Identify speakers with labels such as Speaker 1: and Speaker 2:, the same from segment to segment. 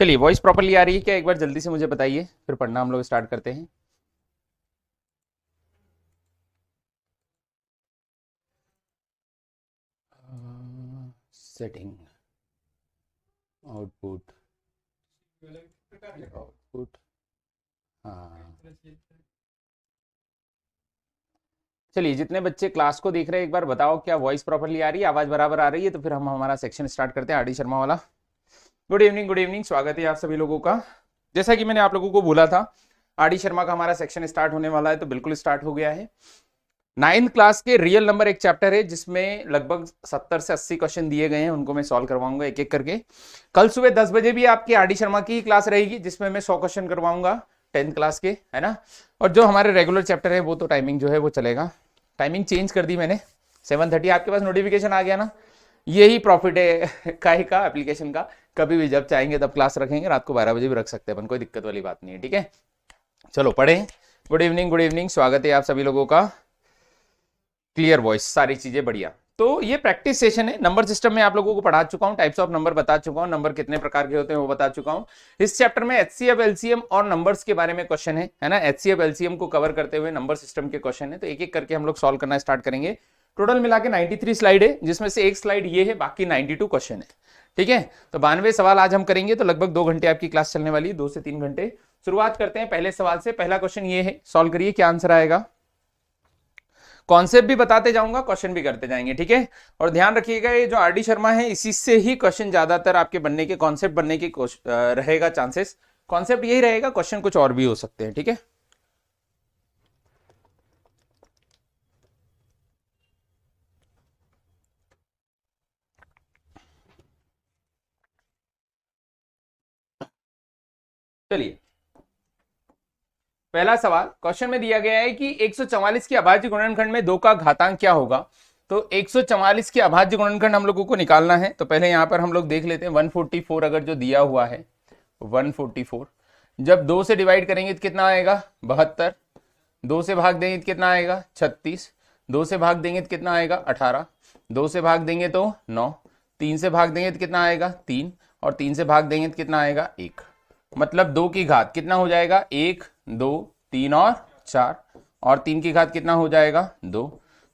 Speaker 1: चलिए, voice properly आ रही है क्या, एक बार जल्दी से मुझे बताइए, फिर पढ़ना हम लोग स्टार्ट करते हैं। सेटिंग, आउटपुट, आउटपुट, हाँ। चलिए, जितने बच्चे क्लास को देख रहे हैं एक बार बताओ, क्या वॉइस प्रॉपरली आ रही है, आवाज बराबर आ रही है? तो फिर हम हमारा सेक्शन स्टार्ट करते हैं, आर डी शर्मा वाला। गुड इवनिंग, गुड इवनिंग, स्वागत है आप सभी लोगों का। जैसा कि मैंने आप लोगों को बोला था, आर डी शर्मा का हमारा सेक्शन स्टार्ट होने वाला है, तो बिल्कुल स्टार्ट हो गया है। 9th क्लास के रियल नंबर एक चैप्टर है जिसमें लगभग 70 से 80 क्वेश्चन दिए गए हैं, उनको मैं सॉल्व करवाऊंगा एक एक करके। कल सुबह 10 बजे भी आपकी आर डी शर्मा की क्लास रहेगी जिसमें मैं 100 क्वेश्चन करवाऊंगा 10th क्लास के, है ना। और जो हमारे रेगुलर चैप्टर है वो तो टाइमिंग जो है वो चलेगा, टाइमिंग चेंज कर दी मैंने, 7:30। आपके पास नोटिफिकेशन आ गया ना, यही प्रॉफिट है काहे का एप्लीकेशन का। कभी भी जब चाहेंगे तब क्लास रखेंगे, रात को 12 बजे भी रख सकते हैं अपन, कोई दिक्कत वाली बात नहीं है, ठीक है। चलो पढ़ें। गुड इवनिंग, गुड इवनिंग, स्वागत है आप सभी लोगों का। क्लियर वॉइस, सारी चीजें बढ़िया। तो ये प्रैक्टिस सेशन है। नंबर सिस्टम में आप लोगों को पढ़ा चुका हूं, टाइप्स ऑफ नंबर बता चुका हूं, नंबर कितने प्रकार के होते हैं वो बता चुका हूं। इस चैप्टर में एचसीएफ, एलसीएम और नंबर्स के बारे में क्वेश्चन है ना। एचसीएफ, एलसीएम को कवर करते हुए नंबर सिस्टम के क्वेश्चन है, तो एक एक करके हम लोग सॉल्व करना स्टार्ट करेंगे। टोटल मिला के 93 स्लाइड है, जिसमें से एक स्लाइड ये है, बाकी 92 क्वेश्चन है, ठीक है। तो 92 सवाल आज हम करेंगे, तो लगभग 2 घंटे आपकी क्लास चलने वाली है, 2 से 3 घंटे। शुरुआत करते हैं पहले सवाल से। पहला क्वेश्चन ये है, सॉल्व करिए, क्या आंसर आएगा। कॉन्सेप्ट भी बताते जाऊंगा, क्वेश्चन भी करते जाएंगे, ठीक है। और ध्यान रखिएगा, ये जो आरडी शर्मा है इसी से ही क्वेश्चन ज्यादातर आपके बनने के, कॉन्सेप्ट बनने के रहेगा चांसेस। कॉन्सेप्ट यही रहेगा, क्वेश्चन कुछ और भी हो सकते हैं, ठीक है। चलिए, पहला सवाल क्वेश्चन में दिया गया है कि 144 के अभाज्य गुणनखंड में 2 का घातांक क्या होगा। तो 144 के अभाज्य गुणनखंड हम लोगों को निकालना है, तो पहले यहां पर हम लोग देख लेते हैं 144 अगर जो दिया हुआ है 144, जब 2 से डिवाइड करेंगे तो कितना आएगा 72, 2 से भाग देंगे तो कितना आएगा 36, 2 से भाग देंगे तो कितना आएगा 18, 2 से भाग देंगे तो 9, 3 से भाग देंगे तो कितना आएगा 3, और 3 से भाग देंगे तो कितना आएगा 1। मतलब 2 की घात कितना हो जाएगा 1, 2, 3 और 4, और 3 की घात कितना हो जाएगा 2।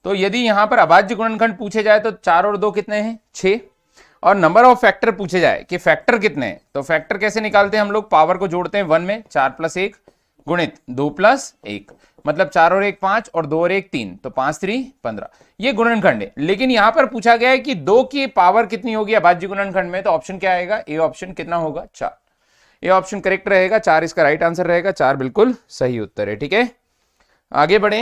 Speaker 1: तो यदि यहां पर अभाज्य गुणनखंड पूछे जाए तो 4 और 2 कितने हैं 6, और नंबर ऑफ फैक्टर पूछे जाए कि फैक्टर कितने हैं, तो फैक्टर कैसे निकालते हैं हम लोग, पावर को जोड़ते हैं 1 में, 4 + 1 गुणित 2 + 1, मतलब 4 और 1 5 और 2 और 1 3, तो 5 3 15। ये गुणनखंड है, लेकिन यहां पर पूछा गया है कि 2 की पावर कितनी होगी अभाज्य गुणनखंड में, तो ऑप्शन क्या आएगा, ए ऑप्शन कितना होगा 4। ये ऑप्शन करेक्ट रहेगा, 4 इसका राइट आंसर रहेगा, 4 बिल्कुल सही उत्तर है, ठीक है। आगे बढ़े,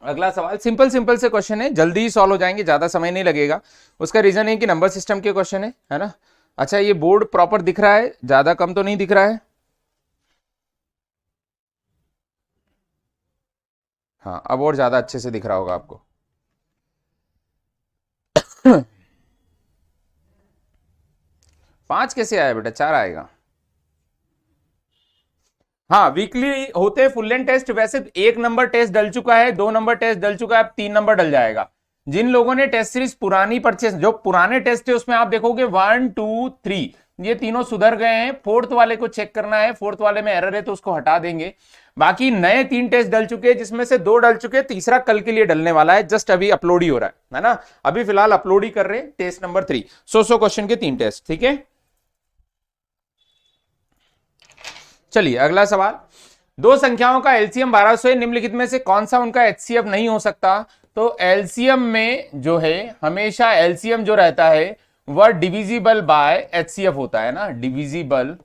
Speaker 1: अगला सवाल सिंपल सिंपल से क्वेश्चन है, जल्दी ही सॉल्व हो जाएंगे, ज्यादा समय नहीं लगेगा। उसका रीजन है कि नंबर सिस्टम के क्वेश्चन है ना। अच्छा, ये बोर्ड प्रॉपर दिख रहा है, ज्यादा कम तो नहीं दिख रहा है? हाँ, अब और ज्यादा अच्छे से दिख रहा होगा आपको। 5 कैसे आया बेटा, 4 आएगा। हाँ, वीकली होते हैं फुल लेंथ टेस्ट। वैसे 1 नंबर टेस्ट डल चुका है, 2 नंबर टेस्ट डल चुका है, अब 3 नंबर डल जाएगा। जिन लोगों ने टेस्ट सीरीज पुरानी परचेस, जो पुराने टेस्ट है उसमें आप देखोगे 1 2 3 ये तीनों सुधर गए हैं। फोर्थ वाले को चेक करना है, फोर्थ वाले में एरर है तो उसको हटा देंगे। बाकी नए 3 टेस्ट डल चुके हैं, जिसमें से 2 डल चुके हैं, तीसरा कल के लिए डलने वाला है, जस्ट अभी अपलोड ही हो रहा है ना। अभी फिलहाल अपलोड ही कर रहे हैं टेस्ट नंबर 3, 100 क्वेश्चन के 3 टेस्ट, ठीक है। चलिए अगला सवाल, दो संख्याओं का एलसीएम 1200 है, निम्नलिखित में से कौन सा उनका एचसीएफ नहीं हो सकता। तो एलसीएम में जो है हमेशा एलसीएम जो रहता है वह डिविजिबल बाय एचसीएफ होता है ना, डिविजिबल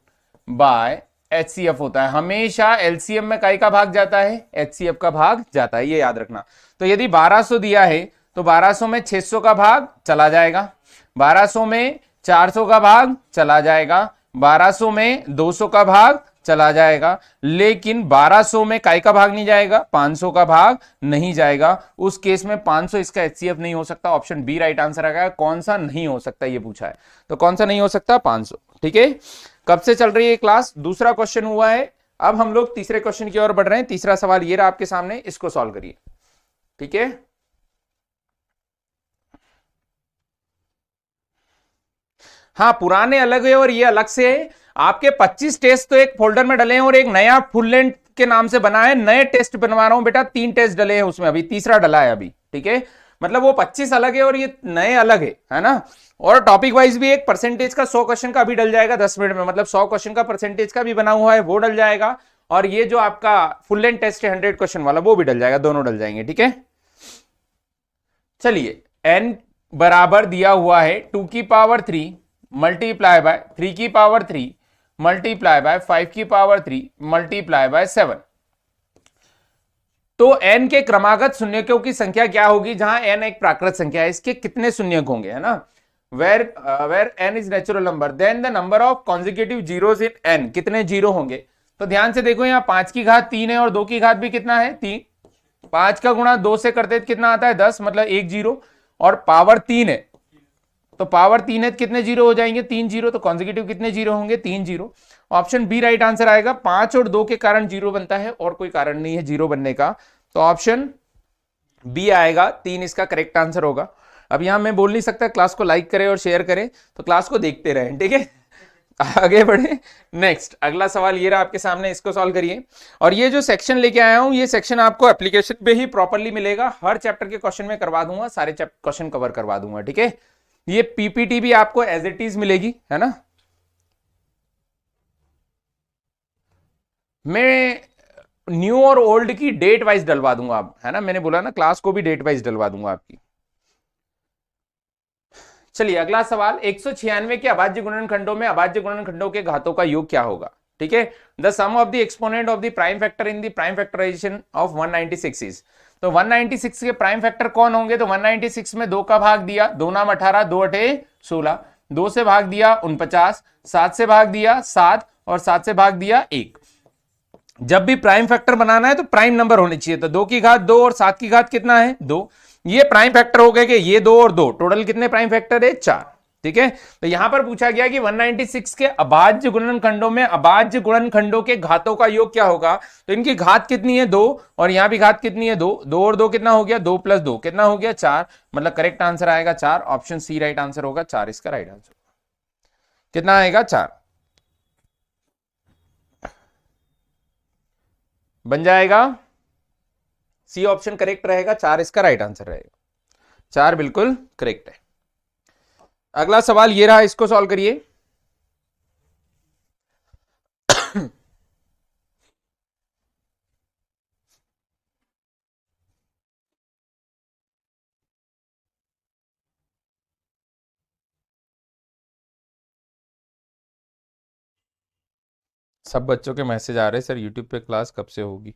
Speaker 1: बाय एचसीएफ होता है हमेशा। एलसीएम में काय का भाग जाता है, एचसीएफ का भाग जाता है, ये याद रखना। तो यदि 1200 दिया है तो 1200 में 600 का भाग चला जाएगा, 1200 में 400 का भाग चला जाएगा, 1200 में 200 का भाग चला जाएगा, लेकिन 1200 में काय का भाग नहीं जाएगा, 500 का भाग नहीं जाएगा। उस केस में 500 इसका एचसीएफ नहीं हो सकता। ऑप्शन बी राइट आंसर आएगा। कौन सा नहीं हो सकता ये पूछा है, तो कौन सा नहीं हो सकता, 500, ठीक है। कब से चल रही है क्लास, दूसरा क्वेश्चन हुआ है। अब हम लोग तीसरे क्वेश्चन की ओर बढ़ रहे हैं। तीसरा सवाल ये रहा आपके सामने, इसको सॉल्व करिए, ठीक है। हाँ, पुराने अलग है और ये अलग से है। आपके 25 टेस्ट तो एक फोल्डर में डले हैं और एक नया फुल लेंथ के नाम से बना है, नए टेस्ट बनवा रहा हूं बेटा, 3 टेस्ट डले हैं उसमें, अभी तीसरा डला है अभी, ठीक है। मतलब वो 25 अलग है और ये नए अलग है ना। और टॉपिक वाइज भी एक परसेंटेज का 100 क्वेश्चन का भी डल जाएगा 10 मिनट में, मतलब 100 क्वेश्चन का परसेंटेज का भी बना हुआ है वो डल जाएगा, और ये जो आपका फुल लेंथ टेस्ट है 100 क्वेश्चन वाला वो भी डल जाएगा, दोनों डल जाएंगे, ठीक है। चलिए n बराबर दिया हुआ है 2 की पावर 3 मल्टीप्लाई बाय 3 की पावर 3 मल्टीप्लाई बाय 5 की पावर 3 मल्टीप्लाई बाय 7। तो n के क्रमागत शून्यकों की संख्या क्या होगी, जहां n एक प्राकृत संख्या है, इसके कितने शून्यक होंगे, है ना। Where n is natural number then the number of consecutive zeros in n, कितने जीरो होंगे। तो ध्यान से देखो, यहाँ 5 की घात 3 है और 2 की घात भी कितना है 3, 5 का गुणा 2 से करते कितना आता है 10, मतलब 1 जीरो, और पावर 3 है तो पावर 3 है कितने जीरो हो जाएंगे 3 जीरो, तो कॉन्जिक्यूटिव कितने जीरो होंगे 3 zero. Option B right answer आएगा, 5 और 2 के कारण जीरो बनता है और कोई कारण नहीं है जीरो बनने का, तो ऑप्शन बी आएगा 3 इसका करेक्ट आंसर होगा। अब यहां मैं बोल नहीं सकता क्लास को लाइक करें और शेयर करें, तो क्लास को देखते रहें, ठीक है। आगे बढ़े, नेक्स्ट अगला सवाल ये रहा आपके सामने, इसको सॉल्व करिए। और ये जो सेक्शन लेके आया हूं, ये सेक्शन आपको एप्लीकेशन पे ही प्रॉपर्ली मिलेगा, हर चैप्टर के क्वेश्चन में करवा दूंगा, सारे क्वेश्चन कवर करवा दूंगा, ठीक है। ये पीपीटी भी आपको एज इट इज मिलेगी, है ना। मैं न्यू और ओल्ड की डेट वाइज डलवा दूंगा अब, है ना, मैंने बोला ना क्लास को भी डेट वाइज डलवा दूंगा आपकी। चलिए अगला सवाल, 196 के अभाज्य गुणनखंडों में अभाज्य गुणनखंडों के घातों का योग क्या होगा, ठीक है। The sum of the exponent of the prime factor in the prime factorization of 196 is, तो 196 के प्राइम फैक्टर कौन होंगे, तो 196 में 2 का भाग दिया, 2 नाम 18, 2 अठे 16, 2 से भाग दिया 49, 7 से भाग दिया 7 और 7 से भाग दिया 1। जब भी प्राइम फैक्टर बनाना है तो प्राइम नंबर होने चाहिए, तो 2 की घात 2 और 7 की घात कितना है 2, ये प्राइम फैक्टर हो गए कि ये 2 और 2 टोटल कितने प्राइम फैक्टर है 4, ठीक है। तो यहां पर पूछा गया कि 196 के अभाज्य गुणनखंडों में अभाज्य गुणनखंडों के घातों का योग क्या होगा, तो इनकी घात कितनी है 2 और यहां भी घात कितनी है 2, 2 और 2 कितना हो गया 2 + 2 कितना हो गया 4, मतलब करेक्ट आंसर आएगा 4, ऑप्शन सी राइट आंसर होगा, 4 इसका राइट आंसर कितना आएगा 4 बन जाएगा, सी ऑप्शन करेक्ट रहेगा, 4 इसका राइट आंसर रहेगा, 4 बिल्कुल करेक्ट है। अगला सवाल ये रहा, इसको सॉल्व करिए। सब बच्चों के मैसेज आ रहे हैं, सर यूट्यूब पे क्लास कब से होगी।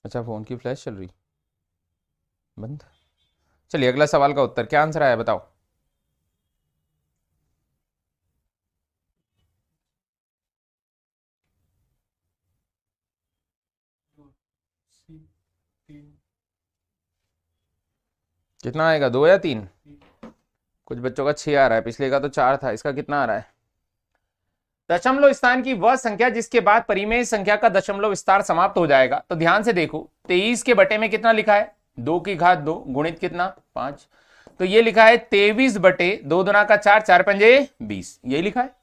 Speaker 1: अच्छा फोन की फ्लैश चल रही बंद। चलिए अगला सवाल का उत्तर क्या आंसर आया बताओ। कितना आएगा 2 या 3, कुछ बच्चों का 6 आ रहा है, पिछले का तो 4 था, इसका कितना आ रहा है। दशमलव स्थान की वह संख्या जिसके बाद परिमेय संख्या का दशमलव विस्तार समाप्त हो जाएगा, तो ध्यान से देखो 23 के बटे में कितना लिखा है 2 की घात 2 गुणित कितना 5, तो ये लिखा है 23 बटे 2 दुना का 4, 4 पंजे 20, ये लिखा है।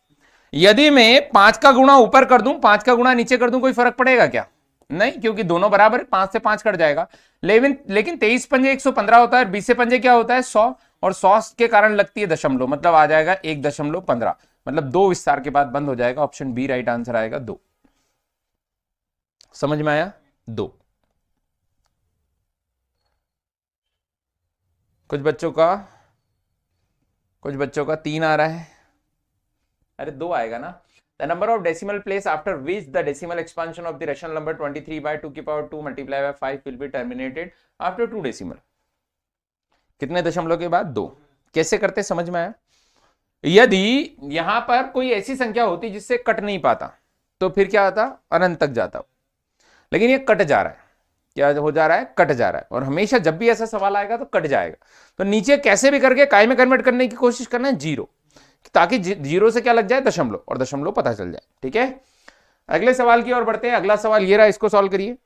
Speaker 1: यदि मैं 5 का गुणा ऊपर कर दूं 5 का गुणा नीचे कर दूं कोई फर्क पड़ेगा क्या, नहीं, क्योंकि दोनों बराबर है, 5 से 5 कट जाएगा। लेकिन 23 पंजे 115 होता है, 20 से पंजे क्या होता है 100, और 100 के कारण लगती है दशमलव, मतलब आ जाएगा 1.15, मतलब 2 विस्तार के बाद बंद हो जाएगा, ऑप्शन बी राइट आंसर आएगा 2। समझ में आया 2। कुछ बच्चों का 3 आ रहा है, अरे 2 आएगा ना। The number of decimal place after which the decimal expansion of the rational number 23 by 2 की power 2 multiplied by 5 will be terminated after 2 decimal, कितने दशमलव के बाद 2, कैसे करते समझ में आया। यदि यहां पर कोई ऐसी संख्या होती जिससे कट नहीं पाता तो फिर क्या होता अनंत तक जाता, लेकिन ये कट जा रहा है, क्या हो जा रहा है कट जा रहा है, और हमेशा जब भी ऐसा सवाल आएगा तो कट जाएगा, तो नीचे कैसे भी करके काय में कन्वर्ट करने की कोशिश करना है 0, ताकि 0 से क्या लग जाए दशमलव, और दशमलव पता चल जाए, ठीक है। अगले सवाल की ओर बढ़ते हैं। अगला सवाल ये रहा, इसको सॉल्व करिए।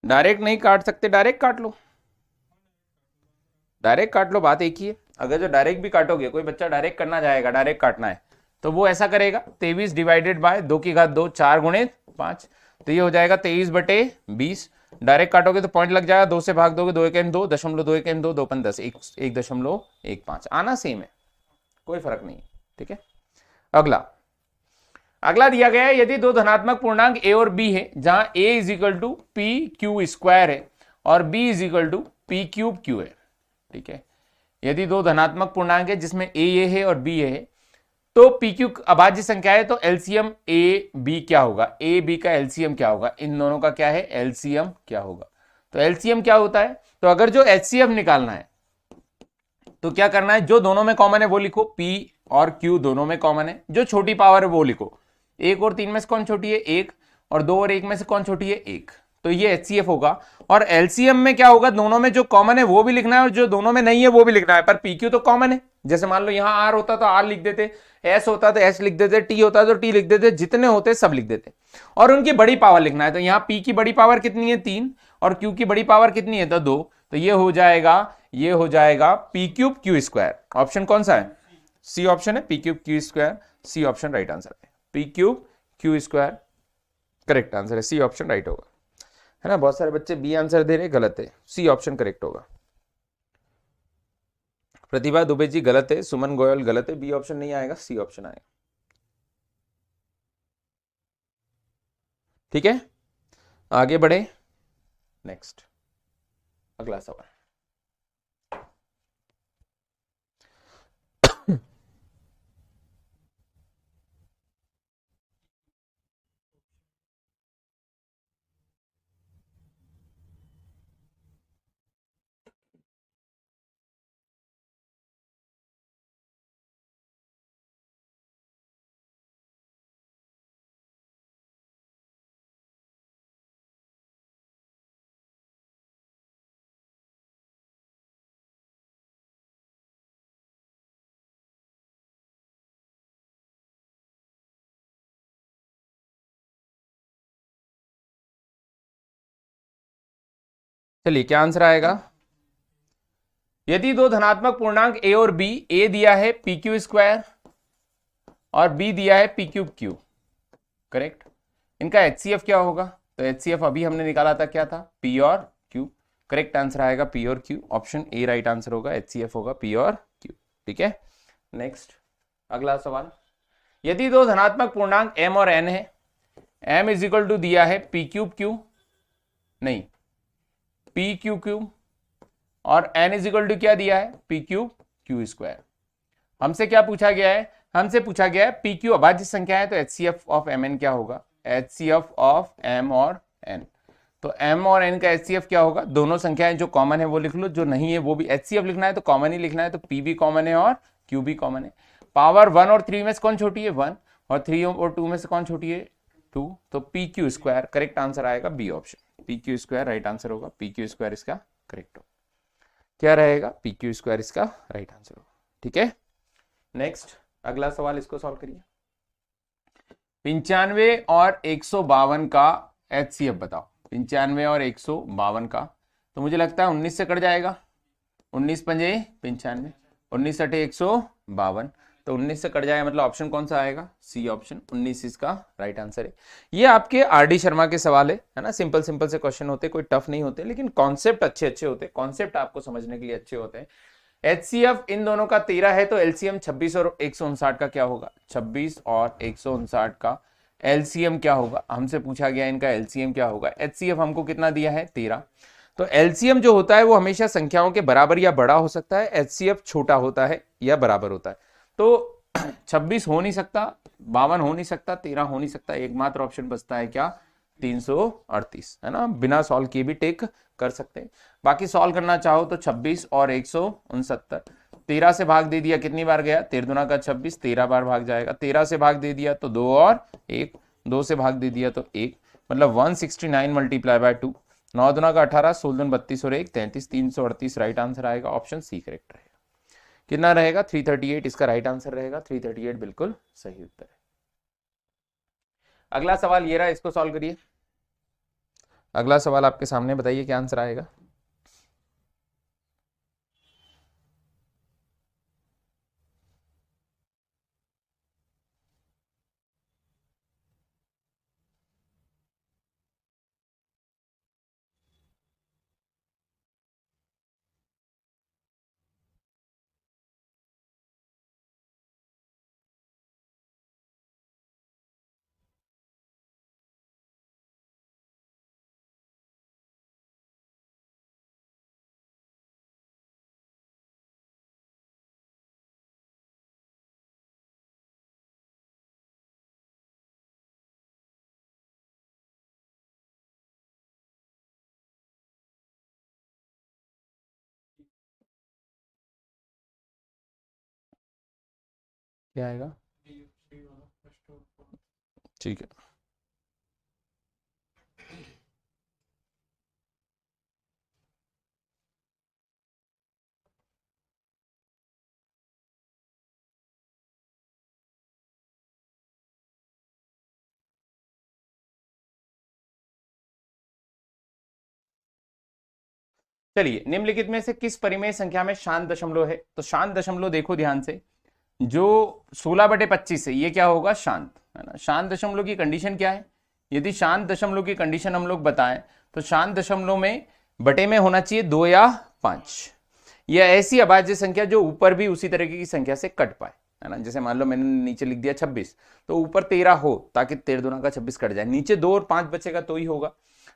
Speaker 1: डायरेक्ट नहीं काट सकते, डायरेक्ट काट लो, डायरेक्ट काट लो, बात एक ही है। अगर जो डायरेक्ट भी काटोगे, कोई बच्चा डायरेक्ट करना चाहेगा, डायरेक्ट काटना है, तो वो ऐसा करेगा 23 डिवाइडेड बाय 2 की घात 2, 4 गुणे 5, तो ये हो जाएगा 23/20। डायरेक्ट काटोगे तो पॉइंट लग जाएगा, 2 से भाग दोगे, 2 एकम 2, 0.2 एकम 2, 2 10, 1.15 आना सेम है, कोई फर्क नहीं, ठीक है। अगला दिया गया है, यदि दो धनात्मक पूर्णांक a और b है, जहां a is equal to p Q square है और b is equal to p cube q है, ठीक है। यदि दो धनात्मक पूर्णांक है जिसमें a ये है और b ये है, तो पी क्यू अभाज्य संख्या है, तो एलसीएम ए बी क्या होगा, ए बी का एलसीएम क्या होगा, इन दोनों का क्या है, एलसीएम क्या होगा। तो एलसीएम क्या होता है, तो अगर जो एचसीएफ निकालना है तो क्या करना है, जो दोनों में कॉमन है वो लिखो, P और Q दोनों में कॉमन है, जो छोटी पावर है वो लिखो। 1 और 3 में से कौन छोटी है, 1, और 2 और 1 में से कौन छोटी है, 1, तो ये HCF होगा। और LCM में क्या होगा, दोनों में जो कॉमन है वो भी लिखना है और जो दोनों में नहीं है वो भी लिखना है, पर PQ तो कॉमन है। जैसे मान लो यहाँ R होता तो R लिख देते, S होता तो S लिख देते, T होता तो T लिख देते, जितने होते सब लिख देते, और उनकी बड़ी पावर लिखना है। तो यहाँ P की बड़ी पावर कितनी है, 3, और Q की बड़ी पावर कितनी है, तो 2, तो ये हो जाएगा P cube Q square. Option कौन सा है, सी ऑप्शन है, P cube Q square, C option right answer है, P cube Q square correct answer है, सी ऑप्शन राइट होगा, है ना। बहुत सारे बच्चे बी आंसर दे रहे, गलत है, सी ऑप्शन करेक्ट होगा। प्रतिभा दुबे जी गलत है, सुमन गोयल गलत है, बी ऑप्शन नहीं आएगा, सी ऑप्शन आएगा, ठीक है। आगे बढ़े, नेक्स्ट अगला सवाल। चलिए क्या आंसर आएगा, यदि दो धनात्मक पूर्णांक a और b, a दिया है पी क्यू स्क्वायर और b दिया है पी क्यूब क्यू, करेक्ट, इनका एचसीएफ क्या होगा, तो एचसीएफ अभी हमने निकाला था, क्या था, p और q, करेक्ट आंसर आएगा p और q, option A right answer होगा, एचसीएफ होगा p और q, ठीक है। नेक्स्ट अगला सवाल, यदि दो धनात्मक पूर्णांक m और n है, m इज इक्वल टू दिया है पी क्यूब क्यू, नहीं पी क्यू क्यू, और n इज इक्वल टू क्या दिया है, पी क्यूब क्यू स्क्वायर। हमसे क्या पूछा गया है, हमसे पूछा गया है पी क्यू अभाज्य संख्या है, तो एचसीएफ ऑफ एम एन क्या होगा, एचसीएफ ऑफ m और n, तो m और n का एचसीएफ क्या होगा, दोनों संख्याएं जो कॉमन है वो लिख लो, जो नहीं है वो भी, एचसीएफ लिखना है तो कॉमन ही लिखना है, तो p भी कॉमन है और q भी कॉमन है। पावर 1 और 3 में से कौन छोटी है, 1, और 3 और 2 में से कौन छोटी है, 2, तो P Q square correct answer आएगा, B option, P Q square right answer P, Q Q square इसका करेक्ट होगा, क्या रहेगा, पी क्यू स्क्वायर इसका राइट आंसर होगा, ठीक है। नेक्स्ट अगला सवाल, इसको सॉल्व करिए। 95 और 152 का एचसीएफ बताओ, 95 और 152 का, तो मुझे लगता है 19 से कट जाएगा, 19 पंजे 95, 19 अठे 152, तो 19 से कट जाएगा, मतलब ऑप्शन कौन सा आएगा, सी ऑप्शन, 19 इसका राइट आंसर है। ये आपके आरडी शर्मा के सवाल है ना, सिंपल सिंपल से क्वेश्चन होते, कोई टफ नहीं होते, लेकिन कॉन्सेप्ट अच्छे अच्छे होते, कॉन्सेप्ट आपको समझने के लिए अच्छे होते हैं। एचसीएफ इन दोनों का 13 है, तो एलसीएम 26 और 159 का क्या होगा, 26 और 159 का एलसीएम क्या होगा, हमसे पूछा गया इनका एलसीएम क्या होगा। एचसीएफ हमको कितना दिया है, 13, तो एलसीएम जो होता है वो हमेशा संख्याओं के बराबर या बड़ा हो सकता है, एचसीएफ छोटा होता है या बराबर होता है, तो 26 हो नहीं सकता, 52 हो नहीं सकता, 13 हो नहीं सकता, एकमात्र ऑप्शन बचता है क्या, 338, है ना, बिना सॉल्व किए भी टेक कर सकते हैं। बाकी सॉल्व करना चाहो तो 26 और 169, 13 से भाग दे दिया, कितनी बार गया, 13 दूना का 26, 13 बार भाग जाएगा। 13 से भाग दे दिया तो 2 और 1, 2 से भाग दे दिया तो 1, मतलब 169 मल्टीप्लाई बाय 2, 9 दूना का 18, 16 दूना 32 और 1 33, 338 राइट आंसर आएगा, ऑप्शन सी करेक्ट रहेगा। कितना रहेगा, 338 इसका राइट आंसर रहेगा, 338 बिल्कुल सही उत्तर है। अगला सवाल ये रहा, इसको सॉल्व करिए। अगला सवाल आपके सामने, बताइए क्या आंसर आएगा। क्या आएगा, ठीक है। चलिए, निम्नलिखित में से किस परिमेय संख्या में शांत दशमलव है। तो शांत दशमलव देखो ध्यान से, जो 16/25 है ये क्या होगा, शांत, है ना। शांत दशमलव की कंडीशन क्या है, यदि शांत दशमलव की कंडीशन हम लोग बताएं तो शांत दशमलव में बटे में होना चाहिए 2 या 5, या ऐसी अभाज्य संख्या जो ऊपर भी उसी तरीके की संख्या से कट पाए, है ना। जैसे मान लो मैंने नीचे लिख दिया 26, तो ऊपर 13 हो ताकि 13 दूना का 26 कट जाए, नीचे 2 और 5 बचेगा तो ही होगा।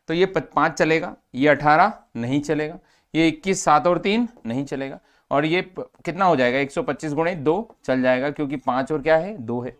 Speaker 1: तो ये 5 चलेगा, ये 18 नहीं चलेगा, ये 21 7 और 3 नहीं चलेगा, और ये कितना हो जाएगा 125 गुणे 2 चल जाएगा, क्योंकि 5 और क्या है 2 है।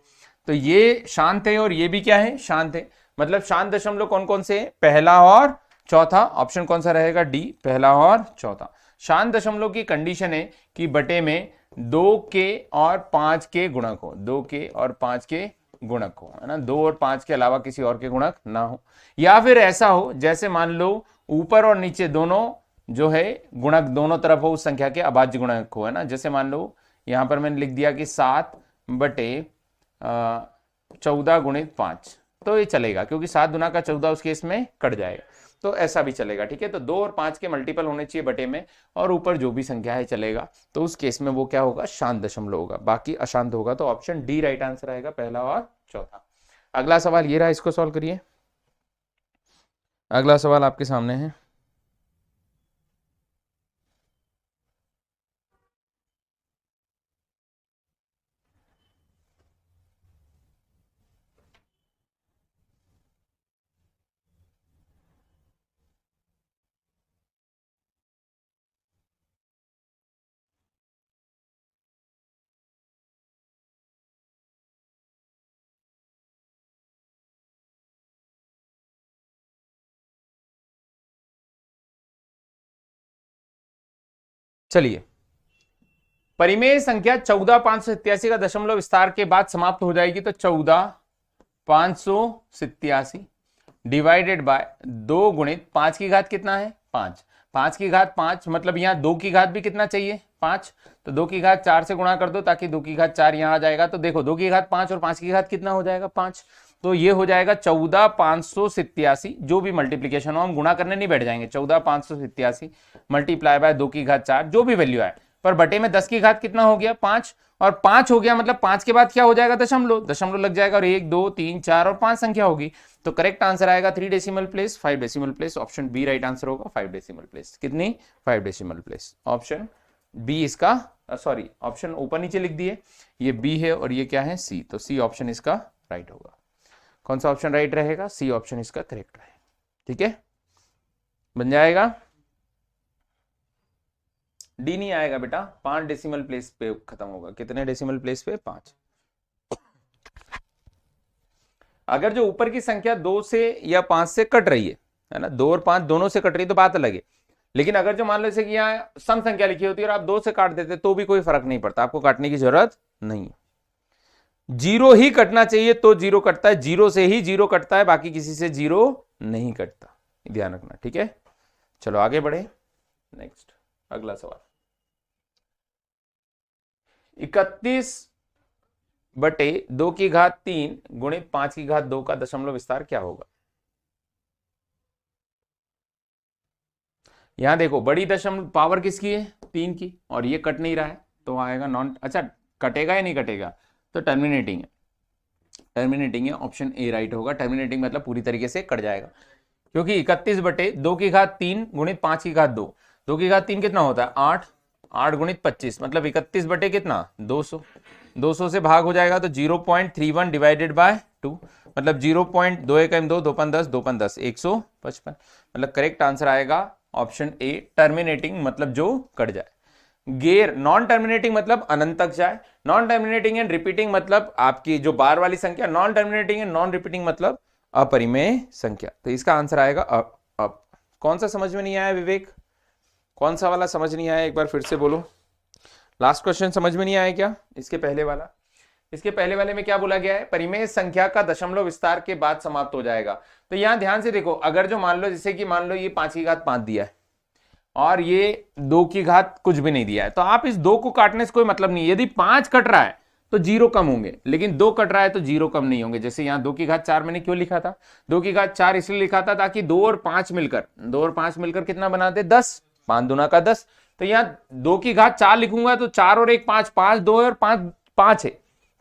Speaker 1: तो ये शांत है और ये भी क्या है, शांत है। मतलब शांत दशमलव कौन कौन से, पहला और चौथा, ऑप्शन कौन सा रहेगा, डी, पहला और चौथा। शांत दशमलव की कंडीशन है कि बटे में 2 के और 5 के गुणक हो, 2 के और 5 के गुणक हो, है ना, 2 और 5 के अलावा किसी और के गुणक ना हो। या फिर ऐसा हो जैसे मान लो ऊपर और नीचे दोनों जो है गुणक दोनों तरफ हो उस संख्या के अभाज्य गुणक हो, है ना। जैसे मान लो यहां पर मैंने लिख दिया कि 7/14 गुणित 5, तो ये चलेगा, क्योंकि 7 दूना का 14 उस केस में कट जाएगा, तो ऐसा भी चलेगा, ठीक है। तो 2 और 5 के मल्टीपल होने चाहिए बटे में, और ऊपर जो भी संख्या है चलेगा, तो उस केस में वो क्या होगा, शांत दशमलव होगा, बाकी अशांत होगा। तो ऑप्शन डी राइट आंसर आएगा, पहला और चौथा। अगला सवाल ये रहा, इसको सॉल्व करिए। अगला सवाल आपके सामने है। चलिए, परिमेय संख्या 14,587 का दशमलव विस्तार के बाद समाप्त हो जाएगी, तो 14,587 डिवाइडेड बाय 2 गुणित 5 की घात कितना है 5, 5 की घात 5, मतलब यहां 2 की घात भी कितना चाहिए 5, तो 2 की घात 4 से गुणा कर दो ताकि 2 की घात 4 यहां आ जाएगा। तो देखो 2 की घात 5 और 5 की घात कितना हो जाएगा 5, तो ये हो जाएगा 14,587। जो भी मल्टीप्लीकेशन हो हम गुणा करने नहीं बैठ जाएंगे, 14,587 मल्टीप्लाई बाय 2 की घात 4 जो भी वैल्यू आए, पर बटे में 10 की घात कितना हो गया 5, और 5 हो गया, मतलब 5 के बाद क्या हो जाएगा दशमलव, दशमलव लग जाएगा, और 1 2 3 4 और 5 संख्या होगी। तो करेक्ट आंसर आएगा 3 decimal place 5 decimal place, option B right answer होगा 5 डेसिमल प्लेस। कितनी 5 डेसिमल प्लेस, ऑप्शन बी इसका, सॉरी ऑप्शन ऊपर नीचे लिख दिए, ये बी है और ये क्या है सी, तो सी ऑप्शन इसका राइट होगा। कौन सा ऑप्शन राइट रहेगा, सी ऑप्शन इसका करेक्ट रहेगा, ठीक है, बन जाएगा। डी नहीं आएगा बेटा, 5 डेसिमल प्लेस पे खत्म होगा, कितने डेसिमल प्लेस पे 5। अगर जो ऊपर की संख्या 2 से या 5 से कट रही है ना, 2 और 5 दोनों से कट रही है तो बात अलग है, लेकिन अगर जो मान लो जैसे कि यहाँ सम संख्या लिखी होती है और आप 2 से काट देते तो भी कोई फर्क नहीं पड़ता, आपको काटने की जरूरत नहीं है। 0 ही कटना चाहिए तो 0 कटता है, 0 से ही 0 कटता है, बाकी किसी से 0 नहीं कटता, ध्यान रखना, ठीक है। चलो आगे बढ़े, नेक्स्ट अगला सवाल। 31/2 गुणित 5/2 का दशमलव विस्तार क्या होगा। यहां देखो बड़ी दशमलव पावर किसकी है, 3 की, और ये कट नहीं रहा है तो आएगा नॉन, अच्छा कटेगा या नहीं कटेगा, तो टर्मिनेटिंग है, टर्मिनेटिंग है, ऑप्शन ए राइट होगा। टर्मिनेटिंग मतलब पूरी तरीके से कट जाएगा, क्योंकि 31/2 गुणित 5/2, 2/3 कितना होता है 8, 8 गुणित 25 मतलब 31 कितना 200, 200 से भाग हो जाएगा तो 0.31 डिवाइडेड बाय 2 मतलब 0.2 1 2 2 10 2 10 155 मतलब करेक्ट आंसर आएगा ऑप्शन ए, टर्मिनेटिंग मतलब जो कट जाए। गेर नॉन टर्मिनेटिंग मतलब अनंत तक जाए, नॉन टर्मिनेटिंग एंड रिपीटिंग मतलब आपकी जो बार वाली संख्या, non terminating and non repeating मतलब अपरिमेय संख्या। तो इसका आंसर आएगा अब कौन सा समझ में नहीं आया विवेक, कौन सा वाला समझ नहीं आया, एक बार फिर से बोलो। लास्ट क्वेश्चन समझ में नहीं आया क्या, इसके पहले वाला, इसके पहले वाले में क्या बोला गया है, परिमेय संख्या का दशमलव विस्तार के बाद समाप्त हो जाएगा। तो यहां ध्यान से देखो, अगर जो मान लो जैसे कि मान लो ये 5/5 दिया है और ये 2 कुछ भी नहीं दिया है, तो आप इस 2 को काटने से कोई मतलब नहीं है। यदि 5 कट रहा है तो 0 कम होंगे, लेकिन 2 कट रहा है तो 0 कम नहीं होंगे। जैसे यहाँ 2/4 मैंने क्यों लिखा था, 2/4 इसलिए लिखा था ताकि 2 और 5 मिलकर कितना बनाते 10, 5 दूना का 10। तो यहाँ 2/4 लिखूंगा तो 4 और 1 5, 5 2 और 5 5 है,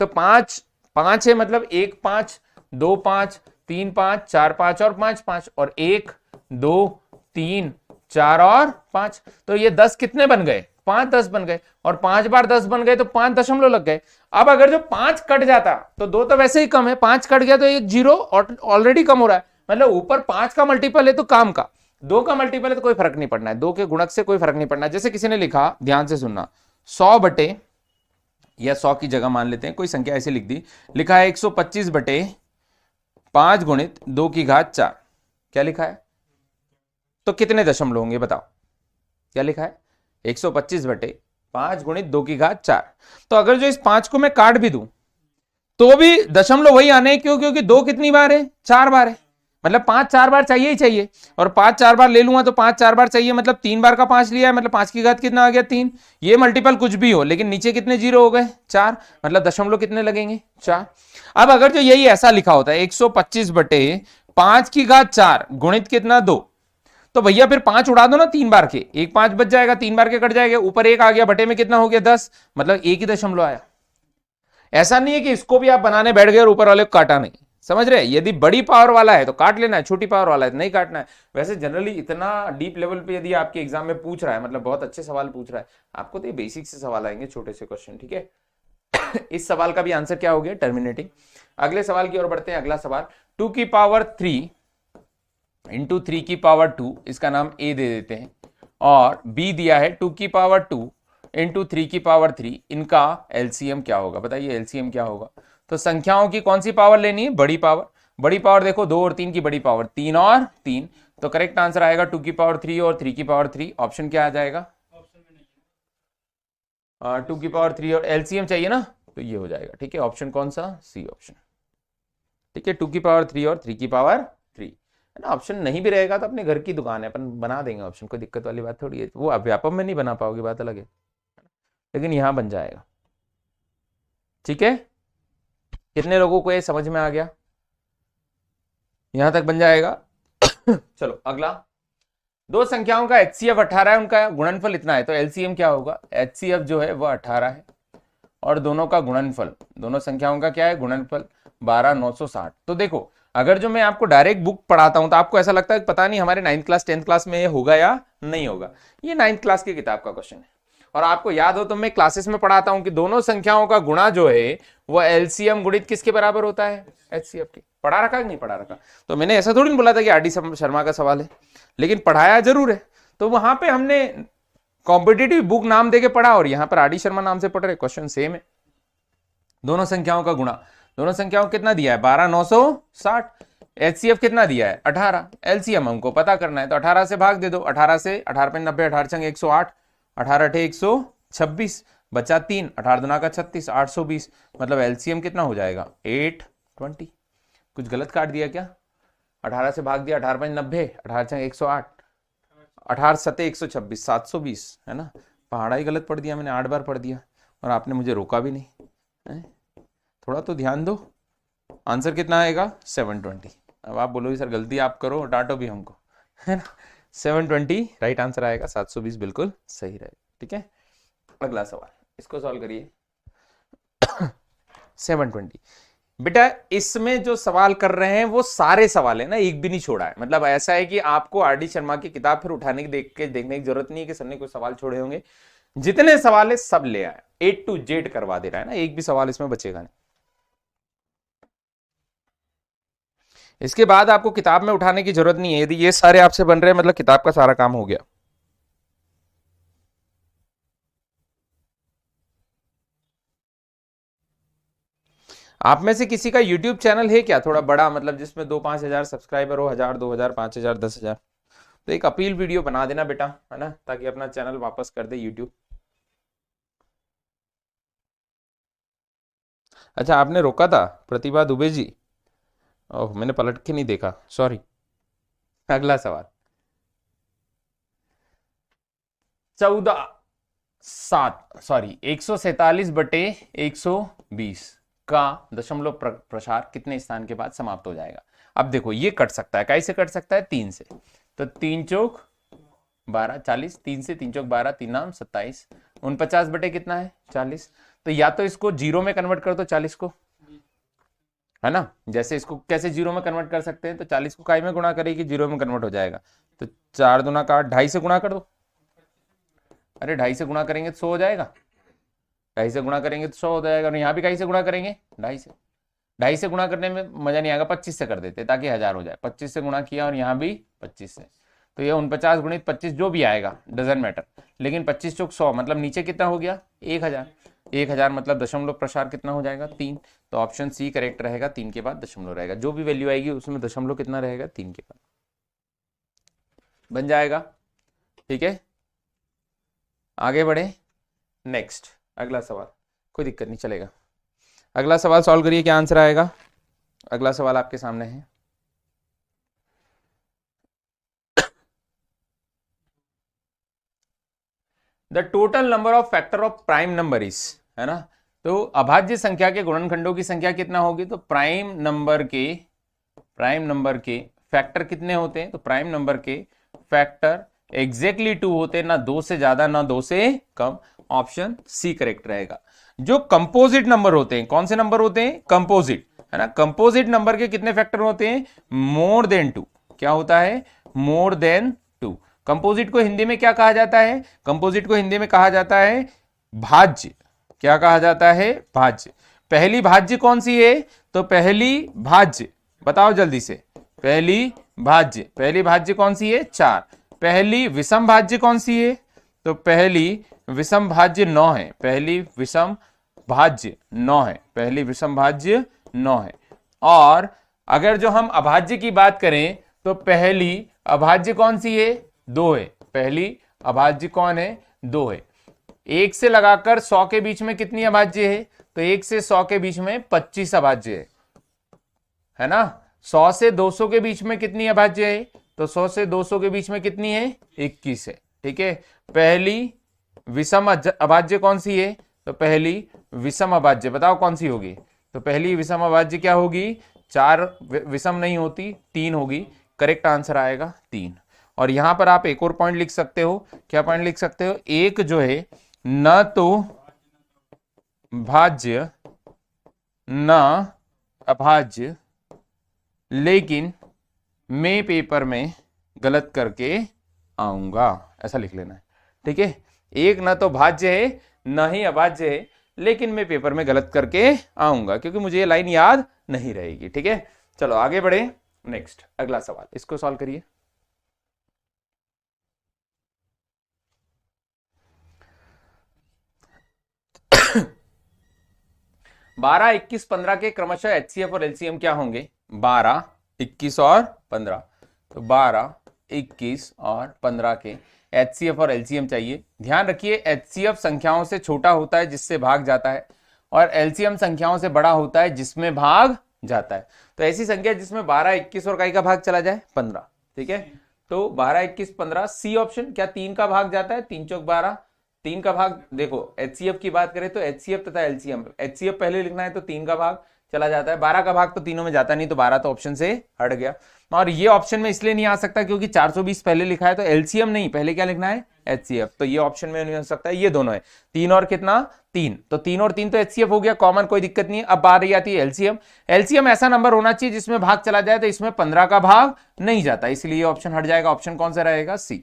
Speaker 1: तो 5 है मतलब 1 5 2 5 3 5 4 5 और 5 5 और 1 2 3 4 और 5, तो ये 10 कितने बन गए 5 10 बन गए, और 5 बार 10 बन गए तो 5 दशमलव लग गए। अब अगर जो 5 कट जाता तो 2 तो वैसे ही कम है, 5 कट गया तो एक 0 ऑलरेडी कम हो रहा है, मतलब ऊपर 5 का मल्टीपल है तो काम का, 2 का मल्टीपल है तो कोई फर्क नहीं पड़ना है, 2 के गुणक से कोई फर्क नहीं पड़ना है। जैसे किसी ने लिखा, ध्यान से सुनना, 100 या 100 की जगह मान लेते हैं कोई संख्या ऐसे लिख दी, लिखा है 125/5 गुणित 2/4, क्या लिखा है, तो कितने दशमलव होंगे बताओ, क्या लिखा है 125/5 गुणित 2/4। तो अगर जो इस 5 को मैं काट भी दूं तो भी दशमलव वही आने, क्यों, क्योंकि 2 कितनी बार है 4 बार है, मतलब 5 4 बार चाहिए ही चाहिए, और 5 4 बार ले लूंगा तो 5 4 बार चाहिए, मतलब 3 बार का 5 लिया है, मतलब 5 कितना आ गया 3। ये मल्टीपल कुछ भी हो लेकिन नीचे कितने 0 हो गए 4, मतलब दशमलव कितने लगेंगे 4। अब अगर जो यही ऐसा लिखा होता है 125/5/4 गुणित कितना 2, तो भैया फिर 5 उड़ा दो ना 3 बार के, एक 5 बच जाएगा, 3 बार के कट जाएगा, ऊपर 1 आ गया, बटे में कितना हो गया 10, मतलब एक ही दशमलव आया। ऐसा नहीं है कि इसको भी आप बनाने बैठ गए और ऊपर वाले को काटा नहीं, समझ रहे, यदि बड़ी पावर वाला है तो काट लेना है, छोटी पावर वाला है तो नहीं काटना है। वैसे जनरली इतना डीप लेवल पे यदि आपके एग्जाम में पूछ रहा है, मतलब बहुत अच्छे सवाल पूछ रहा है आपको, तो ये बेसिक से सवाल आएंगे, छोटे से क्वेश्चन, ठीक है। इस सवाल का भी आंसर क्या हो गया, टर्मिनेटिंग। अगले सवाल की ओर बढ़ते हैं। अगला सवाल 2³ इंटू 3² इसका नाम ए दे देते हैं, और बी दिया है 2² इंटू 3/3, इनका एलसीएम क्या होगा, बताइए एलसीएम क्या होगा। तो संख्याओं की कौन सी पावर लेनी है, बड़ी पावर, बड़ी पावर देखो 2 और 3 की बड़ी पावर 3 और 3, तो करेक्ट आंसर आएगा 2³ और 3/3, ऑप्शन क्या आ जाएगा 2³ और एलसीएम चाहिए ना, तो ये हो जाएगा, ठीक है, ऑप्शन कौन सा, सी ऑप्शन, ठीक है, 2³ और 3/3 है ना। ऑप्शन नहीं भी रहेगा तो अपने घर की दुकान है, अपन बना देंगे ऑप्शन, कोई दिक्कत वाली बात थोड़ी है, वो व्यापम में नहीं बना पाओगे बात अलग है, लेकिन यहां बन जाएगा, ठीक है। कितने लोगों को ये समझ में आ गया, यहां तक बन जाएगा। चलो अगला, दो संख्याओं का HCF 18 है, उनका गुणनफल इतना है, तो LCM क्या होगा, HCF जो है वह 18 है और दोनों का गुणनफल, दोनों संख्याओं का क्या है गुणनफल 12,960। तो देखो अगर जो मैं आपको डायरेक्ट बुक पढ़ाता हूं तो आपको ऐसा लगता है पता नहीं हमारे 9th क्लास 10th क्लास में ये होगा या नहीं होगा, ये 9th क्लास की किताब का क्वेश्चन है। और आपको याद हो तो मैं क्लासेस में पढ़ाता हूं कि दोनों संख्याओं का गुणा जो है वह LCM गुणित किसके बराबर होता है, HCF के। पढ़ा रखा कि नहीं पढ़ा रखा, तो मैंने ऐसा थोड़ी नहीं बोला था कि RD शर्मा का सवाल है, लेकिन पढ़ाया जरूर है। तो वहां पे हमने कॉम्पिटिटिव बुक नाम देके पढ़ा और यहाँ पर RD शर्मा नाम से पढ़ रहे, क्वेश्चन सेम है। दोनों संख्याओं का गुणा, दोनों संख्याओं को कितना दिया है 12,960, एचसीएफ कितना दिया है 18, एलसीएम हमको पता करना है तो 18 से भाग दे दो, 18 से 18 पे 90, 18 छंग 108, 18 अठे 126, बचा 3, 18 दुना का 36, 820, मतलब एलसीएम कितना हो जाएगा 820। कुछ गलत काट दिया क्या? 18 से भाग दिया, 18 पे 90, 18 छंग 108, 18 सते 126, 720 है ना। पहाड़ा ही गलत पढ़ दिया मैंने, 8 बार पढ़ दिया और आपने मुझे रोका भी नहीं है? थोड़ा तो ध्यान दो। आंसर कितना आएगा 720। अब आप बोलोगे सर गलती आप करो, डांटो भी हमको, है ना। 720 राइट आंसर आएगा, 720 बिल्कुल सही रहेगा। ठीक है, अगला सवाल, इसको सॉल्व करिए। 720 बेटा, इसमें जो सवाल कर रहे हैं वो सारे सवाल है ना, एक भी नहीं छोड़ा है। मतलब ऐसा है कि आपको आर डी शर्मा की किताब फिर उठाने की देखने की जरूरत नहीं है कि सर ने कोई सवाल छोड़े होंगे। जितने सवाल है सब ले आया, A to Z करवा दे रहा है ना, एक भी सवाल इसमें बचेगा नहीं। इसके बाद आपको किताब में उठाने की जरूरत नहीं है। यदि ये सारे आपसे बन रहे हैं मतलब किताब का सारा काम हो गया। आप में से किसी का यूट्यूब चैनल है क्या थोड़ा बड़ा, मतलब जिसमें 2-5 हजार सब्सक्राइबर हो, 1000, 2000, 5000, 10,000? तो एक अपील वीडियो बना देना बेटा, है ना, ताकि अपना चैनल वापस कर दे यूट्यूब। अच्छा, आपने रोका था प्रतिभा दुबे जी? ओह, मैंने पलट के नहीं देखा, सॉरी। अगला सवाल, 147/120 का दशमलव प्रसार कितने स्थान के बाद समाप्त हो जाएगा? अब देखो ये कट सकता है, कैसे कट सकता है? 3 से, तो 3 चौक 12, 40, 3 से 3 चौक 12, 3 नाम 27, 49 बटे कितना है 40। तो या तो इसको जीरो में कन्वर्ट कर दो 40 को, है ना। जैसे इसको कैसे जीरो में कन्वर्ट कर सकते हैं, तो 40 को काई में गुणा करेगी, जीरो में कन्वर्ट हो जाएगा। तो 4 दूना का 8, 2.5 से गुणा कर दो। अरे 2.5 से गुणा करेंगे तो 100 हो जाएगा, 2.5 से गुणा करेंगे तो 100 हो जाएगा। और यहाँ भी 2.5 से गुणा करेंगे, 2.5 से गुणा करने में मजा नहीं आएगा, 25 से कर देते ताकि 1000 हो जाए। 25 से गुणा किया और यहाँ भी 25 से, तो ये 49 गुणित 25 जो भी आएगा डजंट मैटर, लेकिन 25 चौक 100, मतलब नीचे कितना हो गया 1000। 1000 मतलब दशमलव प्रसार कितना हो जाएगा 3। तो ऑप्शन सी करेक्ट रहेगा, 3 के बाद दशमलव रहेगा। जो भी वैल्यू आएगी उसमें दशमलव कितना रहेगा 3 के बाद, बन जाएगा। ठीक है, आगे बढ़े। नेक्स्ट अगला सवाल, कोई दिक्कत नहीं चलेगा। अगला सवाल सॉल्व करिए, क्या आंसर आएगा? अगला सवाल आपके सामने है। The total number of factor of prime number is, है ना। तो अभाज्य संख्या के गुणनखंडों की संख्या कितना होगी? तो प्राइम नंबर के फैक्टर कितने होते हैं? तो प्राइम नंबर के फैक्टर एग्जैक्टली 2 होते हैं, ना 2 से ज्यादा ना 2 से कम। ऑप्शन सी करेक्ट रहेगा। जो कंपोजिट नंबर होते हैं, कौन से नंबर होते हैं? कंपोजिट, है ना। कंपोजिट नंबर के कितने फैक्टर होते हैं? More than 2। क्या होता है? More than 2। कंपोजिट को हिंदी में क्या कहा जाता है? कंपोजिट को हिंदी में कहा जाता है भाज्य। क्या कहा जाता है? भाज्य। पहली भाज्य कौन सी है? तो पहली भाज्य बताओ जल्दी से, पहली भाज्य कौन सी है? 4। पहली विषम भाज्य कौन सी है? तो पहली विषम भाज्य 9 है, पहली विषम भाज्य 9 है, पहली विषम भाज्य 9 है। और अगर जो हम अभाज्य की बात करें तो पहली अभाज्य कौन सी है? 2 है, पहली अभाज्य कौन है? 2 है। 1 से लगाकर 100 के बीच में कितनी अभाज्य है? तो 1 से 100 के बीच में 25 अभाज्य है ना। 100 से 200 के बीच में कितनी अभाज्य है? तो 100 से 200 के बीच में कितनी है? 21 है। ठीक है, पहली विषम अभाज्य कौन सी है? तो पहली विषम अभाज्य बताओ कौन सी होगी? तो पहली विषम अभाज्य क्या होगी? 4 विषम नहीं होती, 3 होगी। करेक्ट आंसर आएगा 3। और यहां पर आप एक और पॉइंट लिख सकते हो। क्या पॉइंट लिख सकते हो? एक जो है न तो भाज्य न अभाज्य, लेकिन मैं पेपर में गलत करके आऊंगा, ऐसा लिख लेना है। ठीक है, एक न तो भाज्य है न ही अभाज्य है, लेकिन मैं पेपर में गलत करके आऊंगा, क्योंकि मुझे ये लाइन याद नहीं रहेगी। ठीक है, चलो आगे बढ़े। नेक्स्ट अगला सवाल, इसको सॉल्व करिए। 12, 21, 15 के क्रमशः एचसीएफ और एलसीएम क्या होंगे? 12, 21 और 15, तो 12, 21 और 15 के HCF और LCM चाहिए। ध्यान रखिए HCF संख्याओं से छोटा होता है जिससे भाग जाता है, और LCM संख्याओं से बड़ा होता है जिसमें भाग जाता है। तो ऐसी संख्या जिसमें 12, 21 और कई का भाग चला जाए 15, ठीक है। तो 12, 21, 15 सी ऑप्शन। क्या 3 का भाग जाता है? 3 चौक 12, 3 का भाग। देखो HCF की बात करें तो HCF तथा LCM, HCF पहले लिखना है तो 3 का भाग चला जाता है, 12 का भाग तो तीनों में जाता नहीं, तो 12 तो ऑप्शन से हट गया। और ये ऑप्शन में इसलिए नहीं आ सकता क्योंकि 420 पहले लिखा है, तो LCM नहीं, पहले क्या लिखना है? HCF। तो ये ऑप्शन में नहीं हो सकता, ये दोनों है। 3 और कितना? 3, तो 3 और 3 तो HCF हो गया कॉमन, कोई दिक्कत नहीं है। अब आ रही आती है LCM। LCM ऐसा नंबर होना चाहिए जिसमें भाग चला जाए, तो इसमें 15 का भाग नहीं जाता, इसलिए ऑप्शन हट जाएगा। ऑप्शन कौन सा रहेगा? सी।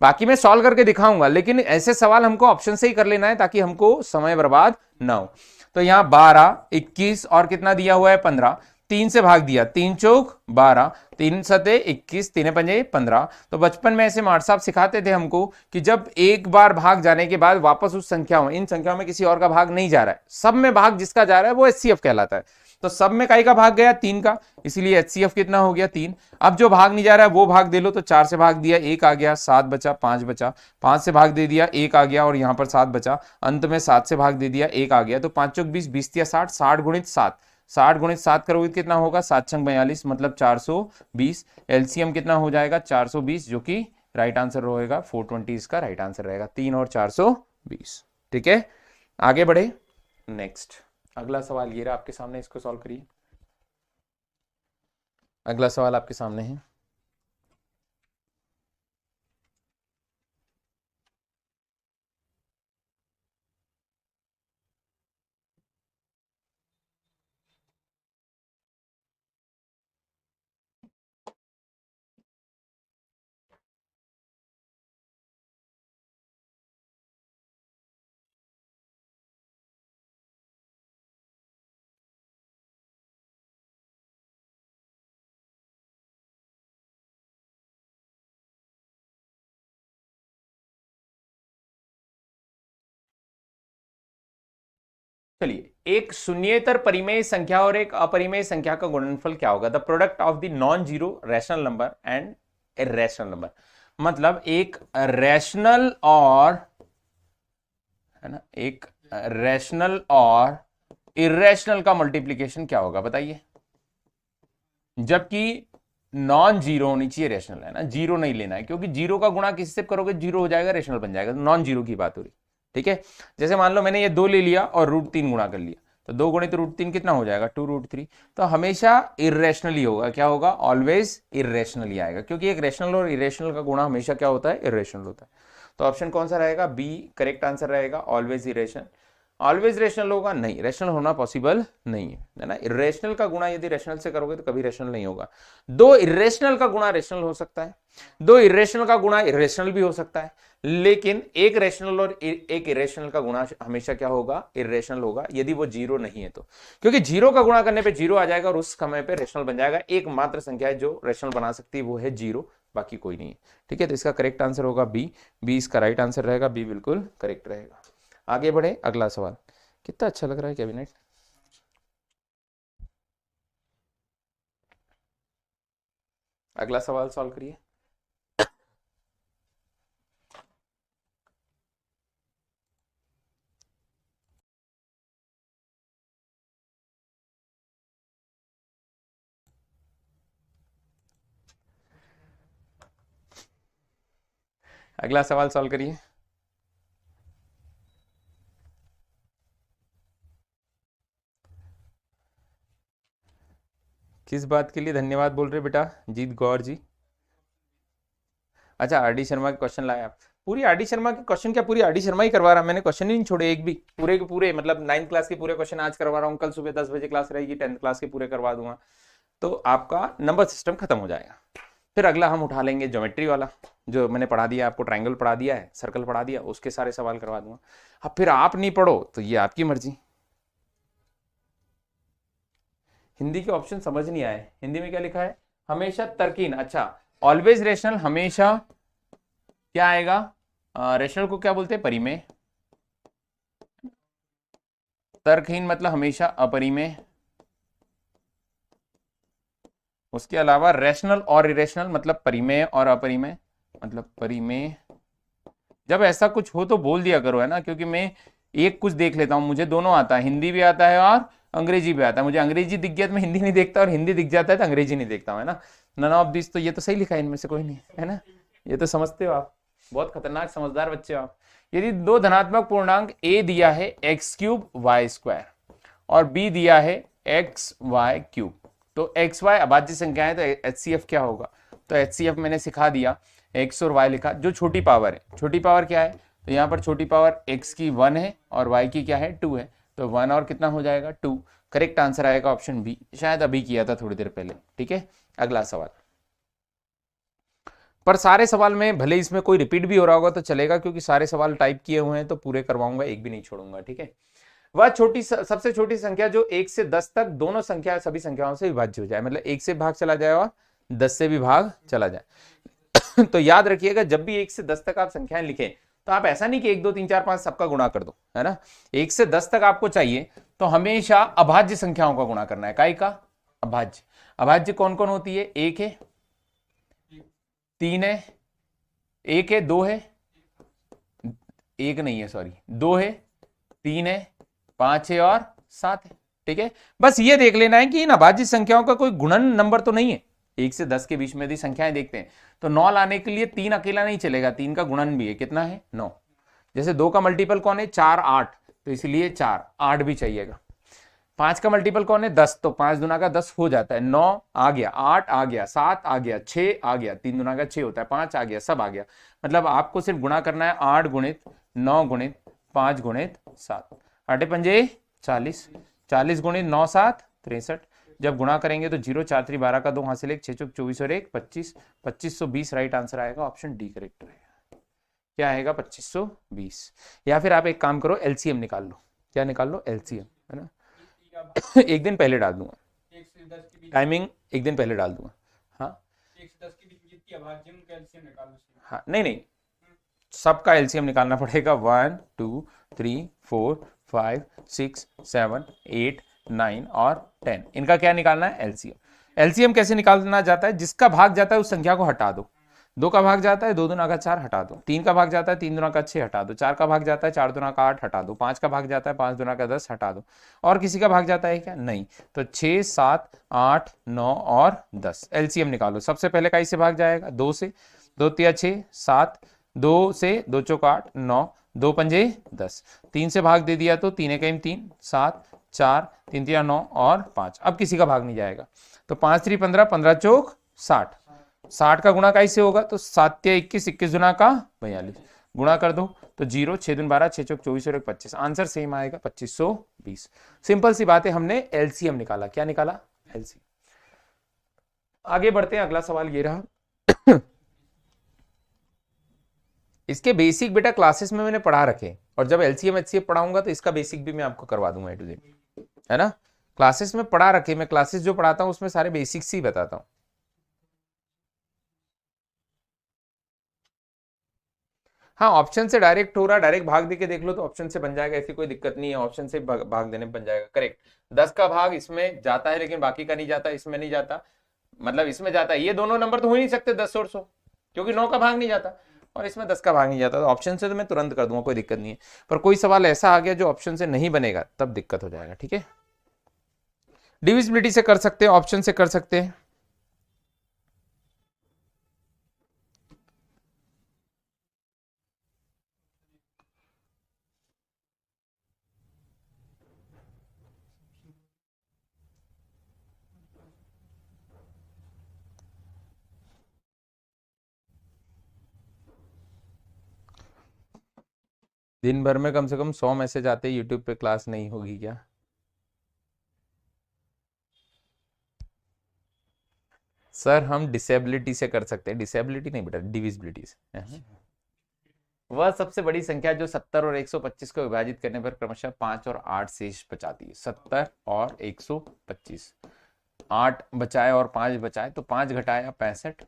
Speaker 1: बाकी मैं सॉल्व करके दिखाऊंगा, लेकिन ऐसे सवाल हमको ऑप्शन से ही कर लेना है ताकि हमको समय बर्बाद ना हो। तो यहां 12, 21 और कितना दिया हुआ है? 15, 3 से भाग दिया, 3 चौक 12, 3 सते 21, 3 पंजे 15। तो बचपन में ऐसे मार साहब सिखाते थे हमको कि जब एक बार भाग जाने के बाद वापस उस संख्याओं, इन संख्याओं में किसी और का भाग नहीं जा रहा है, सब में भाग जिसका जा रहा है वो HCF कहलाता है। तो सब में काई का भाग गया? 3 का, इसीलिए HCF कितना हो गया? 3। अब जो भाग नहीं जा रहा है वो भाग दे लो, तो 4 से भाग दिया 1 आ गया, 7 बचा, 5 बचा, 5 से भाग दे दिया 1 आ गया, और यहां पर 7 बचा, अंत में 7 से भाग दे दिया 1 आ गया। तो 5 चौक 20, 20 या 60, 60 गुणित 7, 60 गुणित 7 करोगे कितना होगा? 7 छंग 42, मतलब 420। LCM कितना हो जाएगा? 420, जो कि राइट आंसर रहेगा। 420 इसका राइट आंसर रहेगा, 3 और 420। ठीक है, आगे बढ़े। नेक्स्ट अगला सवाल ये रहा आपके सामने, इसको सॉल्व करिए। अगला सवाल आपके सामने है। चलिए, एक शून्येतर परिमेय संख्या और एक अपरिमेय संख्या का गुणनफल क्या होगा? The product of the non zero rational number and irrational number. मतलब एक रैशनल और, है ना, एक रैशनल और इर्रेशनल का मल्टीप्लीकेशन क्या होगा बताइए। जबकि नॉन जीरो होनी चाहिए, रैशनल, है ना, जीरो नहीं लेना है, क्योंकि जीरो का गुणा किससे करोगे? जीरो हो जाएगा, रैशनल बन जाएगा। नॉन जीरो की बात हो रही, ठीक है। जैसे मान लो मैंने ये 2 ले लिया और √3 गुणा कर लिया, तो 2 गुणित √3 कितना हो जाएगा? 2√3। तो हमेशा इर्रेशनल ही होगा। क्या होगा? ऑलवेज इर्रेशनल ही आएगा, क्योंकि एक रैशनल और इर्रेशनल का गुणा हमेशा क्या होता है? इर्रेशनल होता है। तो ऑप्शन कौन सा रहेगा? बी करेक्ट आंसर रहेगा, ऑलवेज इरेशनल। ऑलवेज रेशनल होगा? नहीं, रेशनल होना पॉसिबल नहीं है ना। इरेशनल का गुणा यदि रेशनल से करोगे तो कभी रेशनल नहीं होगा। 2 इरेशनल का गुणा रेशनल हो सकता है, 2 इरेशनल का गुणा इरेशनल भी हो सकता है, लेकिन एक रेशनल और एक इरेशनल का गुणा हमेशा क्या होगा? इरेशनल होगा, यदि वो जीरो नहीं है तो। क्योंकि जीरो का गुणा करने पे जीरो आ जाएगा और उस समय पे रेशनल बन जाएगा। एकमात्र संख्या है जो रेशनल बना सकती है वो है जीरो, बाकी कोई नहीं है। ठीक है, तो इसका करेक्ट आंसर होगा बी। बी इसका राइट आंसर रहेगा, बी बिल्कुल करेक्ट रहेगा। आगे बढ़े, अगला सवाल। कितना अच्छा लग रहा है कैबिनेट। अगला सवाल सॉल्व करिए। अगला सवाल सॉल्व करिए। किस बात के लिए धन्यवाद बोल रहे बेटा? जीत गौर जी। अच्छा, RD शर्मा के क्वेश्चन लाए आप। पूरी RD शर्मा के क्वेश्चन, क्या पूरी RD शर्मा ही करवा रहा? मैंने क्वेश्चन ही नहीं छोड़े एक भी, पूरे के पूरे, मतलब 9th क्लास के पूरे क्वेश्चन आज करवा रहा हूँ। कल सुबह 10 बजे क्लास रहेगी, 10th क्लास के पूरे करवा दूंगा, तो आपका नंबर सिस्टम खत्म हो जाएगा। फिर अगला हम उठा लेंगे ज्योमेट्री वाला, जो मैंने पढ़ा दिया आपको, ट्रायंगल पढ़ा दिया है, सर्कल पढ़ा दिया, उसके सारे सवाल करवा दूंगा। अब फिर आप नहीं पढ़ो तो ये आपकी मर्जी। हिंदी के ऑप्शन समझ नहीं आए। हिंदी में क्या लिखा है? हमेशा तर्कीन। अच्छा, ऑलवेज रेशनल हमेशा क्या आएगा? रेशनल को क्या बोलते हैं? परिमेय। तर्कहीन मतलब हमेशा अपरिमेय। उसके अलावा रैशनल और इरेशनल, मतलब परिमेय और अपरिमेय, मतलब परिमेय। जब ऐसा कुछ हो तो बोल दिया करो, है ना, क्योंकि मैं एक कुछ देख लेता हूँ, मुझे दोनों आता है, हिंदी भी आता है और अंग्रेजी भी आता है। मुझे अंग्रेजी दिख गया तो मैं हिंदी नहीं देखता, और हिंदी दिख जाता है तो अंग्रेजी नहीं देखता हूँ, है ना। नन ऑफ दिस, तो ये तो सही लिखा है, इनमें से कोई नहीं, है ना। ये तो समझते हो आप, बहुत खतरनाक समझदार बच्चे हो आप। यदि दो धनात्मक पूर्णांक a दिया है x³ y² और b दिया है xy³, तो xy अभाज्य संख्या है, तो HCF क्या होगा? तो HCF मैंने सिखा दिया, x और y लिखा, जो छोटी पावर है। छोटी पावर क्या है? तो यहाँ पर छोटी पावर x की 1 है और y की क्या है? 2 है, तो 1 और कितना हो जाएगा? 2। करेक्ट आंसर आएगा ऑप्शन बी, शायद अभी किया था थोड़ी देर पहले। ठीक है, अगला सवाल। पर सारे सवाल में, भले इसमें कोई रिपीट भी हो रहा होगा तो चलेगा, क्योंकि सारे सवाल टाइप किए हुए हैं तो पूरे करवाऊंगा, एक भी नहीं छोड़ूंगा। ठीक है, वह सबसे छोटी संख्या जो 1 से 10 तक दोनों संख्या सभी संख्याओं से विभाज्य हो जाए, मतलब 1 से भाग चला जाए और 10 से भी भाग चला जाए। तो याद रखिएगा, जब भी 1 से 10 तक आप संख्याएं लिखें तो आप ऐसा नहीं कि 1 2 3 4 5 सबका गुणा कर दो, है ना। 1 से 10 तक आपको चाहिए तो हमेशा अभाज्य संख्याओं का गुणा करना है। काय का? अभाज्य। अभाज्य कौन कौन होती है? 1 है, 3 है, 1 है, 2 है, 1 नहीं है सॉरी, 2 है, 3 है, 5 है और 7 है। ठीक है, बस ये देख लेना है कि इन अभाज्य संख्याओं का कोई गुणन नंबर तो नहीं है। 1 से 10 के बीच में यदि संख्याएं देखते हैं तो 9 लाने के लिए 3 अकेला नहीं चलेगा, 3 का गुणन भी है। कितना है? 9। जैसे 2 का मल्टीपल कौन है? 4 8, तो इसलिए 4 8 भी चाहिएगा। 5 का मल्टीपल कौन है? 10, तो 5 दूना का 10 हो जाता है। 9 आ गया, 8 आ गया, 7 आ गया, 6 आ गया, 3 दूना का 6 होता है, 5 आ गया, सब आ गया। मतलब आपको सिर्फ गुणा करना है 8 गुणित 9 गुणित 5 गुणित 7, 8 पंजे 40, 40 गुणित 9 7 63। जब गुणा करेंगे तो 0 4 3 12 का 2 हासिल 1 6 चौक 24 और 1 25, 2520 राइट आंसर आएगा, ऑप्शन डी करेक्ट रहेगा। क्या आएगा? 2520। या फिर आप एक काम करो, एलसीएम निकाल लो। क्या निकाल लो? एलसीएम, है ना। एक दिन पहले डाल दूंगा, टाइमिंग एक दिन पहले डाल दूंगा। हाँ, 1 से 10 के बीच जितनी अभाज्य उनका एलसीएम निकाल लो। हाँ, नहीं सबका एलसीएम निकालना पड़ेगा। 1 2 3 4 5 6 7 8 9 और 10, इनका क्या निकालना है? एलसीएम। एलसीएम कैसे निकालना जाता है? जिसका भाग जाता है उस संख्या को हटा दो। 2 का भाग जाता है 2 दूना का 4 हटा दो, 3 का भाग जाता है 3 दूना का 6 हटा दो, 4 का भाग जाता है 4 दूना का 8 हटा दो, 5 का भाग जाता है 5 दूना का 10 हटा दो, और किसी का भाग जाता है क्या? नहीं। तो 6 7 8 9 और 10, एलसीएम निकालो। सबसे पहले का इससे भाग जाएगा? 2 से, 2 तिया 6 7, 2 से 2 चौक 8 9, 2 पंजे 10, 3 से भाग दे दिया तो 3 एक 3 7 4 3 तिया 9 और 5। अब किसी का भाग नहीं जाएगा, तो 5 3 15, 15 चौक 60, 60 का गुणा कैसे होगा? तो 7 तिया 21, 21 दुना का 42, गुणा कर दो तो 0 6 दून 12 6 चौक 24 और 1 25, आंसर सेम आएगा 2520। सिंपल सी बात है, हमने एलसीएम निकाला। क्या निकाला? एलसीएम। आगे बढ़ते हैं, अगला सवाल ये रहा। इसके बेसिक बेटा क्लासेस में मैंने पढ़ा रखे, और जब एलसीएम एचसीएफ पढ़ाऊंगा तो इसका बेसिक भी मैं आपको करवा दूंगा ए टू जेड, है ना। क्लासेस में पढ़ा रखे, मैं क्लासेस जो पढ़ाता हूं उसमें सारे बेसिक्स ही बताता हूं। हाँ, ऑप्शन से डायरेक्ट हो रहा, डायरेक्ट भाग देके देख लो तो ऑप्शन से बन जाएगा, ऐसी कोई दिक्कत नहीं है, ऑप्शन से भाग देने में बन जाएगा। करेक्ट, 10 का भाग इसमें जाता है लेकिन बाकी का नहीं जाता, इसमें नहीं जाता, मतलब इसमें जाता है। ये दोनों नंबर तो हो ही नहीं सकते 10 और 100, क्योंकि 9 का भाग नहीं जाता और इसमें 10 का भाग नहीं जाता। तो ऑप्शन से तो मैं तुरंत कर दूंगा, कोई दिक्कत नहीं है। पर कोई सवाल ऐसा आ गया जो ऑप्शन से नहीं बनेगा, तब दिक्कत हो जाएगा। ठीक है, डिविजिबिलिटी से कर सकते हैं, ऑप्शन से कर सकते हैं। दिन भर में कम से कम 100 मैसेज आते हैं, यूट्यूब पे क्लास नहीं होगी क्या? सर हम डिसेबिलिटी से कर सकते हैं, डिसेबिलिटी नहीं बेटा, डिविजिबिलिटी से। वह सबसे बड़ी संख्या जो 70 और 125 को विभाजित करने पर क्रमशः 5 और 8 शेष बचाती है। 70 और 125, 8 बचाए और 5 बचाए, तो 5 घटाया 65,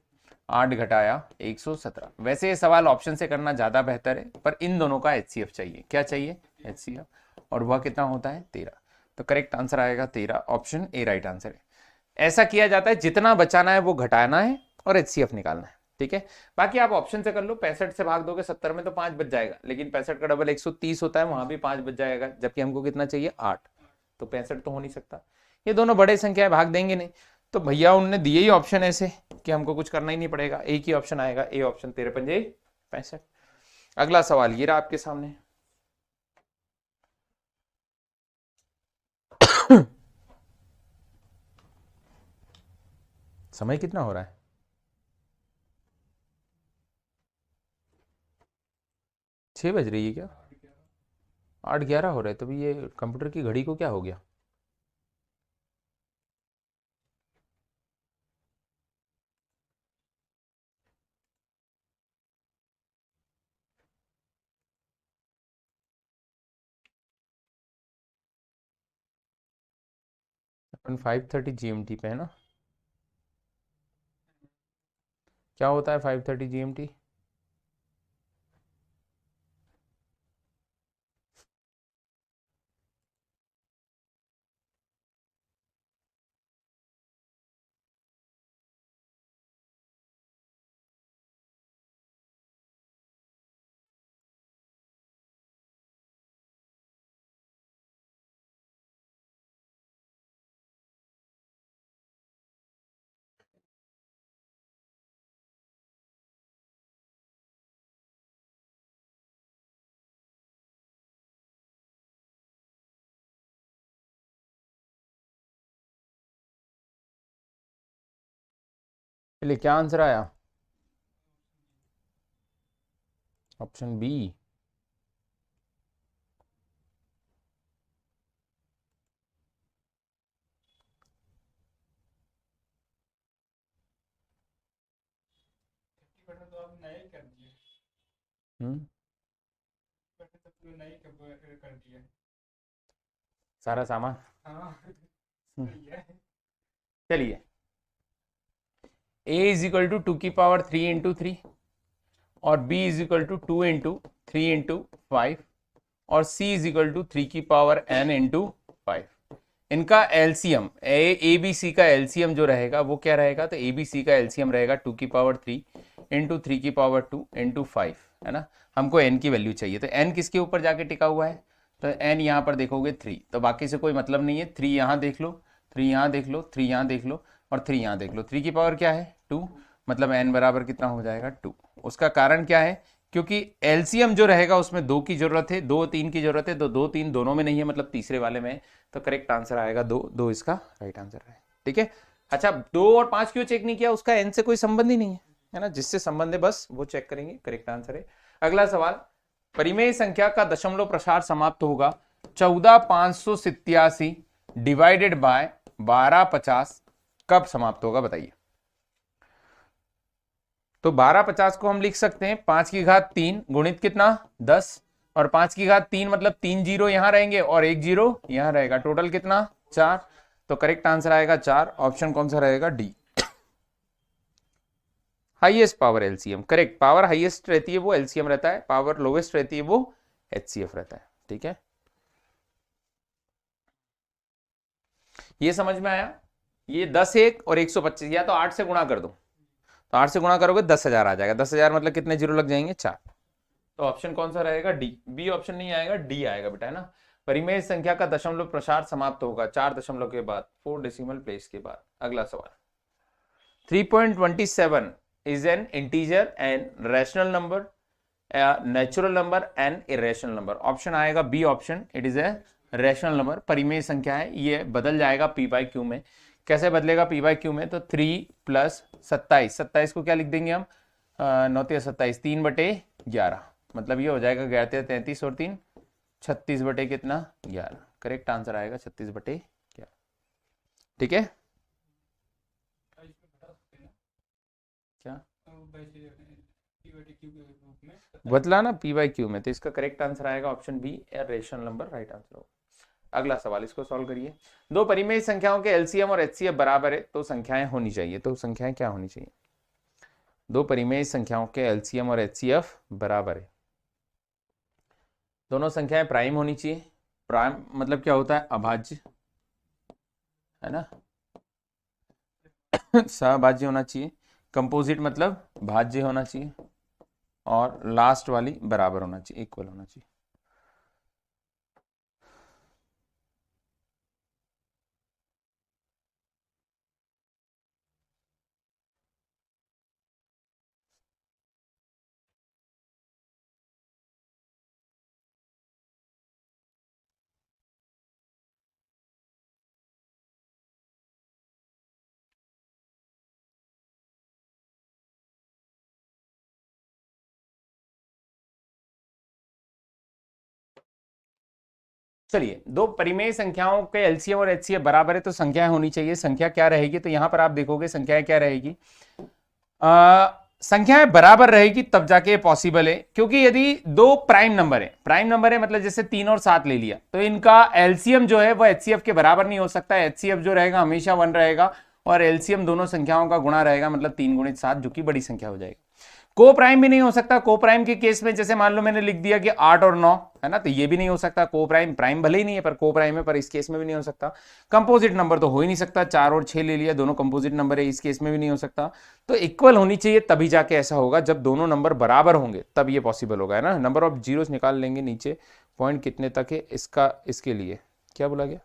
Speaker 1: 8 घटाया 117। वैसे ये सवाल ऑप्शन से करना ज्यादा बेहतर है, पर इन दोनों का एचसीएफ चाहिए। क्या चाहिए? एचसीएफ, और वह कितना होता है? 13। तो करेक्ट आंसर आएगा 13, ऑप्शन ए राइट आंसर है। ऐसा किया जाता है, जितना बचाना है वो घटाना है और HCF निकालना है, ठीक है। बाकी आप ऑप्शन से कर लो, 65 से भाग दोगे 70 में तो 5 बच जाएगा, लेकिन 65 का डबल 130 होता है, वहां भी 5 बच जाएगा, जबकि हमको कितना चाहिए 8, तो 65 तो हो नहीं सकता। ये दोनों बड़े संख्या भाग देंगे नहीं, तो भैया उनने दिए ही ऑप्शन ऐसे कि हमको कुछ करना ही नहीं पड़ेगा, एक ही ऑप्शन आएगा, ए ऑप्शन, 13 पंजे 65। अगला सवाल ये रहा आपके सामने। समय कितना हो रहा है? 6 बज रही है क्या? 8:11 हो रहे, तो भी ये कंप्यूटर की घड़ी को क्या हो गया? अपन 5:30 GMT पे है ना? क्या होता है 5:30 GMT? चलिए, क्या आंसर आया? Option B. सारा सामान। चलिए, a इज इक्वल टू 2 की पावर 3 इंटू 3 और b is equal to 2 into 3 into 5 और c इज इक्वल टू 3 की पावर n इंटू 5। इनका एलसीएम, ए बी सी का एलसीएम जो रहेगा वो क्या रहेगा? तो ए बी सी का एलसीएम रहेगा 2 की पावर 3 इंटू 3 की पावर 2 इंटू 5, है ना। हमको n की वैल्यू चाहिए, तो n किसके ऊपर जाके टिका हुआ है? तो n यहाँ पर देखोगे 3, तो बाकी से कोई मतलब नहीं है। 3 यहाँ देख लो, 3 यहाँ देख लो, 3 यहाँ देख लो और 3 यहाँ देख लो। 3 की पावर क्या है? 2, मतलब n बराबर कितना हो जाएगा? 2। उसका कारण क्या है? क्योंकि एलसीएम जो रहेगा उसमें 2 की जरूरत है, 2 3 की जरूरत है, तो 2 3 दोनों में नहीं है, मतलब तीसरे वाले में है, तो करेक्ट आंसर आएगा 2। 2 इसका राइट आंसर है, ठीक है। अच्छा, 2 और 5 क्यों चेक नहीं किया? उसका एन से कोई संबंध ही नहीं है, है ना। जिससे संबंध है बस वो चेक करेंगे, करेक्ट आंसर है। अगला सवाल, परिमेय संख्या का दशमलव प्रसार समाप्त होगा 14,587 डिवाइडेड बाय 1250 कब समाप्त होगा? बताइए। तो 1250 को हम लिख सकते हैं 5 की घात 3 गुणित कितना? 10, और 5 की घात 3 मतलब 3 जीरो यहां रहेंगे और 1 जीरो यहां रहेगा, टोटल कितना? 4। तो करेक्ट आंसर आएगा 4। ऑप्शन कौन सा रहेगा? D. Highest power LCM, correct. Power highest रहती है वो एलसीएम रहता है, पावर लोवेस्ट रहती है वो एचसीएफ रहता है, ठीक है। ये समझ में आया? ये 10 1 और 125, या तो 8 से गुणा कर दो, तो 8 से गुणा करोगे 10,000 आ जाएगा। 10,000 मतलब कितने जीरो लग जाएंगे? 4। तो ऑप्शन कौन सा रहेगा? डी। बी ऑप्शन नहीं आएगा, डी आएगा बेटा, है ना। परिमेय संख्या का दशमलव प्रसार समाप्त होगा 4 दशमलव के बाद, 4 डेसिमल प्लेस के बाद। अगला सवाल, 3.27 is an integer and rational number, natural number and irrational number. Option आएगा B option, it is a rational number. परिमेय संख्या है, ये बदल जाएगा पी बाई क्यू में। कैसे बदलेगा पी बाई क्यू में? तो 3 + 27, 27 को क्या लिख देंगे हम? 9×27, 3/11, मतलब ये हो जाएगा 11 33 और 3 36 बटे कितना? 11। करेक्ट आंसर आएगा 36/11, ठीक है। क्या बदला ना पी बाई क्यू में, तो इसका करेक्ट आंसर आएगा option B, rational number, right answer होगा। अगला सवाल, इसको सॉल्व करिए। दो परिमेय संख्याओं के एलसीएम और एचसीएफ बराबर है तो संख्याएं होनी चाहिए, तो संख्याएं क्या होनी चाहिए? दो परिमेय संख्याओं के एलसीएम और एचसीएफ बराबर है, दोनों संख्याएं प्राइम होनी चाहिए। प्राइम मतलब क्या होता है? अभाज्य, है ना। सहभाज्य होना चाहिए, कंपोजिट मतलब भाज्य होना चाहिए, और लास्ट वाली बराबर होना चाहिए, इक्वल होना चाहिए। चलिए, दो परिमेय संख्याओं के एलसीएम और एचसीएफ बराबर है तो संख्या होनी चाहिए। संख्या क्या रहेगी, तो यहां पर आप देखोगे संख्या क्या रहेगी, संख्याएं बराबर रहेगी तब जाके पॉसिबल है। क्योंकि यदि दो प्राइम नंबर है मतलब जैसे 3 और 7 ले लिया, तो इनका एलसीएम जो है वो एचसीएफ के बराबर नहीं हो सकता। एचसीएफ जो रहेगा हमेशा 1 रहेगा, और एलसीएम दोनों संख्याओं का गुणा रहेगा, मतलब 3 गुणित 7, जो कि बड़ी संख्या हो जाएगी। को प्राइम भी नहीं हो सकता। को प्राइम के केस में जैसे मान लो मैंने लिख दिया कि 8 और 9 है ना, तो ये भी नहीं हो सकता। को प्राइम, प्राइम भले ही नहीं है पर को प्राइम है, पर इस केस में भी नहीं हो सकता। कंपोजिट नंबर तो हो ही नहीं सकता, 4 और 6 ले लिया, दोनों कंपोजिट नंबर है, इस केस में भी नहीं हो सकता। तो इक्वल होनी चाहिए, तभी जाके ऐसा होगा। जब दोनों नंबर बराबर होंगे तब ये पॉसिबल होगा, है ना। नंबर ऑफ जीरोस निकाल लेंगे नीचे, पॉइंट कितने तक है इसका, इसके लिए क्या बोला गया,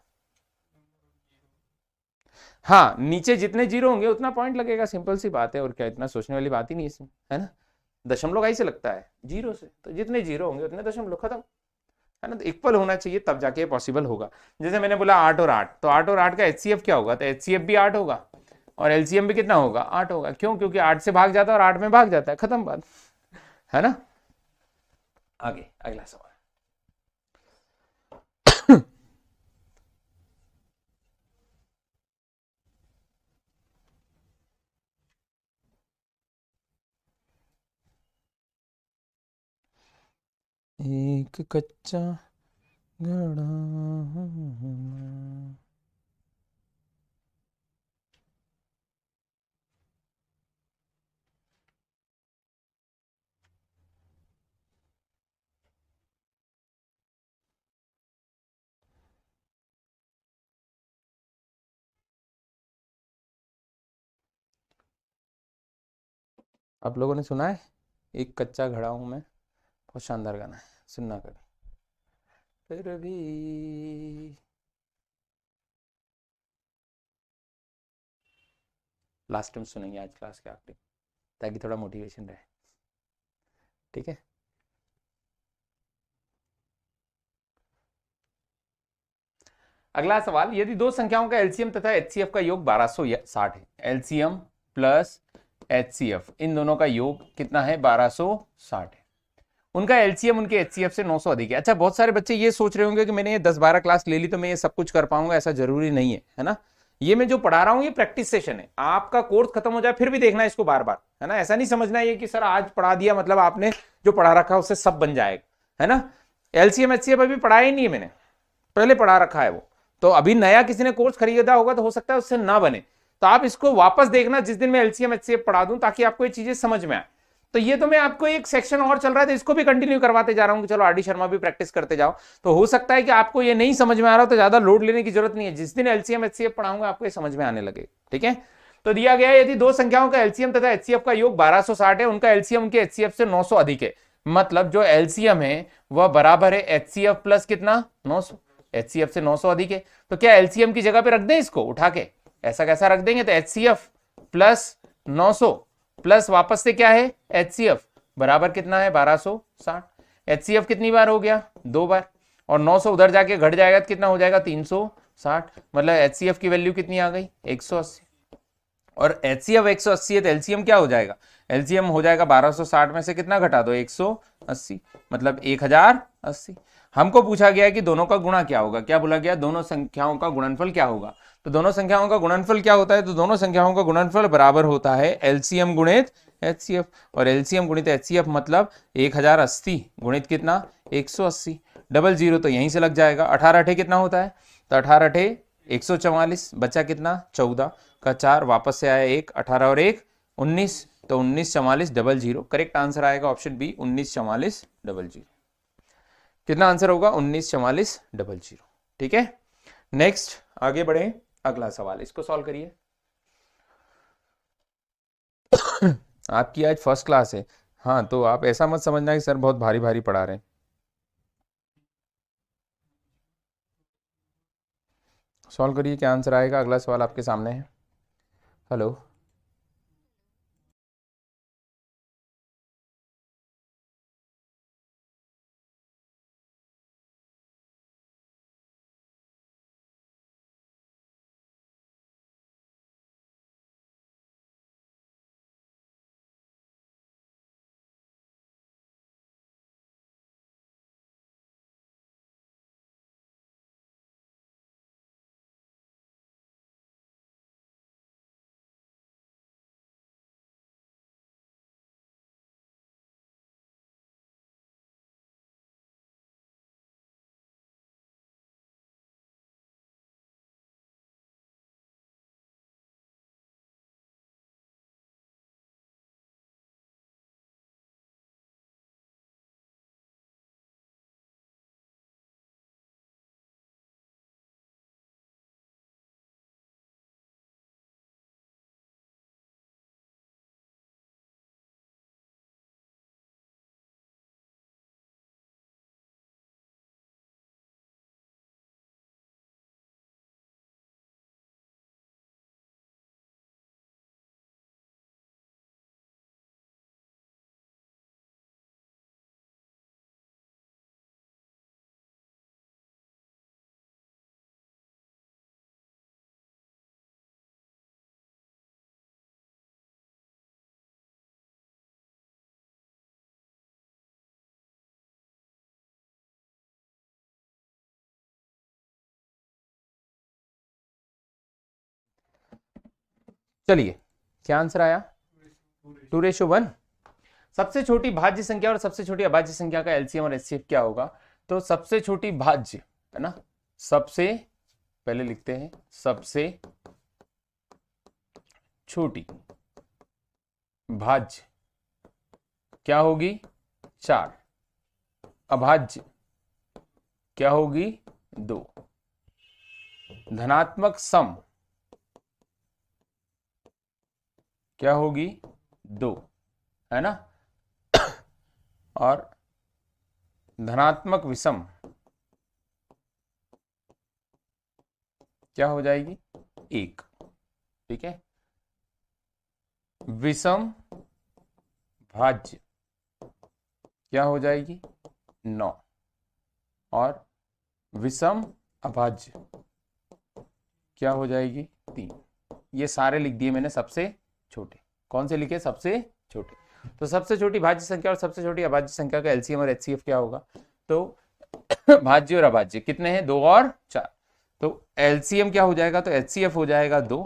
Speaker 1: हाँ, नीचे जितने जीरो होंगे उतना पॉइंट लगेगा, सिंपल सी बात है। और क्या, इतना सोचने वाली बात ही नहीं इसमें, है ना। दशमलव कैसे लगता है, जीरो से, तो जितने जीरो होंगे उतने दशमलव, खत्म, है ना। तो इक्वल होना चाहिए तब जाके पॉसिबल होगा। जैसे मैंने बोला 8 और 8, तो 8 और 8 का एचसीएफ क्या होगा, तो एचसीएफ भी 8 होगा और एलसीएम भी कितना होगा, 8 होगा। क्यों, क्योंकि 8 से भाग जाता है और 8 में भाग जाता है, खत्म बात, है ना। आगे अगला सवाल। एक कच्चा घड़ा, आप लोगों ने सुना है एक कच्चा घड़ा हूं मैं, बहुत शानदार गाना है, सुनना कभी। फिर भी लास्ट टाइम सुनेंगे आज क्लास के आखिरी, ताकि थोड़ा मोटिवेशन रहे, ठीक है। अगला सवाल, यदि दो संख्याओं का एलसीएम तथा एचसीएफ का योग 1260 है, एलसीएम प्लस एचसीएफ इन दोनों का योग कितना है, 1260 है। उनका एलसीएम उनके एचसीएफ से 900 अधिक है। अच्छा, बहुत सारे बच्चे ये सोच रहे होंगे कि मैंने ये 10-12 क्लास ले ली तो मैं ये सब कुछ कर पाऊंगा, ऐसा जरूरी नहीं है ना। ये मैं जो पढ़ा रहा हूं ये प्रैक्टिस सेशन है, आपका कोर्स खत्म हो जाए फिर भी देखना इसको बार बार, है ना। ऐसा नहीं समझना ये कि सर आज पढ़ा दिया मतलब आपने जो पढ़ा रखा है उससे सब बन जाएगा, है ना। एलसीएम एचसीएफ अभी पढ़ाया ही नहीं है मैंने, पहले पढ़ा रखा है वो। तो अभी नया किसी ने कोर्स खरीदा होगा तो हो सकता है उससे ना बने, तो आप इसको वापस देखना जिस दिन मैं एलसीएम एचसीएफ पढ़ा दूं, ताकि आपको ये चीजें समझ में आए। तो ये तो मैं आपको एक सेक्शन और चल रहा है तो इसको भी कंटिन्यू करवाते जा रहा हूं कि चलो आरडी शर्मा भी प्रैक्टिस करते जाओ। तो हो सकता है कि आपको ये नहीं समझ में आ रहा हो तो ज्यादा लोड लेने की जरूरत नहीं है, जिस दिन एलसीएम एचसीएफ पढ़ाऊंगा आपको ये समझ में आने लगे, ठीक है। तो दिया गया है, यदि दो संख्याओं का एलसीएम तथा एचसीएफ का योग 1260 है, उनका एलसीएम उनके एचसीएफ से 900 अधिक है, मतलब जो एलसीएम है वह बराबर है एचसीएफ प्लस कितना, 900। एचसीएफ से 900 अधिक है, तो क्या एलसीएम की जगह पे रख दें इसको उठा के, ऐसा कैसा रख देंगे, तो एचसीएफ प्लस 900 प्लस वापस से क्या है एचसीएफ बराबर कितना है 1260। एचसीएफ कितनी बार हो गया, 2 बार, और 900 उधर जाके घट जाएगा तो कितना हो जाएगा 360, मतलब एचसीएफ की वैल्यू कितनी आ गई 180। और एचसीएफ 180 है तो एलसीएम क्या हो जाएगा, एलसीएम हो जाएगा 1260 में से कितना घटा दो 180, मतलब 1080। हमको पूछा गया है कि दोनों का गुणा क्या होगा, क्या बोला गया, दोनों संख्याओं का गुणनफल क्या होगा। तो दोनों संख्याओं का गुणनफल क्या होता है, तो दोनों संख्याओं का गुणनफल बराबर होता है एलसीएम गुणित एचसीएफ, और एलसीएम गुणित एचसीएफ मतलब 1080 गुणित कितना 180, डबल जीरो तो यहीं से लग जाएगा। 18 अठे कितना होता है, तो 18 अठे 144, बचा कितना 14 का 4, वापस से आया 1, 18 और 1 19, तो 1944 डबल जीरो, करेक्ट आंसर आएगा ऑप्शन बी 1944 डबल जीरो। कितना आंसर होगा 1944 डबल जीरो, ठीक है। नेक्स्ट आगे बढ़े, अगला सवाल इसको सॉल्व करिए। आपकी आज फर्स्ट क्लास है। हाँ, तो आप ऐसा मत समझना कि सर बहुत भारी भारी पढ़ा रहे हैं। सॉल्व करिए, क्या आंसर आएगा। अगला सवाल आपके सामने है। हेलो। चलिए, क्या आंसर आया? 2:1। सबसे छोटी भाज्य संख्या और सबसे छोटी अभाज्य संख्या का एलसीएम और एचसीएफ क्या होगा? तो सबसे छोटी भाज्य है ना, सबसे पहले लिखते हैं, सबसे छोटी भाज्य क्या होगी? 4। अभाज्य क्या होगी? 2। धनात्मक सम क्या होगी? 2, है ना। और धनात्मक विषम क्या हो जाएगी? 1। ठीक है। विषम भाज्य क्या हो जाएगी? 9। और विषम अभाज्य क्या हो जाएगी? 3। ये सारे लिख दिए मैंने सबसे छोटे। कौन से लिखे? सबसे छोटे। तो सबसे छोटी भाज्य संख्या और सबसे छोटी अभाज्य संख्या का एलसीएम और एचसीएफ क्या होगा? तो भाज्य और अभाज्य कितने हैं? 2 और 4। तो एलसीएम क्या हो जाएगा? तो एचसीएफ हो जाएगा 2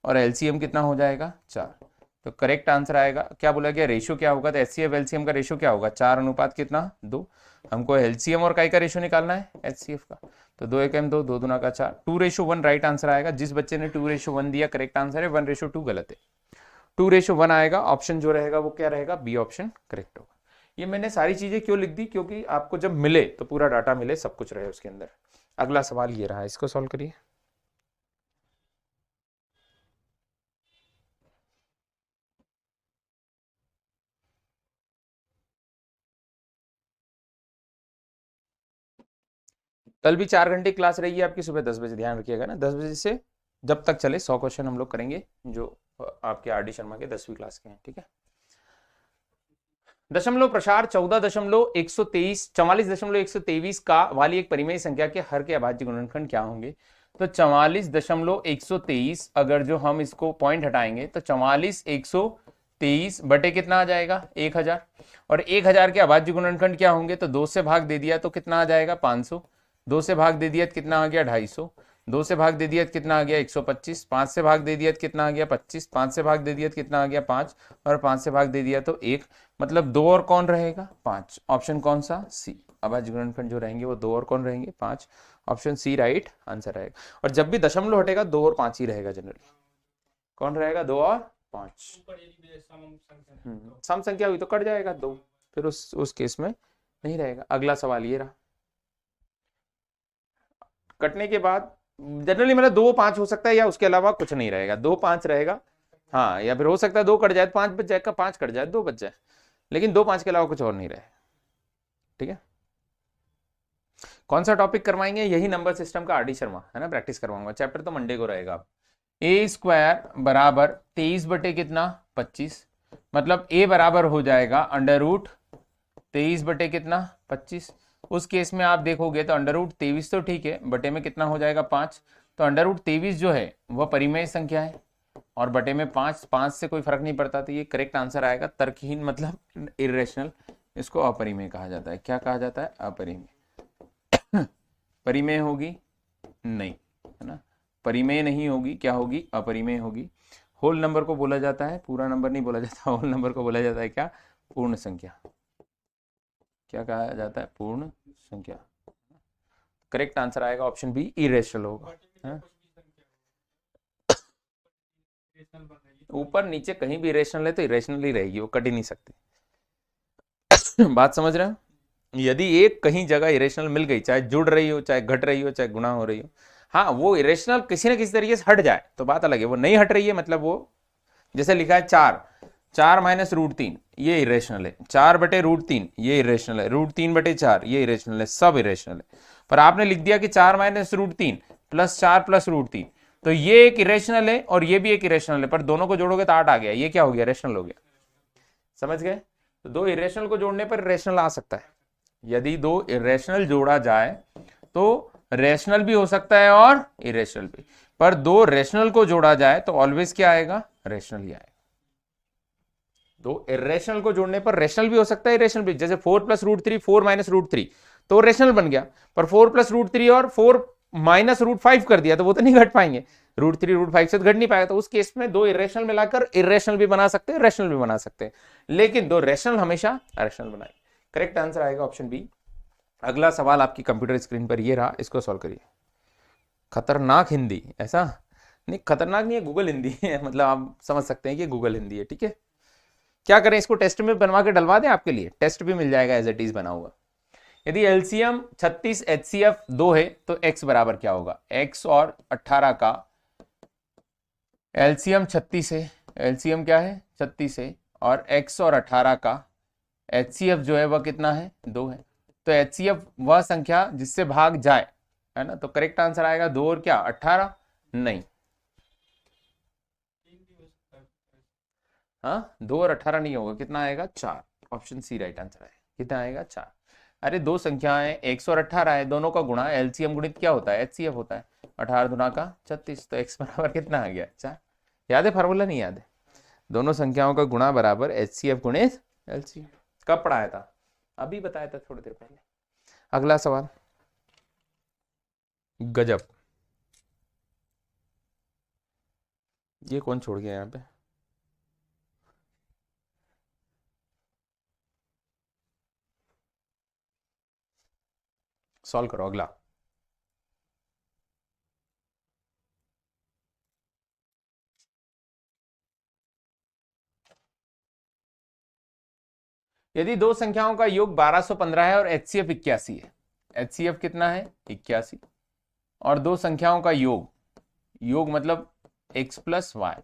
Speaker 1: और एलसीएम कितना हो जाएगा? 4। तो करेक्ट आंसर आएगा। क्या बोला गया? रेशियो क्या होगा? तो एचसीएफ एलसीएम का रेशियो क्या होगा? 4 अनुपात कितना? 2। हमको एलसीएम और काय का रेशियो निकालना है? एचसीएफ का। तो 2 1 2, 2 दूना का 4, 2:1 राइट आंसर आएगा। जिस बच्चे ने 2:1 दिया करेक्ट आंसर है, 1:2 गलत है। 2:1 आएगा। ऑप्शन जो रहेगा वो क्या रहेगा? बी ऑप्शन करेक्ट होगा। ये मैंने सारी चीजें क्यों लिख दी? क्योंकि आपको जब मिले तो पूरा डाटा मिले, सब कुछ रहे उसके अंदर। अगला सवाल ये रहा, इसको सॉल्व करिए। कल भी 4 घंटे क्लास रहेगी आपकी, सुबह 10 बजे, ध्यान रखिएगा ना। 10 बजे से जब तक चले 100 क्वेश्चन हम लोग करेंगे, जो आपके आर डी शर्मा के 10वीं क्लास के हैं। ठीक है। दशमलव प्रसार 14.123 44.123 का वाली एक परिमेय संख्या के हर के अभाज्य गुणनखंड क्या होंगे? तो 44.123, अगर जो हम इसको पॉइंट हटाएंगे तो 44.123 बटे कितना आ जाएगा? 1000। और 1000 के अभाज्य गुणनखंड क्या होंगे? तो 2 से भाग दे दिया तो कितना आ जाएगा? 500। 2 से भाग दे दिया तो कितना आ गया? 250। 2 से भाग दे दिया तो कितना आ गया? 125। 5 से भाग दे दिया तो कितना आ गया? 25। 5 से भाग दे दिया तो कितना आ गया? 5। और 5 से भाग दे दिया तो 1। मतलब 2 और कौन रहेगा? 5। ऑप्शन कौन सा? सी। अभाज्य गुणनखंड जो रहेंगे वो 2 और कौन रहेंगे? 5। ऑप्शन सी राइट आंसर रहेगा। और जब भी दशमलव हटेगा 2 और 5 ही रहेगा जनरली। कौन रहेगा? 2 और 5। सम संख्या हुई तो कट जाएगा 2, फिर उस केस में नहीं रहेगा। अगला सवाल ये रहा। कटने के बाद जनरली मतलब 2 5 हो सकता है या उसके अलावा कुछ नहीं रहेगा। 2 5 रहेगा। हाँ, या फिर हो सकता है 2 कट जाए तो 5 बच जाए, का 5 कट जाए 2 बच जाए, लेकिन 2 5 के अलावा कुछ और नहीं रहे। ठीक है, कौन सा टॉपिक करवाएंगे? यही नंबर सिस्टम का, आरडी शर्मा है ना, प्रैक्टिस करवाऊंगा। चैप्टर तो मंडे को रहेगा। ए स्क्वायर बराबर 23 बटे कितना 25, मतलब ए बराबर हो जाएगा अंडर रूट 23 बटे कितना 25। उस केस में आप देखोगे तो अंडर रूट 23 तो ठीक है, बटे में कितना हो जाएगा 5, तो अंडर रूट 23 जो है वह परिमेय संख्या है और बटे में 5, 5 से कोई फर्क नहीं पड़ता, तो ये करेक्ट आंसर आएगा। तर्कहीन मतलब इरेशनल, इसको अपरिमेय कहा जाता है। क्या कहा जाता है? अपरिमेय। परिमेय होगी नहीं, है ना, परिमेय नहीं होगी, क्या होगी? अपरिमेय होगी। होल नंबर को बोला जाता है, पूरा नंबर नहीं बोला जाता, होल नंबर को बोला जाता है क्या? पूर्ण संख्या। क्या कहा जाता है? पूर्ण संख्या। करेक्ट आंसर आएगा ऑप्शन बी, इरेशनल होगा। ऊपर नीचे कहीं भी इरेशनल है तो इरेशनल ही रहेगी, वो कट ही नहीं सकती। बात समझ रहे हो? यदि एक कहीं जगह इरेशनल मिल गई, चाहे जुड़ रही हो, चाहे घट रही हो, चाहे गुणा हो रही हो, हाँ वो इरेशनल किसी न किसी तरीके से हट जाए तो बात अलग है। वो नहीं हट रही है मतलब वो, जैसे लिखा है 4 माइनस रूट 3, ये इरेशनल है। 4 बटे रूट 3 ये इरेशनल है। रूट 3 बटे 4 ये इरेशनल है, सब इरेशनल है। पर आपने लिख दिया कि 4 minus root 3 plus 4 plus root 3, तो ये एक इरेशनल है और ये भी एक इरेशनल है, पर दोनों को जोड़ोगे तो 8 आ गया, ये क्या हो गया? रेशनल हो गया। समझ गए? तो दो इरेशनल को जोड़ने पर रेशनल आ सकता है। यदि दो इरेशनल जोड़ा जाए तो रेशनल भी हो सकता है और इरेशनल भी, पर दो रेशनल को जोड़ा जाए तो ऑलवेज क्या आएगा? रेशनल ही आएगा। दो इरेशनल को जोड़ने पर रेशनल भी हो सकता है, इरेशनल भी। जैसे 4 प्लस रूट 3 4 माइनस रूट 3 तो रेशनल बन गया, पर 4 प्लस रूट 3 और 4 माइनस रूट 5 कर दिया तो वो तो नहीं घट पाएंगे, रूट 3 रूट 5 से तो घट नहीं पाएगा। तो उस केस में दो इरेशनल मिलाकर इरेशनल भी बना सकते हैं, रेशनल भी बना सकते हैं, लेकिन दो रेशनल हमेशा रेशनल बनाए। करेक्ट आंसर आएगा ऑप्शन बी। अगला सवाल आपकी कंप्यूटर स्क्रीन पर ये रहा, इसको सॉल्व करिए। खतरनाक हिंदी, ऐसा नहीं, खतरनाक नहीं है, गूगल हिंदी है, मतलब आप समझ सकते हैं कि गूगल हिंदी है। ठीक है, क्या करें, इसको टेस्ट में बनवा के डलवा दें आपके लिए, टेस्ट भी मिल जाएगा एज इट इज बना हुआ। यदि एलसीएम 36 एचसीएफ 2 है तो x बराबर क्या होगा? x और 18 का एलसीएम 36 है, एलसीएम क्या है? 36 है, और x और 18 का एचसीएफ जो है वह कितना है? 2 है। तो एचसीएफ वह संख्या जिससे भाग जाए, है ना, तो करेक्ट आंसर आएगा 2 और क्या 18? नहीं, हाँ 2 और 18 नहीं होगा, कितना आएगा? 4। ऑप्शन सी राइट आंसर है। कितना आएगा? 4। अरे दो संख्याएं x और 18 है, दोनों का गुणा एलसीएम गुणित क्या होता है? एचसीएफ होता है। 18 दुना का 36, तो x बराबर कितना आ गया? 4। याद है फार्मूला? नहीं याद है? दोनों संख्याओं का गुणा बराबर एचसीएफ गुणित एलसीएम। कब पढ़ाया था? अभी बताया था थोड़ी देर पहले। अगला सवाल, गजब, ये कौन छोड़ गया यहाँ पे? सॉल्व करो अगला। यदि दो संख्याओं का योग 1215 है और एचसीएफ 81 है, एचसीएफ कितना है? 81, और दो संख्याओं का योग, योग मतलब x प्लस वाई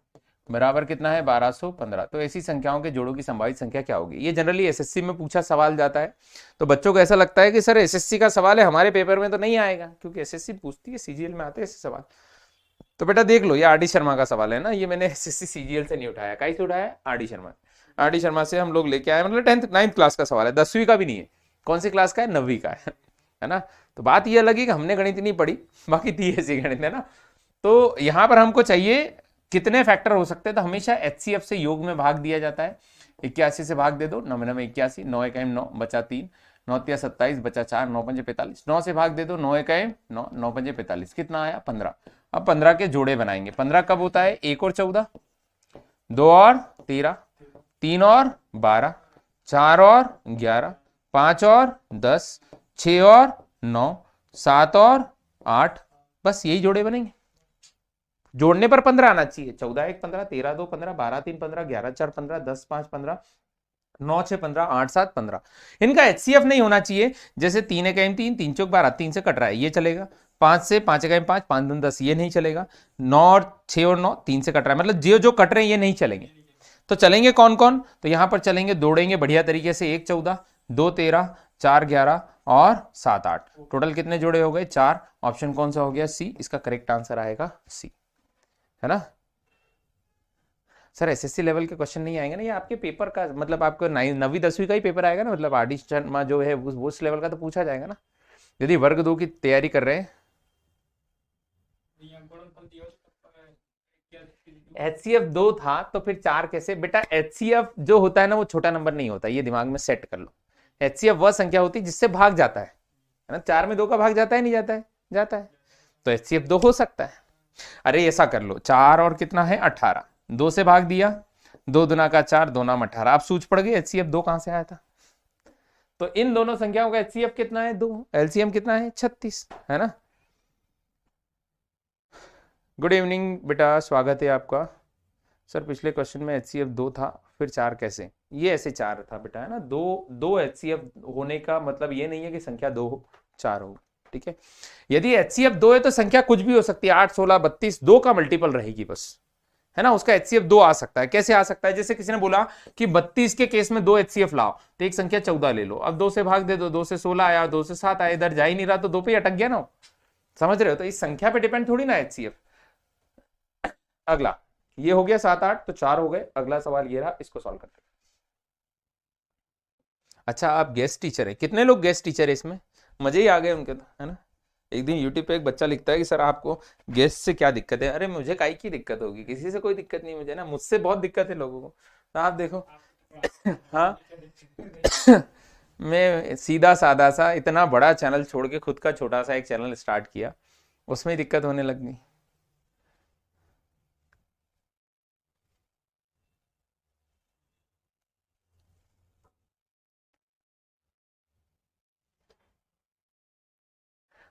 Speaker 1: बराबर कितना है? 1215, तो ऐसी संख्याओं के जोड़ों की संभावित संख्या क्या होगी? ये जनरली एसएससी में पूछा सवाल जाता है, तो बच्चों को ऐसा लगता है कि सर एसएससी का सवाल है, हमारे पेपर में तो नहीं आएगा, क्योंकि एसएससी पूछती है, सीजीएल में आते हैं ऐसे सवाल। तो बेटा देख लो, ये आरडी शर्मा का सवाल है ना, ये मैंने एसएससी सीजीएल से नहीं उठाया, कहीं से उठाया? आरडी शर्मा। आरडी शर्मा से हम लोग लेके आए, मतलब 10th 9th क्लास का सवाल है, 10वीं का भी नहीं है। कौन सी क्लास का है? 9वीं का है ना। तो बात ये अलग है कि हमने गणित नहीं पढ़ी, बाकी थी ऐसी गणित, है ना। तो यहाँ पर हमको चाहिए कितने फैक्टर हो सकते हैं, तो हमेशा एचसीएफ से योग में भाग दिया जाता है। 81 से भाग दे दो, 9 में 81, 9 1 9 बचा 3, 9 3 27 बचा 4, 9 5 45, 9 से भाग दे दो, 9 1 9, 9 5 45, कितना आया? 15। अब 15 के जोड़े बनाएंगे। 15 कब होता है? 1 और 14, 2 और 13, 3 और 12, 4 और 11, 5 और 10, 6 और 9, 7 और 8, बस यही जोड़े बनेंगे। जोड़ने पर 15 आना चाहिए। 14 1 15, 13 2 15, 12 3 15, 11 4 15, 10 5 15, 9 6 15, 8 7 15। इनका एचसीएफ नहीं होना चाहिए। जैसे 3 1 3, 3 चौक 12, 3 से कट रहा है, ये चलेगा। 5 से 5 1 5, 5 2 10, ये नहीं चलेगा। 9 और 6 और 9 3 से कट रहा है, मतलब जो जो कट रहे हैं ये नहीं चलेंगे। तो चलेंगे कौन कौन, तो यहां पर चलेंगे, दौड़ेंगे बढ़िया तरीके से। 1 14, 2 13, 4 11 और 7 8, टोटल कितने जोड़े हो गए? 4। ऑप्शन कौन सा हो गया? सी। इसका करेक्ट आंसर आएगा सी, है ना। सर एसएससी लेवल के क्वेश्चन नहीं आएंगे ना, ये आपके पेपर का मतलब आपको 9वीं 10वीं का ही पेपर आएगा ना, मतलब आर डी शर्मा जो है वो उस लेवल का तो पूछा जाएगा ना, यदि वर्ग 2 की तैयारी कर रहे हैं। HCF 2 था तो फिर 4 कैसे? बेटा HCF जो होता है ना वो छोटा नंबर नहीं होता, ये दिमाग में सेट कर लो। HCF वह संख्या होती है जिससे भाग जाता है ना। 4 में 2 का भाग जाता है, नहीं जाता है? जाता है। तो HCF 2 हो सकता है। अरे ऐसा कर लो, 4 और कितना है? 18, 2 से भाग दिया, 2 दुना का 4, 2 नाम 18। आप सूझ पड़ गई HCF 2 कहां से आया था। तो इन दोनों संख्याओं का HCF कितना है? 2। LCM कितना है? 36, है ना। गुड इवनिंग बेटा, स्वागत है आपका। सर पिछले क्वेश्चन में HCF 2 था, फिर 4 कैसे? ये ऐसे 4 था बेटा, है ना। दो HCF होने का मतलब ये नहीं है कि संख्या 2 हो, 4 हो, ठीक है। यदि HCF 2 है तो संख्या कुछ भी हो सकती है, 8 16 32, 2 का मल्टीपल रहेगी बस, है ना। उसका HCF 2 आ सकता है। कैसे आ सकता है? जैसे किसी ने बोला कि 32 के केस में 2 HCF लाओ, तो एक संख्या 14 ले लो, अब 2 से भाग दे दो, 2 से 16 आया, 2 से 7 आया, इधर जा ही नहीं रहा तो 2 पे ही अटक गया ना, समझ रहे हो। तो इस संख्या पे डिपेंड थोड़ी ना HCF। अगला ये हो गया 7 8, तो 4 हो गए। अगला सवाल ये रहा, इसको सॉल्व करते हैं। अच्छा आप गेस्ट टीचर है, कितने लोग गेस्ट टीचर है इसमें? मजे ही आ गए उनके तो, है ना। एक दिन यूट्यूब पे एक बच्चा लिखता है कि सर आपको गेस्ट से क्या दिक्कत है? अरे मुझे काई की दिक्कत होगी, किसी से कोई दिक्कत नहीं मुझे ना, मुझसे बहुत दिक्कत है लोगों को। तो आप देखो हाँ मैं सीधा साधा सा इतना बड़ा चैनल छोड़ के खुद का छोटा सा एक चैनल स्टार्ट किया, उसमें दिक्कत होने लग गई।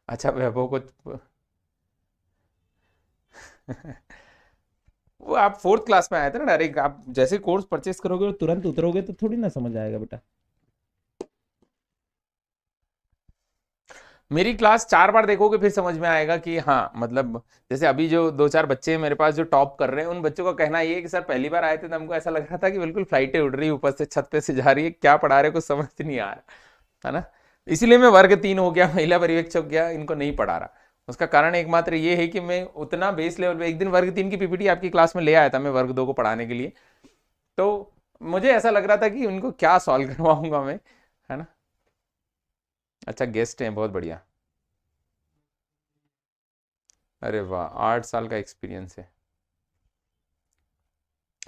Speaker 1: अच्छा वैभव को वो आप 4th क्लास में आए थे ना डायरेक्ट, आप जैसे कोर्स परचेस करोगे और तुरंत उतरोगे तो थोड़ी ना समझ आएगा बेटा। मेरी क्लास 4 बार देखोगे फिर समझ में आएगा कि हाँ, मतलब जैसे अभी जो 2 4 बच्चे हैं मेरे पास जो टॉप कर रहे हैं, उन बच्चों का कहना ये है कि सर पहली बार आए थे तो हमको ऐसा लग रहा था कि बिल्कुल फ्लाइटें उड़ रही है ऊपर से, छत पे से जा रही है, क्या पढ़ा रहे कुछ समझ नहीं आ रहा, है ना। इसीलिए मैं वर्ग 3 हो गया, महिला पर्यवेक्षक हो गया, इनको नहीं पढ़ा रहा। उसका कारण एकमात्र ये है कि मैं उतना बेस लेवल पे, एक दिन वर्ग 3 की पीपीटी आपकी क्लास में ले आया था मैं वर्ग 2 को पढ़ाने के लिए, तो मुझे ऐसा लग रहा था कि उनको क्या सॉल्व करवाऊंगा मैं, है ना। अच्छा गेस्ट हैं, बहुत बढ़िया। अरे वाह, 8 साल का एक्सपीरियंस है।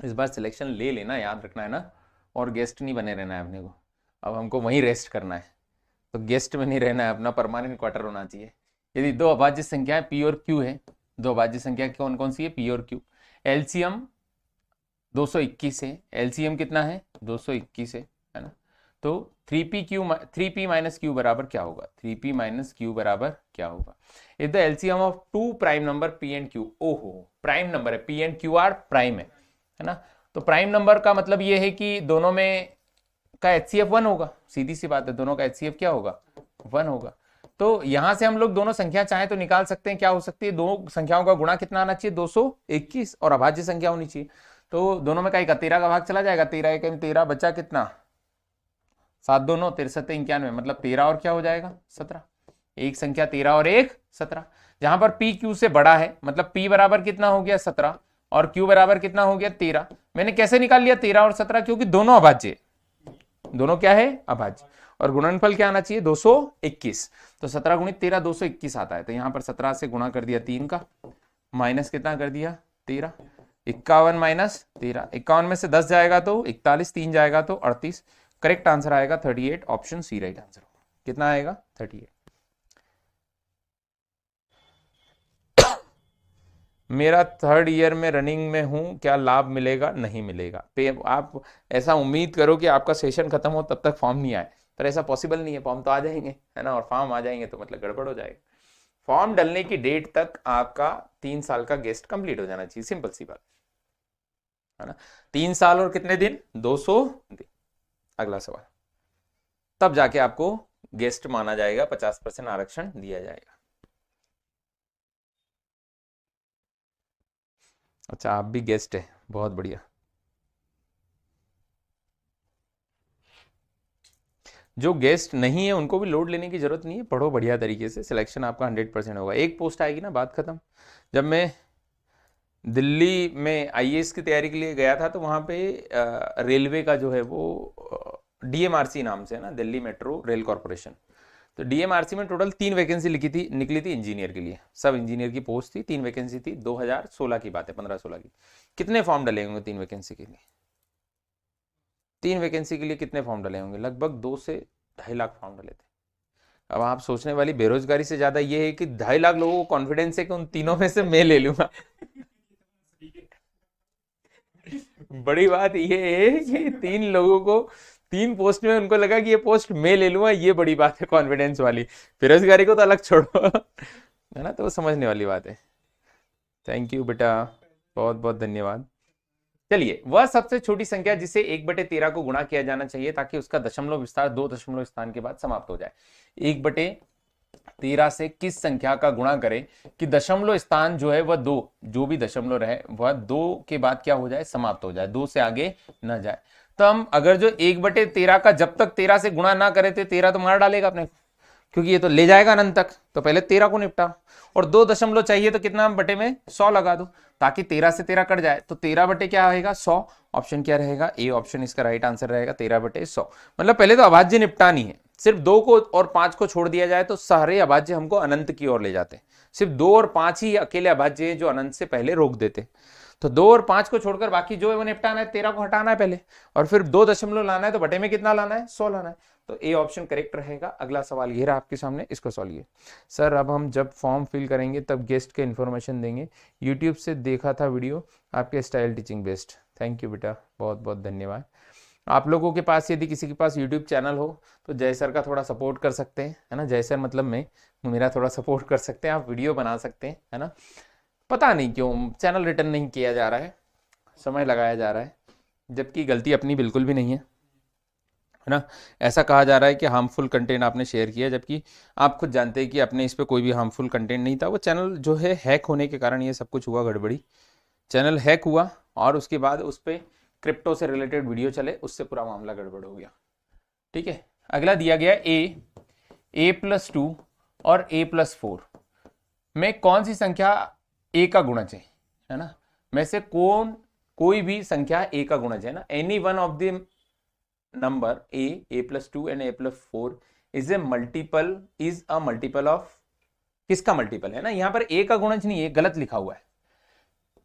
Speaker 1: इस बार सिलेक्शन ले लेना, याद रखना, है ना। और गेस्ट नहीं बने रहना है अपने को, अब हमको वहीं रेस्ट करना है। तो गेस्ट में नहीं रहना है, अपना परमानेंट क्वार्टर होना चाहिए। यदि 2 अभाज्य संख्याएं पी और क्यू है, 2 अभाज्य संख्या कौन कौन सी है? पी और क्यू। एलसीएम 221 है, एलसीएम कितना है? 221 है ना। तो 3p माइनस क्यू बराबर क्या होगा? 3p माइनस क्यू बराबर क्या होगा? If the LCM of 2 prime number p and q, ओहो प्राइम नंबर है, p and q are prime है ना। तो प्राइम नंबर का मतलब ये है कि दोनों में का HCF 1 होगा, सीधी सी बात है, दोनों का HCF क्या होगा? 1 होगा। तो यहां से हम लोग दोनों संख्या चाहें तो निकाल सकते हैं, क्या हो सकती है? दो संख्याओं का गुणा कितना आना चाहिए? 221, और अभाज्य संख्या होनी चाहिए। तो दोनों में का 13 का भाग चला जाएगा, 13 1 13, बचा कितना? 7 2 9 63 91, मतलब 13 और क्या हो जाएगा? 17। एक संख्या 13 और एक 17, जहां पर p q से बड़ा है, मतलब p बराबर कितना हो गया? 17, और q बराबर कितना हो गया? 13। मैंने कैसे निकाल लिया 13 और 17? क्योंकि दोनों अभाज्य, दोनों क्या है? अभाज्य। और गुणनफल क्या आना चाहिए? 221। तो 17 गुणित 13 221 आता है। तो यहां पर 17 से गुणा कर दिया 3 का, माइनस कितना कर दिया? 13। 51 माइनस 13, 51 में से 10 जाएगा तो 41, 3 जाएगा तो 38। करेक्ट आंसर आएगा 38, ऑप्शन सी राइट आंसर होगा। कितना आएगा? 38। मेरा 3rd ईयर में रनिंग में हूं, क्या लाभ मिलेगा? नहीं मिलेगा। आप ऐसा उम्मीद करो कि आपका सेशन खत्म हो तब तक फॉर्म नहीं आए, पर ऐसा पॉसिबल नहीं है। फॉर्म तो आ जाएंगे, है ना, और फॉर्म आ जाएंगे तो मतलब गड़बड़ हो जाएगा। फॉर्म डलने की डेट तक आपका 3 साल का गेस्ट कंप्लीट हो जाना चाहिए, सिंपल सी बात, है ना। 3 साल और कितने दिन? 200 दिन। अगला सवाल, तब जाके आपको गेस्ट माना जाएगा, 50% आरक्षण दिया जाएगा। अच्छा, आप भी गेस्ट है, बहुत बढ़िया। जो गेस्ट नहीं है उनको भी लोड लेने की जरूरत नहीं है, पढ़ो बढ़िया तरीके से, सिलेक्शन आपका 100% होगा। एक पोस्ट आएगी ना, बात खत्म। जब मैं दिल्ली में आईएएस की तैयारी के लिए गया था तो वहाँ पे रेलवे का जो है वो डीएमआरसी नाम से है ना, दिल्ली मेट्रो रेल कॉरपोरेशन। तो डीएमआरसी में टोटल 3 वैकेंसी निकली थी इंजीनियर के लिए, सब इंजीनियर की पोस्ट थी, 3 वैकेंसी थी, 2016 की बात है, 15-16 की। कितने फॉर्म डले होंगे 3 वैकेंसी के लिए? 3 वैकेंसी के लिए कितने फॉर्म डले होंगे? लगभग 2 से 2.5 लाख फॉर्म डले थे। अब आप सोचने वाली बेरोजगारी से ज्यादा ये है कि 2.5 लाख लोगों को कॉन्फिडेंस है कि उन तीनों में से मैं ले लूंगा। बड़ी बात ये है कि 3 लोगों को 3 पोस्ट में उनको लगा कि ये पोस्ट मैं ले लूंगा, ये बड़ी बात है कॉन्फिडेंस वाली। बेरोजगारी को तो अलग छोड़ो, है ना, तो वो समझने वाली बात है। थैंक यू बेटा, बहुत बहुत धन्यवाद। चलिए, वह सबसे छोटी संख्या जिसे 1/13 को गुणा किया जाना चाहिए ताकि उसका दशमलव विस्तार 2 दशमलव स्थान के बाद समाप्त हो जाए। 1/13 से किस संख्या का गुणा करें कि दशमलव स्थान जो है वह 2, जो भी दशमलव रहे वह 2 के बाद क्या हो जाए, समाप्त हो जाए, 2 से आगे न जाए। तो हम अगर जो 1/13 का जब तक 13 से गुणा ना करे थे, 13 तो मार डालेगा अपने, क्योंकि ये तो ले जाएगा अनंत तक, तो पहले 13 को निपटा। और 2 दशमलव चाहिए तो कितना बटे में 100 लगा दो ताकि 13 से 13 कट जाए, तो 13 बटे क्या आएगा, 100। ऑप्शन क्या रहेगा, ए ऑप्शन इसका राइट आंसर रहेगा, 13/100। मतलब पहले तो अभाज्य निपटानी है, सिर्फ 2 को और 5 को छोड़ दिया जाए तो सारे अभाज्य हमको अनंत की ओर ले जाते हैं। सिर्फ 2 और 5 ही अकेले अभाज्य हैं जो अनंत से पहले रोक देते। तो 2 और 5 को छोड़कर बाकी जो है वो निपटाना है, 13 को हटाना है पहले, और फिर 2 दशमलव लाना है, तो बटे में कितना लाना है, 100 लाना है। तो ए ऑप्शन करेक्ट रहेगा। अगला सवाल ये रहा आपके सामने, इसको सॉल्व। सर अब हम जब फॉर्म फिल करेंगे तब गेस्ट के इन्फॉर्मेशन देंगे, यूट्यूब से देखा था वीडियो, आपके style teaching best. Thank you बेटा, बहुत बहुत धन्यवाद। आप लोगों के पास यदि किसी के पास यूट्यूब चैनल हो तो जय सर का थोड़ा सपोर्ट कर सकते हैं, है ना, जय सर मतलब मैं, मेरा थोड़ा सपोर्ट कर सकते हैं, आप वीडियो बना सकते हैं, है ना। पता नहीं क्यों चैनल रिटर्न नहीं किया जा रहा है, समय लगाया जा रहा है, जबकि गलती अपनी बिल्कुल भी नहीं है ना। ऐसा कहा जा रहा है कि हार्मफुल कंटेंट आपने शेयर किया, जबकि आप खुद जानते हैं कि अपने इस पे कोई भी हार्मफुल कंटेंट नहीं था। वो चैनल जो है हैक होने के कारण ये सब कुछ हुआ, गड़बड़ी, चैनल हैक हुआ और उसके बाद उस पर क्रिप्टो से रिलेटेड वीडियो चले, उससे पूरा मामला गड़बड़ हो गया। ठीक है, अगला दिया गया a+2 और a+4 में कौन सी संख्या a का गुणज है ना, में से कोई भी संख्या a का गुणज है ना, any one of the number a+2 and a+4 is a multiple of, किसका मल्टीपल है ना, यहां पर a का गुणज नहीं है, गलत लिखा हुआ है।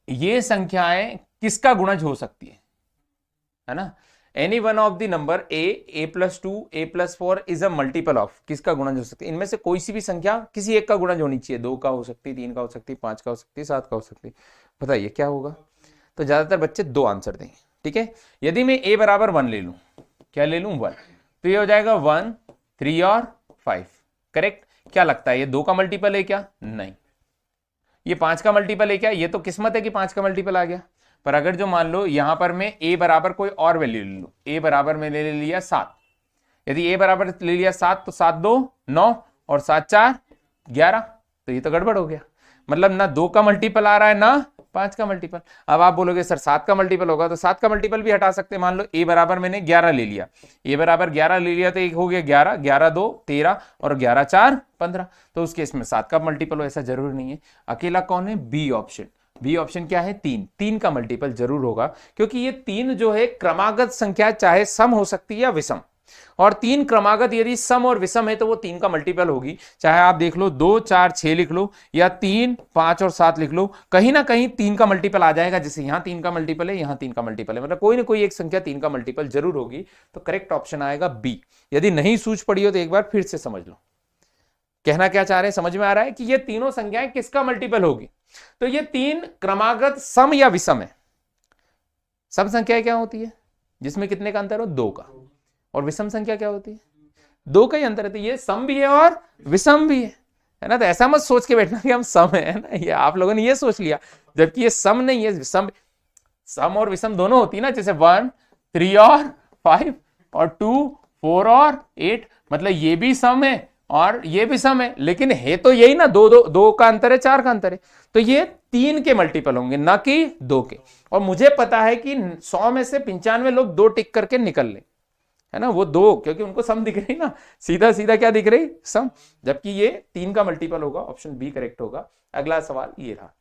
Speaker 1: ये संख्याएं किसका गुणज हो सकती है ना, any one of the number a+2 a+4 is a multiple of, किसका गुणज हो सकती है, इनमें से कोई सी भी संख्या किसी एक का गुणज होनी चाहिए, 2 का हो सकती है, 3 का हो सकती है, 5 का हो सकती है, 7 का हो सकती है। बताइए क्या होगा। तो ज्यादातर बच्चे 2 आंसर देंगे। ठीक है, यदि मैं a बराबर 1 ले लूं, क्या ले लूं, 1, तो ये हो जाएगा 1, 3 और 5। करेक्ट। क्या लगता है ये 2 का मल्टीपल है क्या, नहीं। ये 5 का मल्टीपल है क्या, ये तो किस्मत है कि 5 का मल्टीपल आ गया। पर अगर जो मान लो यहां पर मैं a बराबर कोई और वैल्यू ले लूं, a बराबर में ले लिया 7, यदि a बराबर ले लिया 7 तो 7 2 9 और 7 4 11, तो ये तो गड़बड़ हो गया। मतलब ना 2 का मल्टीपल आ रहा है ना 5 का मल्टीपल। अब आप बोलोगे सर 7 का मल्टीपल होगा, तो 7 का मल्टीपल भी हटा सकते हैं। मान लो a बराबर मैंने 11 ले लिया, a बराबर 11 ले लिया तो एक हो गया 11, 11 2 13 और 11 4 15, तो उस केस में 7 का मल्टीपल हो, ऐसा जरूरी नहीं है। अकेला कौन है, बी ऑप्शन। बी ऑप्शन क्या है, 3 का मल्टीपल जरूर होगा, क्योंकि ये 3 जो है क्रमागत संख्या, चाहे सम हो सकती है या विषम, और 3 क्रमागत यदि सम और विषम है तो वो 3 का मल्टीपल होगी। चाहे आप देख लो 2 4 6 लिख लो या 3 5 और 7 लिख लो, कहीं ना कहीं 3 का मल्टीपल आ जाएगा। जैसे यहां 3 का मल्टीपल है, यहां 3 का मल्टीपल है, मतलब कोई ना कोई एक संख्या 3 का मल्टीपल जरूर होगी। तो करेक्ट ऑप्शन आएगा बी। यदि नहीं सूझ पड़ी हो तो एक बार फिर से समझ लो, कहना क्या चाह रहे हैं, समझ में आ रहा है कि ये तीनों संख्याएं किसका मल्टीपल होगी। तो ये 3 क्रमागत सम या विषम है। सम संख्या क्या होती है, जिसमें कितने का अंतर हो, 2 का, और विषम संख्या क्या होती है, 2 का ही अंतर है। तो ये सम भी है और विषम भी है ना। तो ऐसा मत सोच के बैठना कि हम सम है ना, ये आप लोगों ने ये सोच लिया, जबकि ये सम नहीं है, सम और विषम दोनों होती है ना। जैसे 1 3 और 5 और 2 4 और 8, मतलब ये भी सम है और ये भी सम है, लेकिन है तो यही ना, 2 का अंतर है, 4 का अंतर है। तो ये 3 के मल्टीपल होंगे, ना कि 2 के। और मुझे पता है कि 100 में से 95 लोग 2 टिक करके निकल लें, है ना, वो 2, क्योंकि उनको सम दिख रही ना, सीधा सीधा क्या दिख रही, सम, जबकि ये 3 का मल्टीपल होगा। ऑप्शन बी करेक्ट होगा। अगला सवाल ये रहा।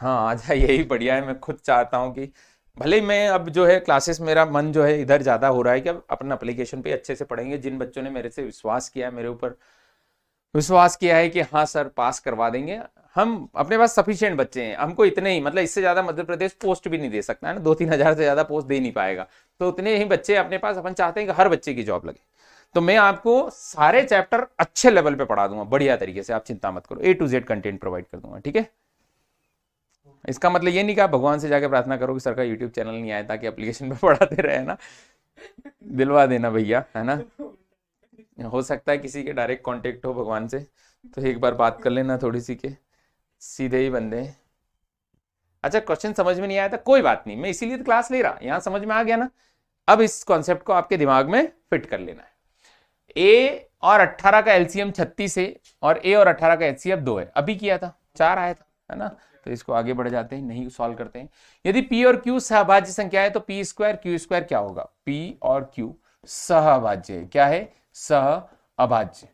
Speaker 1: हाँ आजा, यही बढ़िया है। मैं खुद चाहता हूं कि भले मैं अब जो है क्लासेस, मेरा मन जो है इधर ज्यादा हो रहा है कि अब अपन एप्लीकेशन पे अच्छे से पढ़ेंगे। जिन बच्चों ने मेरे से विश्वास किया है, मेरे ऊपर विश्वास किया है कि हाँ सर पास करवा देंगे, हम अपने पास सफिशिएंट बच्चे हैं, हमको इतने ही, मतलब इससे ज्यादा मध्य प्रदेश पोस्ट भी नहीं दे सकता है ना, 2-3 हजार से ज्यादा पोस्ट दे नहीं पाएगा, तो उतने ही बच्चे अपने पास, अपन चाहते हैं कि हर बच्चे की जॉब लगे। तो मैं आपको सारे चैप्टर अच्छे लेवल पे पढ़ा दूंगा, बढ़िया तरीके से, आप चिंता मत करो, A to Z content provide कर दूंगा, ठीक है। इसका मतलब ये नहीं कि आप भगवान से जाके प्रार्थना करो कि सर का यूट्यूब चैनल नहीं आया ताकि एप्लीकेशन पे पढ़ाते रहे ना, दिलवा देना भैया, है ना। हो सकता है किसी के डायरेक्ट कांटेक्ट हो भगवान से, तो एक बार बात कर लेना थोड़ी सी के, सीधे ही बंदे। अच्छा क्वेश्चन समझ में नहीं आया था, कोई बात नहीं, मैं इसीलिए तो क्लास ले रहा, यहां समझ में आ गया ना। अब इस कॉन्सेप्ट को आपके दिमाग में फिट कर लेना है। ए और 18 का एलसीएम 36 है, और ए और 18 का एचसीएफ 2 है, अभी किया था, 4 आया था, है ना। तो इसको आगे बढ़ जाते हैं, नहीं सॉल्व करते हैं। यदि पी और क्यू सहभाज्य संख्या है तो पी स्क्वायर क्यू स्क्वायर क्या होगा, पी और क्यू सहभाज्य है, क्या है, सहअभाज्य।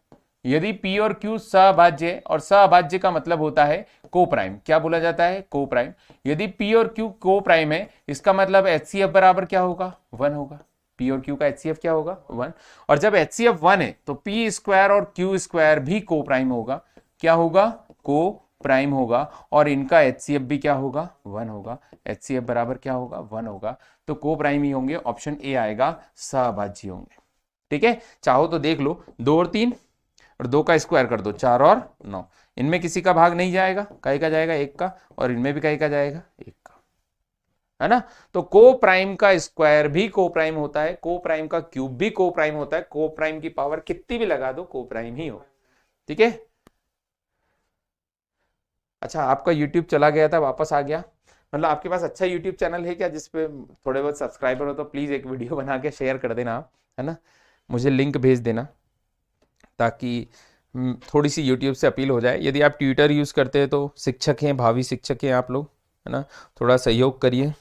Speaker 1: यदि पी और क्यू सहभाज्य है, और सहभाज्य का मतलब होता है को प्राइम, क्या बोला जाता है, को प्राइम। यदि पी और क्यू को प्राइम है, इसका मतलब एचसीएफ बराबर क्या होगा, 1 होगा। पी और क्यू का एचसीएफ क्या होगा, 1। और जब एचसीएफ 1 है तो पी स्क्वायर और क्यू स्क्वायर भी को प्राइम होगा, क्या होगा, को प्राइम होगा, और इनका एचसीएफ भी क्या होगा, 1 होगा। एचसीएफ बराबर क्या होगा, 1 होगा, तो को प्राइम ही होंगे, ऑप्शन ए आएगा, सहभाज्य होंगे, ठीक है। चाहो तो देख लो, 2 और 3 और 2 का स्क्वायर कर दो, 4 और 9, इनमें किसी का भाग नहीं जाएगा, काहे का जाएगा, 1 का, और इनमें भी काहे का जाएगा, 1 का, है ना। तो को प्राइम का स्क्वायर भी को प्राइम होता है, को प्राइम का क्यूब भी को प्राइम होता है, को प्राइम की पावर कितनी भी लगा दो को प्राइम ही हो, ठीक है। अच्छा आपका YouTube चला गया था, वापस आ गया, मतलब आपके पास अच्छा YouTube चैनल है क्या जिसपे थोड़े बहुत सब्सक्राइबर हो, तो प्लीज एक वीडियो बना के शेयर कर देना आप, है ना, मुझे लिंक भेज देना, ताकि थोड़ी सी YouTube से अपील हो जाए। यदि आप ट्विटर यूज करते हैं तो शिक्षक हैं, भावी शिक्षक हैं आप लोग, है ना, थोड़ा सहयोग करिए।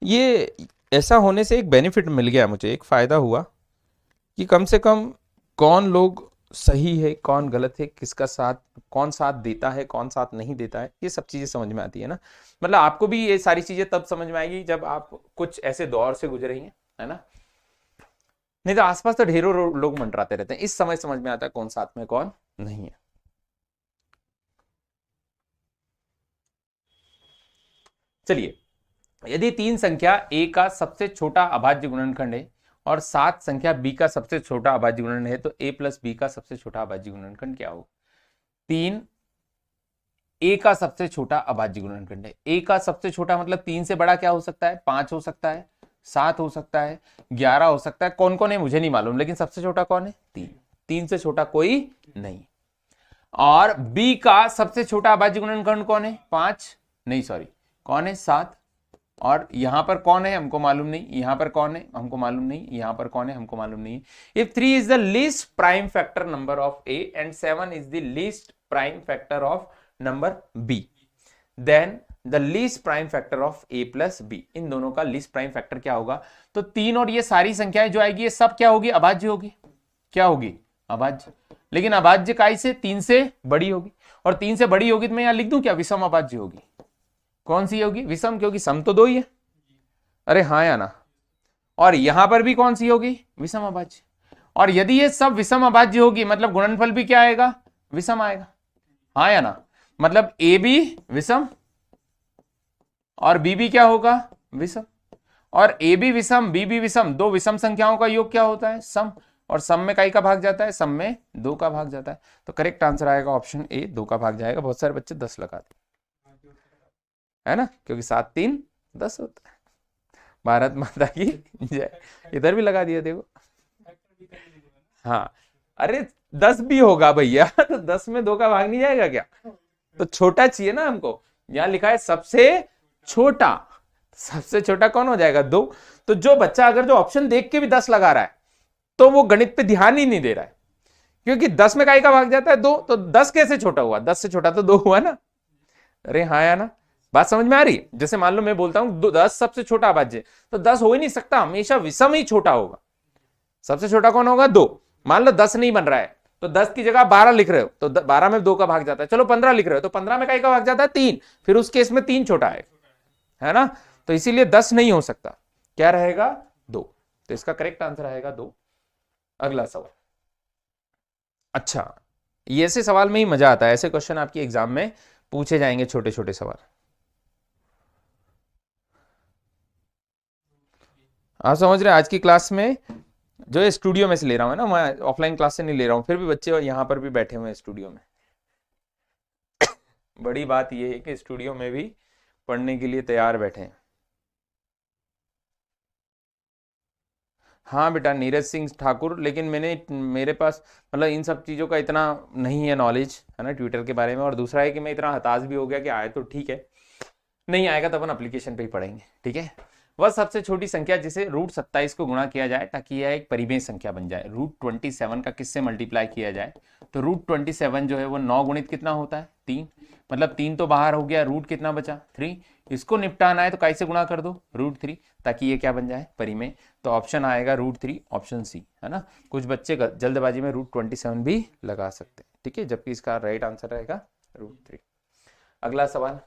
Speaker 1: ये ऐसा होने से एक बेनिफिट मिल गया मुझे, एक फायदा हुआ कि कम से कम कौन लोग सही है, कौन गलत है, किसका साथ, कौन साथ देता है, कौन साथ नहीं देता है, ये सब चीजें समझ में आती है ना। मतलब आपको भी ये सारी चीजें तब समझ में आएगी जब आप कुछ ऐसे दौर से गुजरेंगे, है ना। नहीं तो आसपास तो ढेरों लोग मंडराते रहते हैं, इस समय समझ में आता है कौन साथ में कौन नहीं है। चलिए, यदि 3 संख्या a का सबसे छोटा अभाज्य गुणनखंड है और 7 संख्या b का सबसे छोटा अभाज्य गुणन है, तो a प्लस b का सबसे छोटा अभाज्य गुणनखंड क्या होगा। 3 a का सबसे छोटा अभाज्य गुणनखंड है, a का सबसे छोटा मतलब 3 से बड़ा क्या हो सकता है, 5 हो सकता है, 7 हो सकता है, 11 हो सकता है, कौन कौन है मुझे नहीं मालूम, लेकिन सबसे छोटा कौन है, 3, 3 से छोटा कोई नहीं। और b का सबसे छोटा अभाज्य गुणनखंड कौन है, 5 नहीं सॉरी कौन है, 7। और यहां पर कौन है हमको मालूम नहीं, यहां पर कौन है हमको मालूम नहीं, यहां पर कौन है हमको मालूम नहीं। If 3 is the least prime factor number of a and 7 is the least prime factor of number b, then the least prime factor of a plus b, इन दोनों का लीस्ट प्राइम फैक्टर क्या होगा। तो 3 और ये सारी संख्याएं जो आएगी ये सब क्या होगी, अभाज्य होगी, क्या होगी, अभाज्य। लेकिन अभाज्य काय से, 3 से बड़ी होगी, और 3 से बड़ी होगी तो मैं यहां लिख दूं क्या, विषम अभाज्य होगी। कौन सी होगी, विषम, क्योंकि सम तो 2 ही है, अरे हाँ या ना। और यहां पर भी कौन सी होगी, विषम अभाज्य। और यदि ये सब विषम अभाज्य होगी मतलब गुणनफल भी क्या आएगा, विषम आएगा, हाँ या ना। मतलब ए भी विषम और बी भी क्या होगा, विषम, और ए भी विषम बी भी विषम, दो विषम संख्याओं का योग क्या होता है, सम, और सम में कई का भाग जाता है, सम में 2 का भाग जाता है। तो करेक्ट आंसर आएगा ऑप्शन ए, 2 का भाग जाएगा। बहुत सारे बच्चे 10 लगाते है ना, क्योंकि 7 3 10 होता है। भारत माता की जय, इधर भी लगा दिया देखो, हाँ अरे 10 भी होगा भैया, तो 10 में 2 का भाग नहीं जाएगा क्या, तो छोटा चाहिए ना हमको, यहां लिखा है सबसे छोटा, सबसे छोटा कौन हो जाएगा 2। तो जो बच्चा अगर जो ऑप्शन देख के भी 10 लगा रहा है तो वो गणित पे ध्यान ही नहीं दे रहा है, क्योंकि 10 में काई का भाग जाता है 2, तो 10 कैसे छोटा हुआ, 10 से छोटा तो 2 हुआ ना। अरे हाँ या ना, बात समझ में आ रही है। जैसे मान लो मैं बोलता हूं 10 सबसे छोटा अभाज्य, तो 10 हो ही नहीं सकता, हमेशा विषम ही छोटा होगा। सबसे छोटा कौन होगा 2। मान लो 10 नहीं बन रहा है तो 10 की जगह 12 लिख रहे हो, तो 12 में 2 का भाग जाता है। चलो 15 लिख रहे हो तो 15 में काई का भाग जाता है 3, फिर उस केस में 3 छोटा है ना, तो इसीलिए 10 नहीं हो सकता, क्या रहेगा 2। तो इसका करेक्ट आंसर आएगा 2। अगला सवाल। अच्छा, ये ऐसे सवाल में ही मजा आता है, ऐसे क्वेश्चन आपकी एग्जाम में पूछे जाएंगे, छोटे छोटे सवाल। आप समझ रहे हैं, आज की क्लास में जो है स्टूडियो में से ले रहा हूं ना, मैं ऑफलाइन क्लास से नहीं ले रहा हूं, फिर भी बच्चे यहां पर भी बैठे हुए हैं स्टूडियो में। बड़ी बात यह है कि स्टूडियो में भी पढ़ने के लिए तैयार बैठे हैं। हाँ बेटा, नीरज सिंह ठाकुर, लेकिन मेरे पास मतलब इन सब चीज़ों का इतना नहीं है नॉलेज, है ना, ट्विटर के बारे में। और दूसरा है कि मैं इतना हताश भी हो गया कि आए तो ठीक है, नहीं आएगा तो अपन एप्लीकेशन पे ही पढ़ेंगे, ठीक है। वह सबसे छोटी संख्या जिसे √27 को गुणा किया जाए ताकि यह एक परिमेय संख्या बन जाए। √27 का किससे मल्टीप्लाई किया जाए, तो √27 जो है वो 9 गुणित कितना होता है 3, मतलब 3 तो बाहर हो गया, रूट कितना बचा 3। इसको निपटाना है तो कैसे गुणा कर दो √3 ताकि ये क्या बन जाए परिमेय। तो ऑप्शन आएगा √3, ऑप्शन सी, है ना। कुछ बच्चे जल्दबाजी में √27 भी लगा सकते हैं, ठीक है, जबकि इसका राइट आंसर रहेगा √3। अगला सवाल।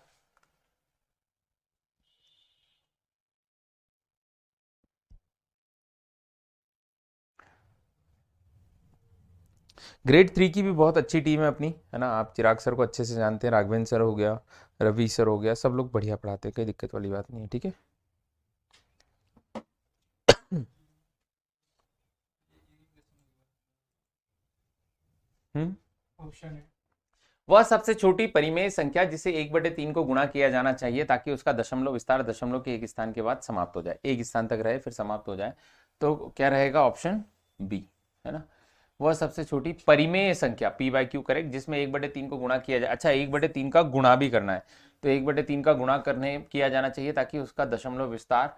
Speaker 1: ग्रेड 3 की भी बहुत अच्छी टीम है अपनी, है ना। आप चिराग सर को अच्छे से जानते हैं, राघवेंद्र सर हो गया, रवि सर हो गया, सब लोग बढ़िया पढ़ाते हैं, कोई दिक्कत वाली बात नहीं है, ठीक है। ऑप्शन है वह सबसे छोटी परिमेय संख्या जिसे 1/3 को गुणा किया जाना चाहिए ताकि उसका दशमलव विस्तार दशमलव के एक स्थान के बाद समाप्त हो जाए, एक स्थान तक रहे फिर समाप्त हो जाए। तो क्या रहेगा ऑप्शन बी, है ना। वह सबसे छोटी परिमेय संख्या P/Q करेक्ट, जिसमें 1/3 को गुणा किया जाए। अच्छा, 1/3 का गुणा भी करना है, तो 1/3 का गुणा करने किया जाना चाहिए ताकि उसका दशमलव विस्तार,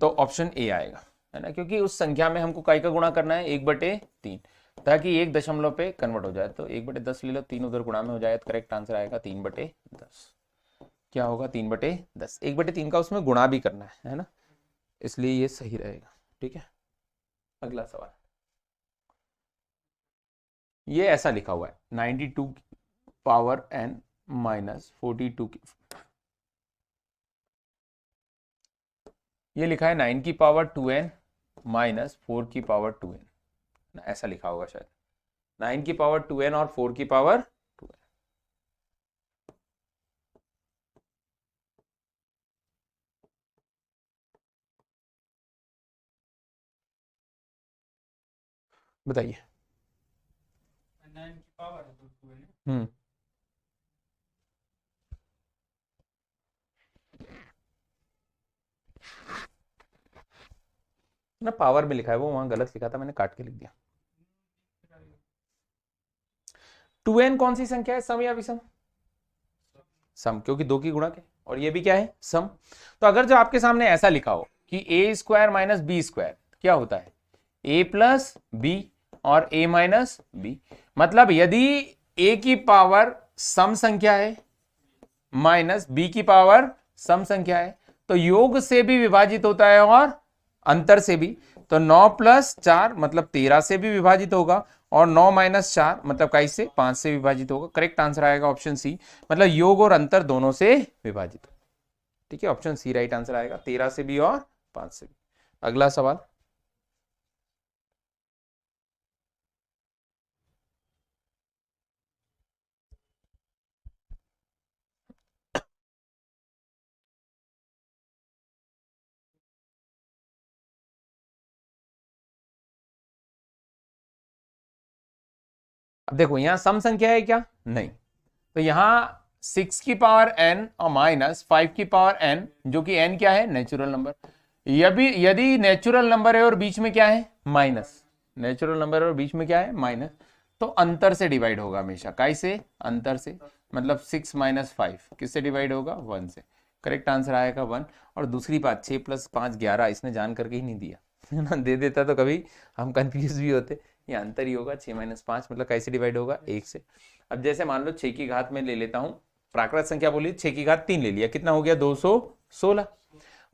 Speaker 1: तो ऑप्शन ए आएगा, है ना, क्योंकि उस संख्या में हमको काय का गुणा करना है 1/3 ताकि 1 दशमलव पे कन्वर्ट हो जाए। तो 1/10 ले लो, 3 उधर गुणा में हो जाए, तो करेक्ट आंसर आएगा 3/10। क्या होगा 3/10, 1/3 का उसमें गुणा भी करना है ना, इसलिए ये सही रहेगा, ठीक है। अगला सवाल, ये ऐसा लिखा हुआ है 92 पावर n माइनस 42 की, ये लिखा है 9 की पावर 2n माइनस 4 की पावर 2n, ऐसा लिखा होगा शायद, 9 की पावर 2n और 4 की पावर 2n। बताइए। 9 की पावर 2n, ना पावर में लिखा है, वो वहां गलत लिखा था, मैंने काट के लिख दिया। 2n कौन सी संख्या है, सम या विषम, सम, क्योंकि 2 की गुणा के, और ये भी क्या है सम। तो अगर जो आपके सामने ऐसा लिखा हो कि a² माइनस b² क्या होता है a प्लस b और a माइनस b, मतलब यदि a की पावर सम संख्या है माइनस b की पावर सम संख्या है तो योग से भी विभाजित होता है और अंतर से भी। तो 9 + 4 मतलब 13 से भी विभाजित होगा, और 9 - 4 मतलब काई से 5 से विभाजित होगा। करेक्ट आंसर आएगा ऑप्शन सी, मतलब योग और अंतर दोनों से विभाजित, ठीक है, ऑप्शन सी राइट आंसर आएगा, 13 से भी और 5 से भी। अगला सवाल, अब देखो यहां सम संख्या है क्या, नहीं, तो यहां 6 की पावर n और माइनस 5 की पावर n, जो कि n क्या है नेचुरल नंबर, यदि नेचुरल नंबर है और बीच में क्या है माइनस, नेचुरल नंबर और बीच में क्या है माइनस, तो अंतर से डिवाइड होगा हमेशा। कैसे? अंतर से, मतलब 6 - 5 किससे डिवाइड होगा? 1 से। करेक्ट आंसर आएगा 1। और दूसरी बात, 6 + 5 11, इसने जान करके ही नहीं दिया है ना, दे देता तो कभी हम कंफ्यूज भी होते। ये अंतर ही होगा, 6 - 5 मतलब कैसे डिवाइड होगा? 1 से। अब जैसे मान लो 6 की घात में ले लेता हूँ, प्राकृत संख्या बोली, 6 की घात 3 ले लिया, कितना हो गया? 216।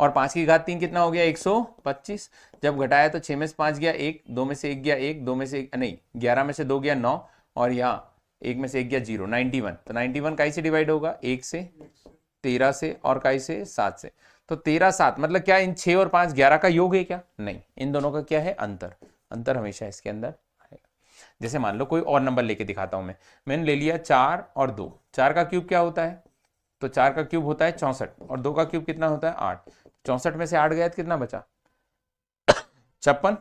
Speaker 1: और 5 की घात 3 कितना हो गया? 125। जब घटाया तो 6 में से 5 गया 1, 2 में से 1 गया 1, 2 में से 1 नहीं, 11 में से 2 गया 9, और यहाँ 1 में से 1 गया 0, 91। तो 91 कैसे डिवाइड होगा? 1 से, 13 से, और कैसे? 7 से। तो 13 7 मतलब क्या? इन 6 और 5 11 का योग है क्या? नहीं, इन दोनों का क्या है? अंतर। अंतर हमेशा इसके अंदर आएगा। जैसे मान लो कोई और नंबर लेके दिखाता हूं मैंने ले लिया 4 और 2। 4 का क्यूब क्या होता है? तो 4 का क्यूब होता है 64, और 2 का क्यूब कितना होता है? 8। 64 में से 8 गया तो कितना बचा? 56।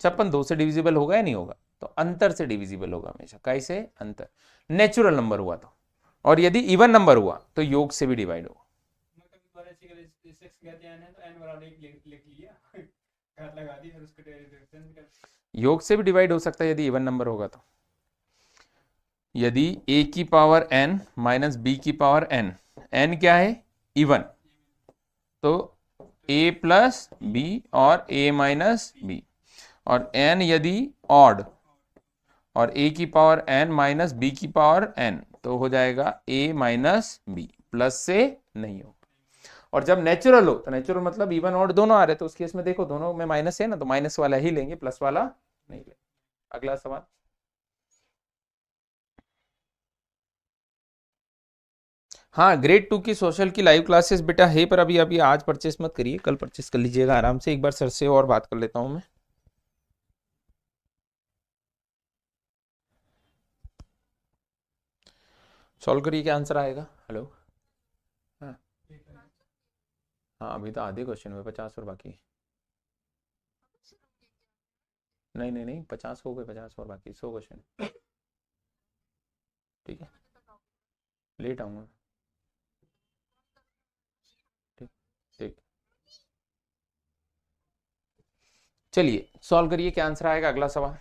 Speaker 1: 56 2 से डिविजिबल होगा या नहीं होगा? तो अंतर से डिविजिबल होगा हमेशा। कैसे? अंतर। नेचुरल नंबर हुआ तो, और यदि इवन नंबर हुआ तो योग से भी डिवाइड होगा। योग से भी डिवाइड हो सकता है यदि इवन नंबर होगा तो। यदि a की पावर n माइनस b की पावर n, n क्या है? इवन, तो a प्लस b और a माइनस b, और n यदि ऑड, और a की पावर n माइनस b की पावर n, तो हो जाएगा a माइनस b। प्लस से नहीं हो। और जब नेचुरल हो, तो नेचुरल मतलब इवन ऑड दोनों आ रहे, तो उस केस में देखो दोनों में माइनस है ना, तो माइनस वाला ही लेंगे, प्लस वाला नहीं लेंगे। अगला सवाल। हाँ, ग्रेड 2 की सोशल की लाइव क्लासेस बेटा है, पर अभी अभी आज परचेस मत करिए, कल परचेस कर लीजिएगा आराम से। एक बार सर से और बात कर लेता हूं मैं। सॉल्व करिए, क्या आंसर आएगा? हेलो। हाँ हाँ, अभी तो आधे क्वेश्चन में 50 और बाकी। नहीं नहीं नहीं, 50 हो गए, 50 और बाकी 100 क्वेश्चन। ठीक है, लेट आऊँगा। ठीक ठीक, चलिए सॉल्व करिए, क्या आंसर आएगा? अगला सवाल।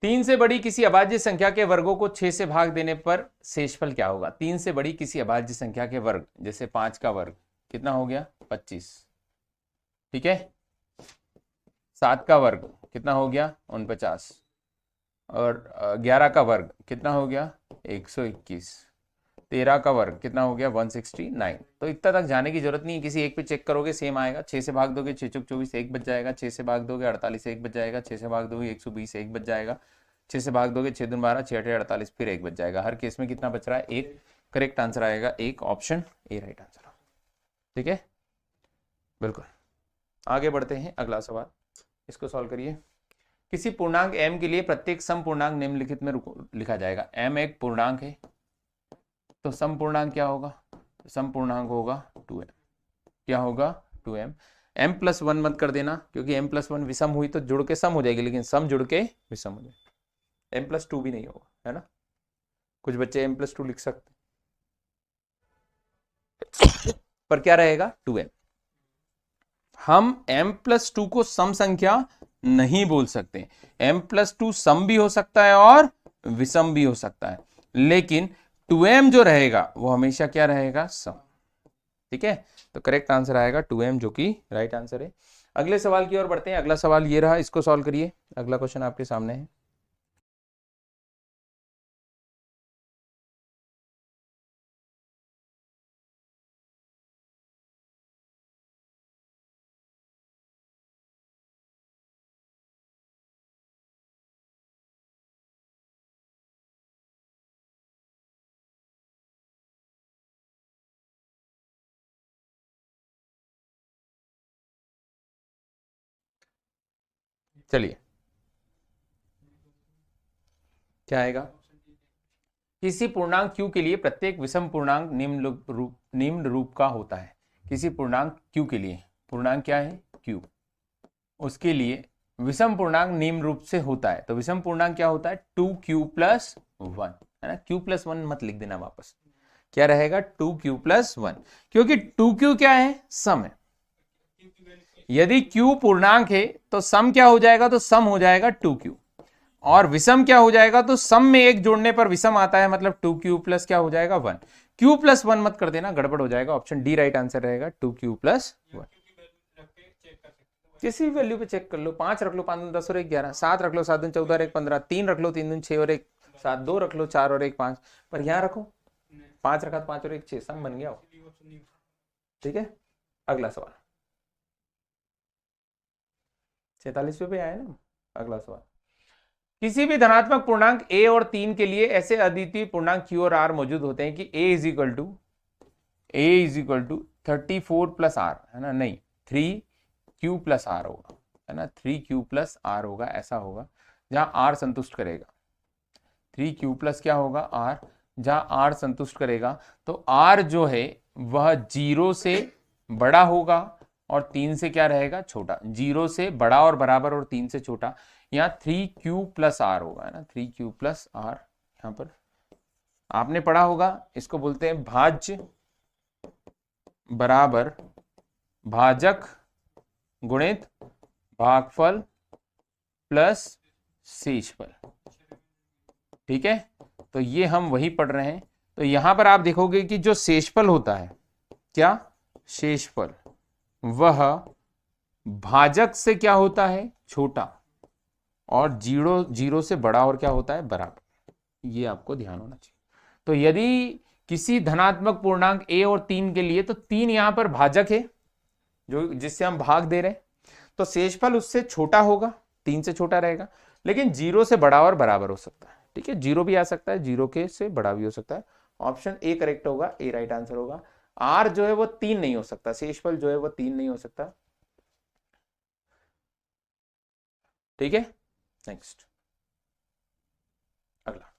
Speaker 1: 3 से बड़ी किसी अभाज्य संख्या के वर्गों को 6 से भाग देने पर शेषफल क्या होगा? 3 से बड़ी किसी अभाज्य संख्या के वर्ग, जैसे 5 का वर्ग कितना हो गया? 25। ठीक है, 7 का वर्ग कितना हो गया? 49। और 11 का वर्ग कितना हो गया? 121। 13 का वर्ग कितना हो गया? 169। तो इतना तक जाने की जरूरत नहीं है, किसी एक पे चेक करोगे सेम आएगा। 6 से भाग दोगे 6 चौक 24, 1 बच जाएगा। 6 से भाग दोगे 48, 1 बच जाएगा। 6 से भाग दोगे 120, 1 बच जाएगा। 6 से भाग दोगे 6 दूनी 12, 6 8 48, फिर 1 बच जाएगा। हर केस में कितना बच रहा है? 1। करेक्ट आंसर आएगा 1, ऑप्शन ए राइट आंसर। ठीक है, बिल्कुल। आगे बढ़ते हैं, अगला सवाल, इसको सॉल्व करिए। किसी पूर्णांक m के लिए प्रत्येक सम पूर्णांक निम्नलिखित में लिखा जाएगा। m एक पूर्णांक है, तो सम पूर्णांक क्या होगा? सम पूर्णांक होगा 2m। क्या होगा? 2m। m+1 मत कर देना, क्योंकि m+1 विषम हुई तो जुड़ के सम हो जाएगी, लेकिन सम जुड़ के विषम हो जाएगी। m+2 भी नहीं होगा, है ना? कुछ बच्चे m+2 लिख सकते, पर क्या रहेगा? 2m। हम m+2 को सम संख्या नहीं बोल सकते। m+2 सम भी हो सकता है और विषम भी हो सकता है, लेकिन 2m जो रहेगा वो हमेशा क्या रहेगा? सम। ठीक है, तो करेक्ट आंसर आएगा 2m, जो कि राइट आंसर है। अगले सवाल की ओर बढ़ते हैं। अगला सवाल ये रहा, इसको सॉल्व करिए। अगला क्वेश्चन आपके सामने है। चलिए, क्या आएगा? किसी पूर्णांक q के लिए प्रत्येक विषम पूर्णांक निम्न रूप का होता है। किसी पूर्णांक q के लिए, पूर्णांक क्या है? q, उसके लिए विषम पूर्णांक निम्न रूप से होता है। तो विषम पूर्णांक क्या होता है? 2q+1, है ना? q+1 मत लिख देना वापस, क्या रहेगा? 2q+1, क्योंकि 2q क्या है? सम है। यदि q पूर्णांक है तो सम क्या हो जाएगा, तो सम हो जाएगा 2q, और विषम क्या हो जाएगा, तो सम में एक जोड़ने पर विषम आता है, मतलब 2q प्लस क्या हो जाएगा 1। q प्लस 1 मत कर देना, गड़बड़ हो जाएगा। ऑप्शन डी राइट आंसर रहेगा, 2q प्लस 1। किसी भी वैल्यू पे चेक कर लो, 5 रख लो, 5 दूनी 10 और 1 11, 7 रख लो, 7 दूनी 14 और 1 15, 3 रख लो, 3 दूनी 6 और 1 7, 2 रख लो, 4 और 1 5, पर यहाँ रखो 5 रखा तो 5 और 1 6, सम बन गया। ठीक है, अगला सवाल 46वें पे आया ना। अगला सवाल, किसी भी धनात्मक पूर्णांक a और 3 के लिए ऐसे अद्वितीय पूर्णांक q और r मौजूद होते हैं कि a is equal to 34 plus r, है ना, नहीं 3q प्लस r होगा, है ना, 3q प्लस r होगा, ऐसा होगा जहां r संतुष्ट करेगा। 3q प्लस क्या होगा r, जहां r संतुष्ट करेगा, तो r जो है वह 0 से बड़ा होगा और 3 से क्या रहेगा, छोटा। 0 से बड़ा और बराबर और 3 से छोटा, यहाँ 3q प्लस r होगा, है ना, 3q प्लस r। यहाँ पर आपने पढ़ा होगा, इसको बोलते हैं भाज्य बराबर भाजक गुणित भागफल प्लस शेषफल। ठीक है, तो ये हम वही पढ़ रहे हैं। तो यहां पर आप देखोगे कि जो शेषफल होता है, क्या शेषफल, वह भाजक से क्या होता है, छोटा, और 0 से बड़ा और क्या होता है, बराबर। ये आपको ध्यान होना चाहिए। तो यदि किसी धनात्मक पूर्णांक a और 3 के लिए, तो 3 यहां पर भाजक है जो जिससे हम भाग दे रहे हैं, तो शेषफल उससे छोटा होगा, 3 से छोटा रहेगा, लेकिन 0 से बड़ा और बराबर हो सकता है। ठीक है, 0 भी आ सकता है, 0 के से बड़ा भी हो सकता है। ऑप्शन ए करेक्ट होगा, ए राइट आंसर होगा। आर जो है वो 3 नहीं हो सकता, शेषफल जो है वो 3 नहीं हो सकता। ठीक है, नेक्स्ट अगला,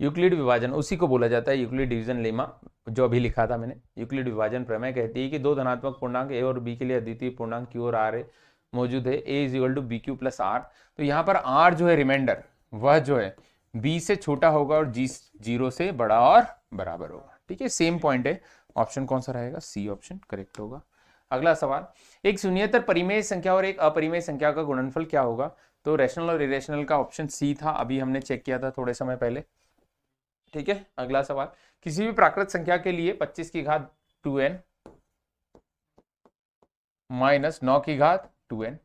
Speaker 1: यूक्लिड विभाजन, उसी को बोला जाता है यूक्लिड डिवीजन लेमा, जो अभी लिखा था मैंने। यूक्लिड विभाजन प्रमेय कहती है कि दो धनात्मक पूर्णांक a और b के लिए अद्वितीय पूर्णांक q और r मौजूद है, a is equal to b q plus r. तो यहाँ पर r जो है रिमाइंडर, वह जो है b से छोटा होगा और g 0 से बड़ा और बराबर होगा। ठीक है, सेम पॉइंट है। ऑप्शन कौन सा रहेगा, सी ऑप्शन करेक्ट होगा। अगला सवाल, एक शून्येतर परिमेय संख्या और एक अपरिमेय संख्या का गुणनफल क्या होगा। तो रैशनल और इरेशनल का ऑप्शन सी था, अभी हमने चेक किया था थोड़े समय पहले। ठीक है, अगला सवाल, किसी भी प्राकृत संख्या के लिए 25 की घात 2n माइनस 9 की घात 2n,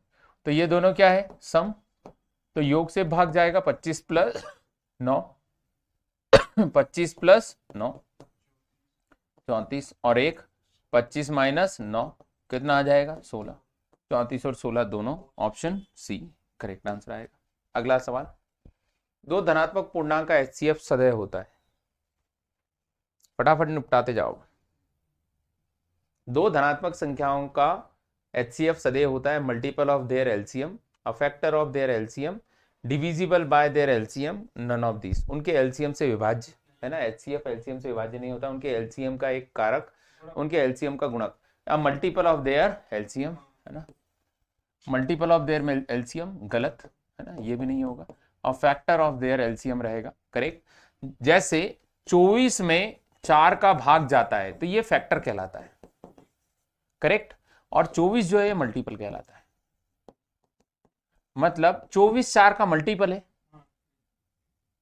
Speaker 1: तो ये दोनों क्या है, सम, तो योग से भाग जाएगा 25 प्लस 9 25 प्लस 9 34, और एक 25 माइनस 9 कितना आ जाएगा 16, 34 और 16 दोनों, ऑप्शन सी करेक्ट आंसर आएगा। अगला सवाल, दो धनात्मक पूर्णांक का HCF सदैव होता है, फटाफट निपटाते जाओ। दो धनात्मक संख्याओं का HCF सदैव होता है, multiple of their LCM, a factor of their LCM, divisible by their LCM, none of this. उनके एलसीएम से विभाज्य, है ना, HCF एलसीएम से विभाज्य नहीं होता, उनके एलसीएम का एक कारक, उनके एलसीएम का गुणक, मल्टीपल ऑफ देयर एलसीएम, है ना, मल्टीपल ऑफ देयर एलसीएम गलत, है ना, ये भी नहीं होगा, और फैक्टर ऑफ देयर एलसीएम रहेगा करेक्ट। जैसे 24 में 4 का भाग जाता है तो ये फैक्टर कहलाता है, करेक्ट, और 24 जो है ये मल्टीपल कहलाता है। मतलब 24 4 का मल्टीपल है,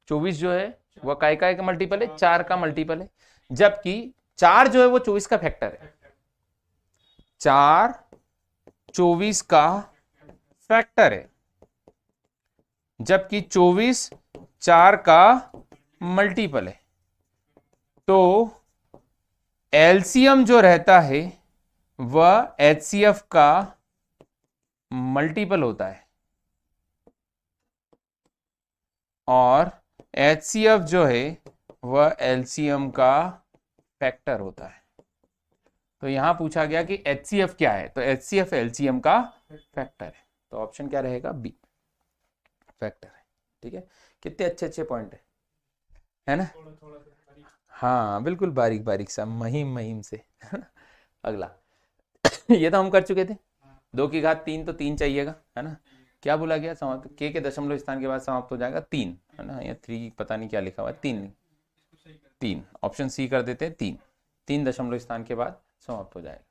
Speaker 1: 24 जो है वह काय का मल्टीपल है, 4 का मल्टीपल है, जबकि 4 जो है वो 24 का फैक्टर है, 4 24 का फैक्टर है, जबकि 24 4 का मल्टीपल है। तो एलसीएम जो रहता है वह HCF का मल्टीपल होता है, और HCF जो है वह LCM का फैक्टर होता है। तो यहां पूछा गया कि HCF क्या है, तो HCF LCM का फैक्टर है, तो ऑप्शन क्या रहेगा, बी फैक्टर है। ठीक है, कितने अच्छे अच्छे पॉइंट है ना, हाँ बिल्कुल बारीक बारीक सा, महीम महीम से अगला ये तो हम कर चुके थे, 2 की घात 3, तो 3 चाहिएगा, है ना, क्या बोला गया, समाप्त के दशमलव स्थान के बाद समाप्त हो जाएगा 3, है ना, या 3 पता नहीं क्या लिखा हुआ है, 3 3 ऑप्शन सी कर देते हैं, 3 3 दशमलव स्थान के बाद समाप्त हो जाएगा।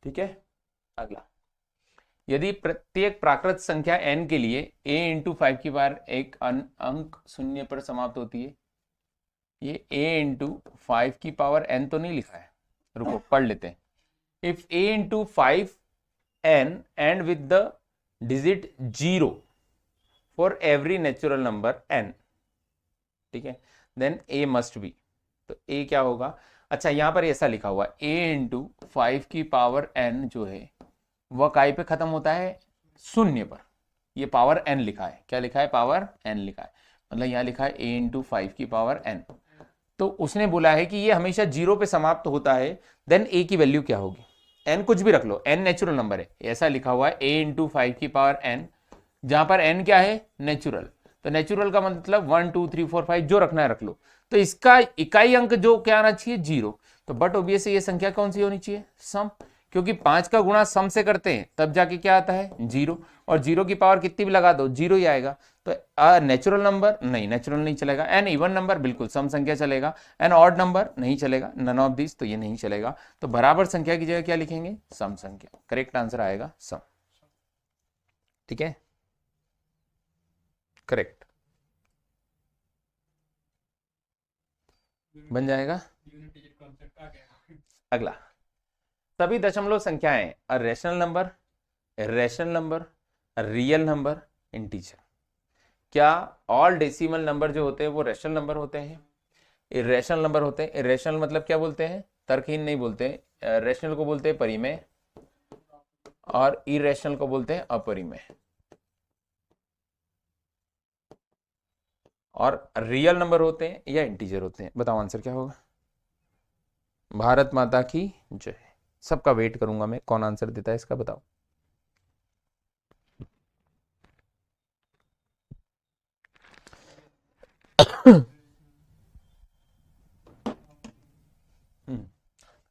Speaker 1: ठीक है, अगला, यदि प्रत्येक प्राकृत संख्या n के लिए a इंटू 5 की पावर एक अंक शून्य पर समाप्त होती है, ये a इंटू 5 की पावर n तो नहीं लिखा है, रुको पढ़ लेते हैं। If a into 5n and with the digit 0 for every natural number n, ठीक है, देन a मस्ट बी, तो a क्या होगा? अच्छा, यहां पर ऐसा लिखा हुआ a इंटू 5 की पावर n जो है वह काय पे खत्म होता है? शून्य पर। ये पावर n लिखा है, क्या लिखा है? पावर n लिखा है, मतलब यहां लिखा है a इंटू 5 की पावर n, तो उसने बोला है कि ये हमेशा 0 पे समाप्त होता है, देन a की वैल्यू क्या होगी? n कुछ भी रख लो, n नेचुरल नंबर है, ऐसा लिखा हुआ है a इंटू 5 की पावर n, जहां पर n क्या है? नेचुरल, तो नेचुरल का मतलब 1 2 3 4 5 जो रखना है रख लो, तो इसका इकाई अंक जो क्या आना चाहिए? 0, तो बट ऑब्वियसली ये संख्या कौन सी होनी चाहिए? सम, क्योंकि 5 का गुणा सम से करते हैं तब जाके क्या आता है? 0, और 0 की पावर कितनी भी लगा दो 0 ही आएगा, तो नेचुरल नंबर नहीं, नेचुरल नहीं चलेगा। एन इवन नंबर बिल्कुल, सम संख्या चलेगा। एन ऑड नंबर नहीं चलेगा, नन ऑफ दिस, तो ये नहीं चलेगा, तो बराबर संख्या की जगह क्या लिखेंगे? सम संख्या, करेक्ट आंसर आएगा सम। ठीक है, करेक्ट बन जाएगा। अगला, सभी दशमलव संख्याएं rational number, irrational number, real number, integer. क्या ऑल डेसिमल नंबर जो होते हैं वो रेशनल नंबर होते हैं? इरेशनल नंबर होते हैं। इरेशनल मतलब क्या बोलते हैं? तर्कहीन नहीं बोलते हैं। रेशनल को बोलते हैं परिमेय, और इरेशनल को बोलते हैं अपरिमेय। और रियल नंबर होते हैं या इंटीजर होते हैं? बताओ आंसर क्या होगा? भारत माता की जय। सबका वेट करूंगा मैं, कौन आंसर देता है इसका बताओ।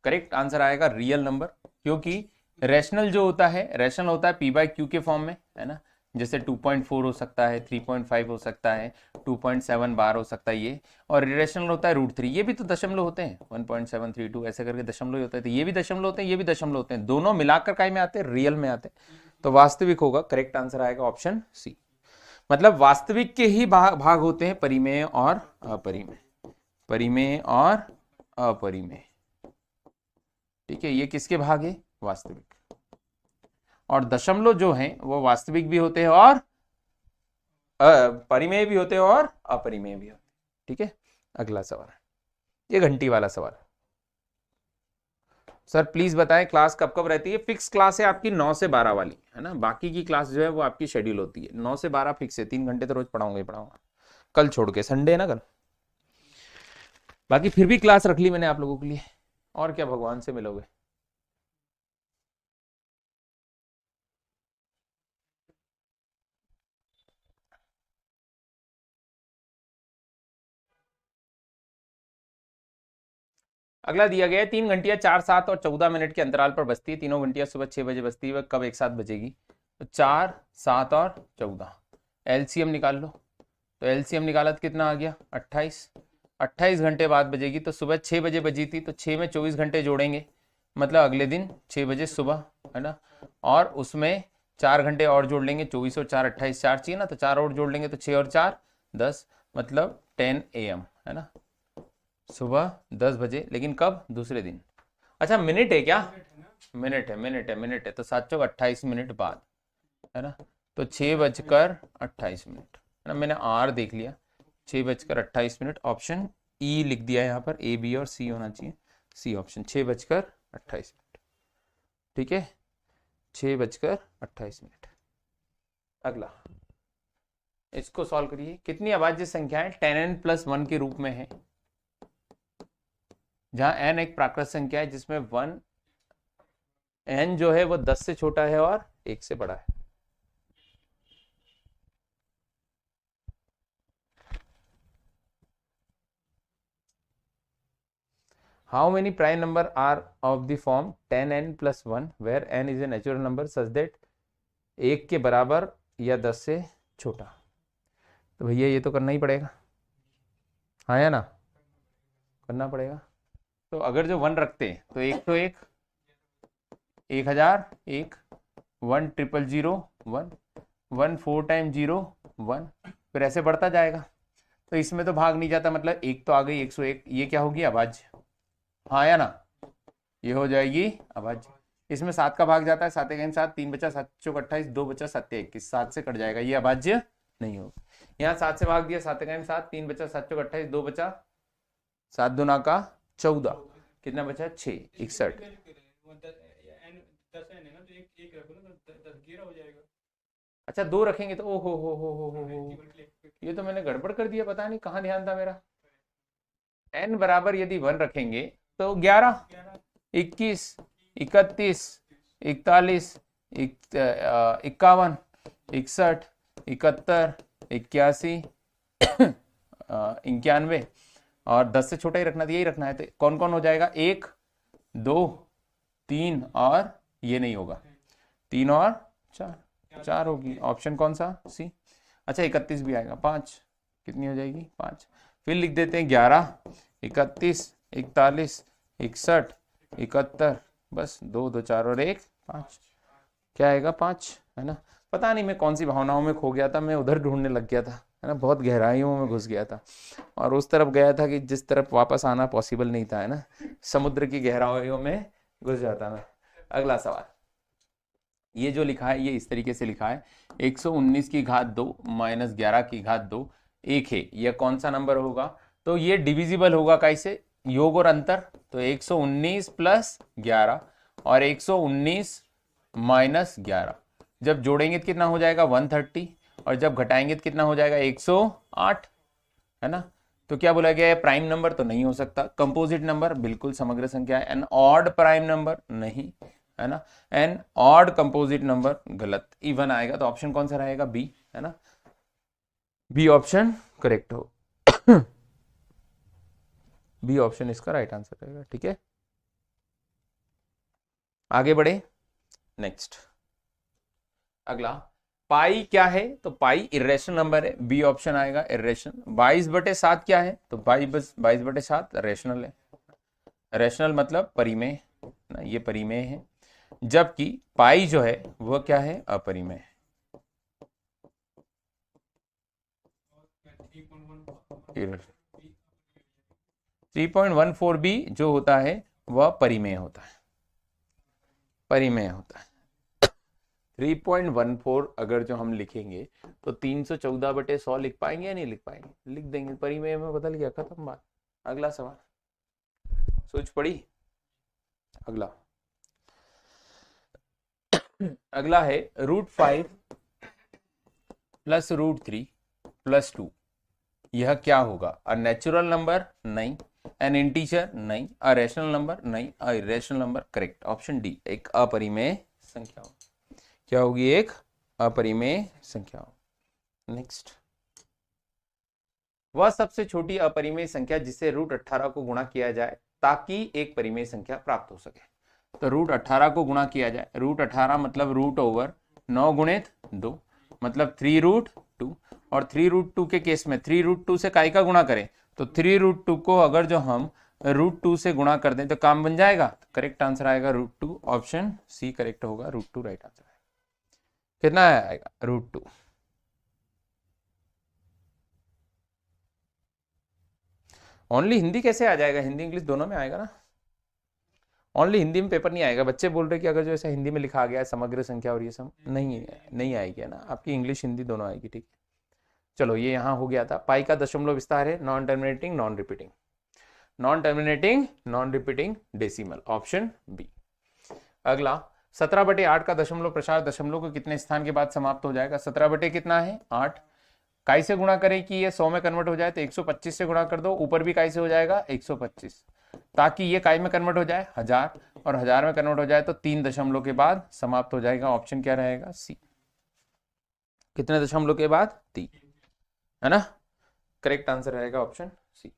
Speaker 1: करेक्ट आंसर आएगा रियल नंबर, क्योंकि रैशनल जो होता है, रैशनल होता है p बाय क्यू के फॉर्म में, है ना, जैसे 2.4 हो सकता है, 3.5 हो सकता है, 2.7 बार हो सकता है ये, और इरेशनल होता है √3। ये भी तो दशमलव होते हैं, 1.732 ऐसे करके दशमलव होता है, तो ये भी दशमलव होते हैं, ये भी दशमलव होते हैं, दोनों मिलाकर काय में आते हैं? रियल में आते हैं, तो वास्तविक होगा। करेक्ट आंसर आएगा ऑप्शन सी, मतलब वास्तविक के ही भाग होते हैं परिमेय और अपरिमेय, परिमेय और अपरिमेय। ठीक है, ये किसके भाग है? वास्तविक। और दशमलव जो हैं वो वास्तविक भी होते हैं और परिमेय भी होते हैं और अपरिमेय भी होते हैं। ठीक है, अगला सवाल, ये घंटी वाला सवाल। सर प्लीज बताएं क्लास कब कब रहती है? फिक्स क्लास है आपकी 9 से 12 वाली, है ना, बाकी की क्लास जो है वो आपकी शेड्यूल होती है। 9 से 12 फिक्स है, 3 घंटे तो रोज पढ़ाऊंगा ही पढ़ाऊंगा, कल छोड़ के, संडे है ना कल। बाकी फिर भी क्लास रख ली मैंने आप लोगों के लिए, और क्या भगवान से मिलोगे। अगला दिया गया है 3 घंटियां 4 7 और 14 मिनट के अंतराल पर बजती है। तीनों घंटियां सुबह 6 बजे बजती है, वह कब एक साथ बजेगी? तो 4 7 और 14, एलसीएम निकाल लो। तो एलसीएम निकाला तो कितना आ गया? 28। 28 घंटे बाद बजेगी, तो सुबह 6 बजे बजी थी, तो 6 में 24 घंटे जोड़ेंगे, मतलब अगले दिन 6 बजे सुबह, है ना, और उसमें 4 घंटे और जोड़ लेंगे, 24 और 4 28, 4 चाहिए ना, तो 4 और जोड़ लेंगे, तो 6 और 4 10, मतलब 10 AM, है ना, सुबह 10 बजे। लेकिन कब? दूसरे दिन। अच्छा मिनट है क्या? मिनट है, मिनट है, मिनट है, तो 7 चौक 28 मिनट बाद, है ना, तो 6:28, है ना, मैंने आर देख लिया, 6:28, ऑप्शन ई लिख दिया यहाँ पर, ए बी और सी होना चाहिए, सी ऑप्शन, 6:28। ठीक है, 6:28। अगला, इसको सॉल्व करिए। कितनी अभाज्य संख्याएं 10n+1 के रूप में है, जहां n एक प्राकृत संख्या है जिसमें n जो है वो 10 से छोटा है और 1 से बड़ा है। How many prime number are of the form 10n+1 where n is a natural number such that 1 के बराबर या 10 से छोटा, तो भैया ये तो करना ही पड़ेगा, हाँ या ना, करना पड़ेगा। तो अगर जो 1 रखते हैं तो 101, 1000, 1, 100, 1, 1 4 टाइम 0 1, फिर ऐसे बढ़ता जाएगा। तो इसमें तो भाग नहीं जाता, मतलब 1 तो आ गई 101, ये क्या होगी अभाज्य, हाँ या ना, ये हो जाएगी अभाज्य। इसमें 7 का भाग जाता है, 7 1 7, 3 बचा 7 चौक 28, 2 बचा 7 21, 7 से कट जाएगा, ये अभाज्य नहीं होगा। यहाँ 7 से भाग दिया, 7 1 7, 3 बचा 7 चौक 28, 2 बचा 7 दूना का 14, कितना बचा 6 61। अच्छा 2 रखेंगे तो ओ हो, ये तो मैंने गड़बड़ कर दिया, पता नहीं कहाँ ध्यान था मेरा। n बराबर यदि 1 रखेंगे तो 11, 21, 31, 41, 51, 61, 71, 81, 91 और 10 से छोटा ही रखना, यही रखना है। तो कौन कौन हो जाएगा, 1 2 3 और ये नहीं होगा, 3 और 4 होगी, ऑप्शन कौन सा, सी। अच्छा 31 भी आएगा, 5 कितनी हो जाएगी 5, फिर लिख देते हैं 11, 31, 41, 61, 71, बस 2 2 4 और 1 5, क्या आएगा 5, है ना। पता नहीं मैं कौन सी भावनाओं में खो गया था, मैं उधर ढूंढने लग गया था, है ना, बहुत गहराइयों में घुस गया था और उस तरफ गया था कि जिस तरफ वापस आना पॉसिबल नहीं था, है ना, समुद्र की गहराइयों में घुस जाता मैं। अगला सवाल, ये जो लिखा है ये इस तरीके से लिखा है, 119 की घात 2 माइनस 11 की घात 2 1 है, यह कौन सा नंबर होगा। तो ये डिविजिबल होगा कैसे, योग और अंतर, तो 119 प्लस 11 और 119 माइनस 11, जब जोड़ेंगे तो कितना हो जाएगा 130 और जब घटाएंगे तो कितना हो जाएगा 108, है ना। तो क्या बोला गया है, प्राइम नंबर तो नहीं हो सकता, कंपोजिट नंबर बिल्कुल समग्र संख्या है, एन ऑड प्राइम नंबर नहीं, है ना, एन ऑड कंपोजिट नंबर गलत, इवन आएगा। तो ऑप्शन कौन सा रहेगा, बी, है ना, बी ऑप्शन करेक्ट हो बी ऑप्शन इसका राइट आंसर रहेगा, ठीक है। आगे बढ़े, नेक्स्ट अगला, पाई क्या है, तो पाई इरेशनल नंबर है, बी ऑप्शन आएगा इरेशनल। 22/7 क्या है, तो 22/7 रेशनल है, रेशनल मतलब परिमेय ना, ये परिमेय है, जबकि पाई जो है वह क्या है, अपरिमेय। 3.14 भी जो होता है वह परिमेय होता है, परिमेय होता है। 3.14 अगर जो हम लिखेंगे तो 314/100 लिख पाएंगे या नहीं लिख पाएंगे, लिख देंगे, परिमेय में बदल गया, खत्म बात। अगला सवाल, सोच पड़ी। अगला अगला है √5 प्लस √3 प्लस 2, यह क्या होगा, अ नेचुरल नंबर नहीं, एन इंटीजर नहीं, अ रैशनल नंबर नहीं, a irrational number, correct option D, एक अपरिमेय संख्या हो, क्या होगी, एक अपरिमेय संख्या हो। नेक्स्ट, वह सबसे छोटी अपरिमेय संख्या जिसे √18 को गुणा किया जाए ताकि एक परिमेय संख्या प्राप्त हो सके। तो √18 को गुणा किया जाए, √18 मतलब √9 गुणित 2 मतलब 3√2, और 3√2 के केस में 3√2 से काय का गुणा करें, तो 3√2 को अगर जो हम √2 से गुणा कर दें तो काम बन जाएगा, करेक्ट आंसर आएगा √2, ऑप्शन सी करेक्ट होगा, √2 राइट आंसर है। कितना आएगा √2, ओनली हिंदी कैसे आ जाएगा, हिंदी इंग्लिश दोनों में आएगा ना, ओनली हिंदी में पेपर नहीं आएगा। बच्चे बोल रहे कि अगर जो ऐसा हिंदी में लिखा गया है समग्र संख्या और ये सब नहीं आएगी, है ना, आपकी इंग्लिश हिंदी दोनों आएगी, ठीक है। चलो ये यहाँ हो गया था। पाई का दशमलव विस्तार है non terminating non repeating, non terminating non repeating decimal, option B. अगला 17/8 का दशमलव प्रसार दशमलव के कितने स्थान के बाद समाप्त हो जाएगा, 17 कितना है 8, काय से गुणा करें कि ये 100 में कन्वर्ट हो जाए, तो 125 से गुणा कर दो, ऊपर भी काय से हो जाएगा 125, ताकि ये काय में कन्वर्ट हो जाए 1000, और 1000 में कन्वर्ट हो जाए तो 3 दशमलव के बाद समाप्त हो जाएगा, ऑप्शन क्या रहेगा, सी। कितने दशमलव के बाद 3, है ना, करेक्ट आंसर रहेगा ऑप्शन सी।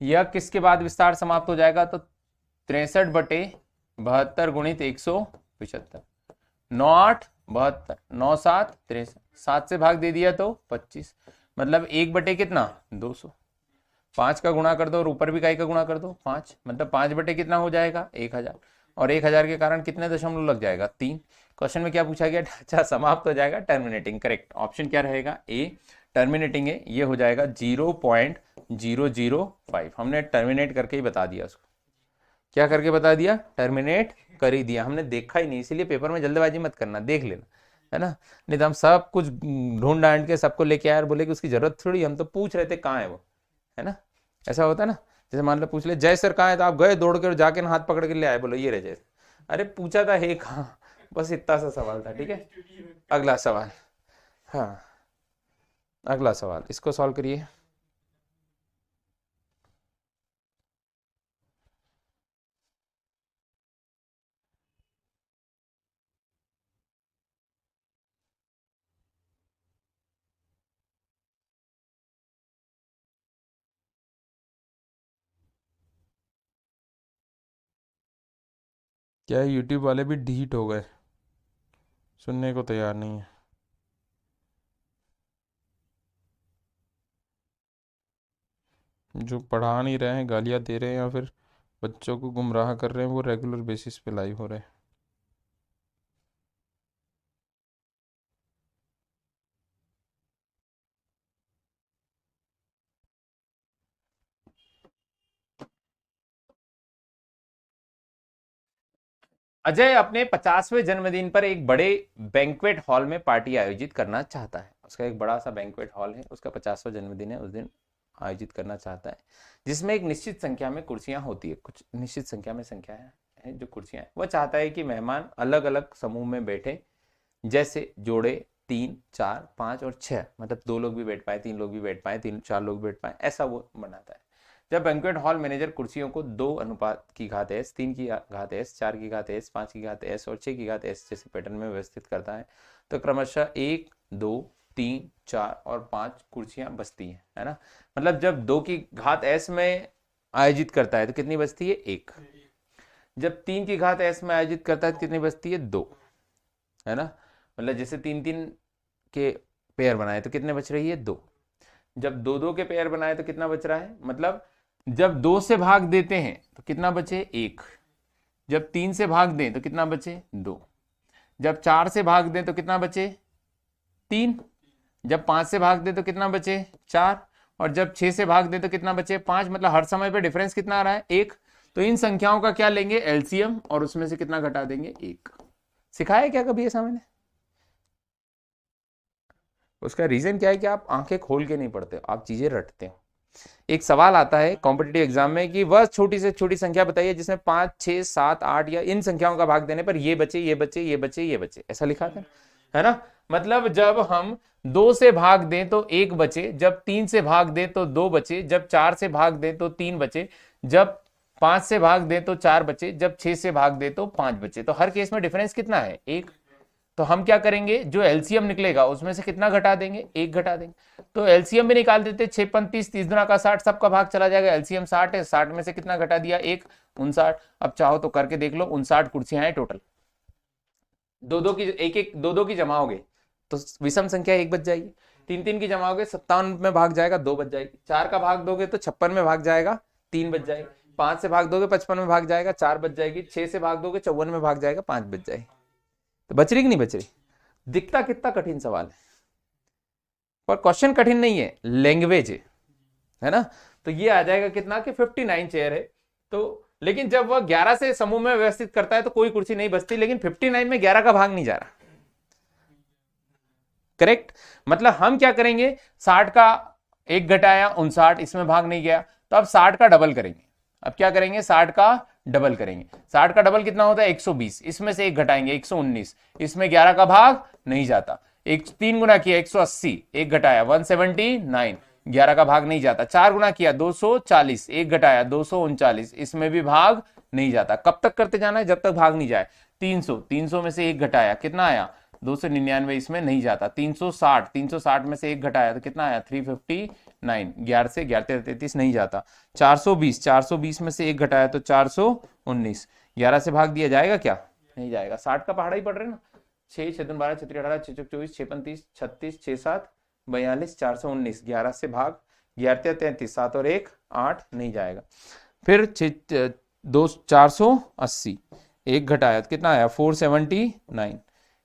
Speaker 1: यह किसके बाद विस्तार समाप्त हो जाएगा, तो 63/72 गुणित 175, 9 8 72, 9 7 63, 7 से भाग दे दिया तो 25, मतलब 1 बटे कितना 200, 5 का गुणा कर दो और ऊपर भी का गुणा कर दो 5, मतलब 5 बटे कितना हो जाएगा 1000, और 1000 के कारण कितने दशमलव लग जाएगा 3। क्वेश्चन में क्या पूछा गया, ढांचा समाप्त हो जाएगा, टर्मिनेटिंग। करेक्ट ऑप्शन क्या रहेगा ए, टर्मिनेटिंग है, ये हो जाएगा 0.005। हमने टर्मिनेट करके ही बता दिया उसको, क्या करके बता दिया, टर्मिनेट कर ही दिया, हमने देखा ही नहीं, इसीलिए पेपर में जल्दबाजी मत करना, देख लेना, है ना, नहीं तो हम सब कुछ ढूंढ डांड के सबको लेके आए और बोले कि उसकी जरूरत थोड़ी, हम तो पूछ रहे थे कहाँ है वो, है ना, ऐसा होता है ना। जैसे मान लो पूछ ले जय सर कहाँ है, तो आप गए दौड़ कर जाके हाथ पकड़ के ले आए, बोलो ये रहे जय, अरे पूछा था हे कहाँ, बस इतना सा सवाल था, ठीक है। अगला सवाल, हाँ अगला सवाल, इसको सॉल्व करिए। क्या यूट्यूब वाले भी ढीठ हो गए, सुनने को तैयार नहीं है। जो पढ़ा नहीं रहे हैं, गालियां दे रहे हैं या फिर बच्चों को गुमराह कर रहे हैं, वो रेगुलर बेसिस पे लाइव हो रहे हैं। अजय अपने 50वें जन्मदिन पर एक बड़े बैंक्वेट हॉल में पार्टी आयोजित करना चाहता है। उसका एक बड़ा सा बैंक्वेट हॉल है, उसका 50वां जन्मदिन है, उस दिन आयोजित करना चाहता है, जिसमें एक निश्चित संख्या में कुर्सियां होती है, कुछ निश्चित संख्या में संख्या है जो कुर्सियां हैं। वह चाहता है कि मेहमान अलग अलग समूह में बैठे, जैसे जोड़े 3 4 5 और 6, मतलब 2 लोग भी बैठ पाए, 3 लोग भी बैठ पाए, 3 4 लोग बैठ पाए, ऐसा वो बनाता है। जब बैंक्वेट हॉल मैनेजर कुर्सियों को 2 अनुपात की घात एस, 3 की घात एस, 4 की घात एस, 5 की घात एस और 6 की घात एस जैसे पैटर्न में व्यवस्थित करता है, तो क्रमशः 1 2 3 4 और 5 कुर्सियां बचती हैं, है ना। मतलब जब 2 की घात एस में आयोजित करता है तो कितनी बचती है 1, जब 3 की घात एस में आयोजित करता है तो कितनी बचती है 2, है ना। मतलब जैसे 3 3 के पेयर बनाए तो कितने बच रही है 2, जब 2 2 के पेयर बनाए तो कितना बच रहा है, मतलब जब 2 से भाग देते हैं तो कितना बचे 1, जब 3 से भाग दें तो कितना बचे 2, जब 4 से भाग दें तो कितना बचे 3, जब 5 से भाग दें तो कितना बचे 4, और जब 6 से भाग दें तो कितना बचे 5, मतलब हर समय पे डिफरेंस कितना आ रहा है 1। तो इन संख्याओं का क्या लेंगे एलसीएम और उसमें से कितना घटा देंगे 1। सिखाया क्या कभी ऐसा मैंने? उसका रीजन क्या है कि आप आंखें खोल के नहीं पढ़ते, आप चीजें रटते हो। एक सवाल आता है कॉम्पिटिटिव एग्जाम में कि वह छोटी से छोटी संख्या बताइए जिसमें 5 6 7 8 या इन संख्याओं का भाग देने पर ये बचे ये बचे ये बचे ये बचे, ऐसा लिखा था, है ना। मतलब जब हम 2 से भाग दें तो 1 बचे, जब 3 से भाग दें तो 2 बचे, जब 4 से भाग दें तो 3 बचे, जब 5 से भाग दें तो 4 बचे, जब 6 से भाग दें तो 5 बचे। तो हर केस में डिफरेंस कितना है 1। तो हम क्या करेंगे, जो एलसीएम निकलेगा उसमें से कितना घटा देंगे 1 घटा देंगे। तो एलसीएम भी निकाल देते, 6 35 30 दुना का 60, सबका भाग चला जाएगा, एलसीएम 60 है, 60 में से कितना घटा दिया 1, 59। अब चाहो तो करके देख लो, 59 कुर्सियां हैं टोटल, दो दो की एक एक दो दो की जमाओगे तो विषम संख्या 1 बच जाएगी, 3 3 की जमाओगे 57 में भाग जाएगा 2 बच जाएगी, 4 का भाग दोगे तो 56 में भाग जाएगा 3 बच जाएगी, 5 से भाग दोगे 55 में भाग जाएगा 4 बच जाएगी, 6 से भाग दोगे 54 में भाग जाएगा 5 बच जाएगी। तो बच रही कि नहीं बच रही? दिखता कितना कठिन सवाल है, पर क्वेश्चन कठिन नहीं है, लैंग्वेज है ना। तो ये आ जाएगा कितना कि 59 चेयर है। तो लेकिन जब वह 11 से समूह में व्यवस्थित करता है तो कोई कुर्सी नहीं बचती, लेकिन 59 में 11 का भाग नहीं जा रहा, करेक्ट। मतलब हम क्या करेंगे, 60 का 1 घटाया 59, इसमें भाग नहीं गया, तो अब 60 का डबल करेंगे। अब क्या करेंगे 60 का डबल करेंगे, 60 का डबल कितना होता है 120, इसमें से 1 घटाएंगे 119, इसमें 11 का भाग नहीं जाता, एक 3 गुना किया 180, 1 घटाया 179, 11 का भाग नहीं जाता, 4 गुना किया 240, 1 घटाया 239, इसमें भी भाग नहीं जाता। कब तक करते जाना है, जब तक भाग नहीं जाए। 300, 300 में से 1 घटाया कितना आया 299, इसमें नहीं जाता। 360, 360 में से 1 घटाया तो कितना आया 359, 11 से 11 33 नहीं जाता। 420, 420 में से 1 घटाया तो 419, 11 से भाग दिया जाएगा क्या, नहीं जाएगा। 60 का पहाड़ा ही पढ़ रहे ना, 6 6 12 6 18 6 24 6 35 36 6 7 42 419, 11 से भाग 11 33, 7 और 1 8, नहीं जाएगा। फिर 2 480, एक घटाया तो कितना आया 479,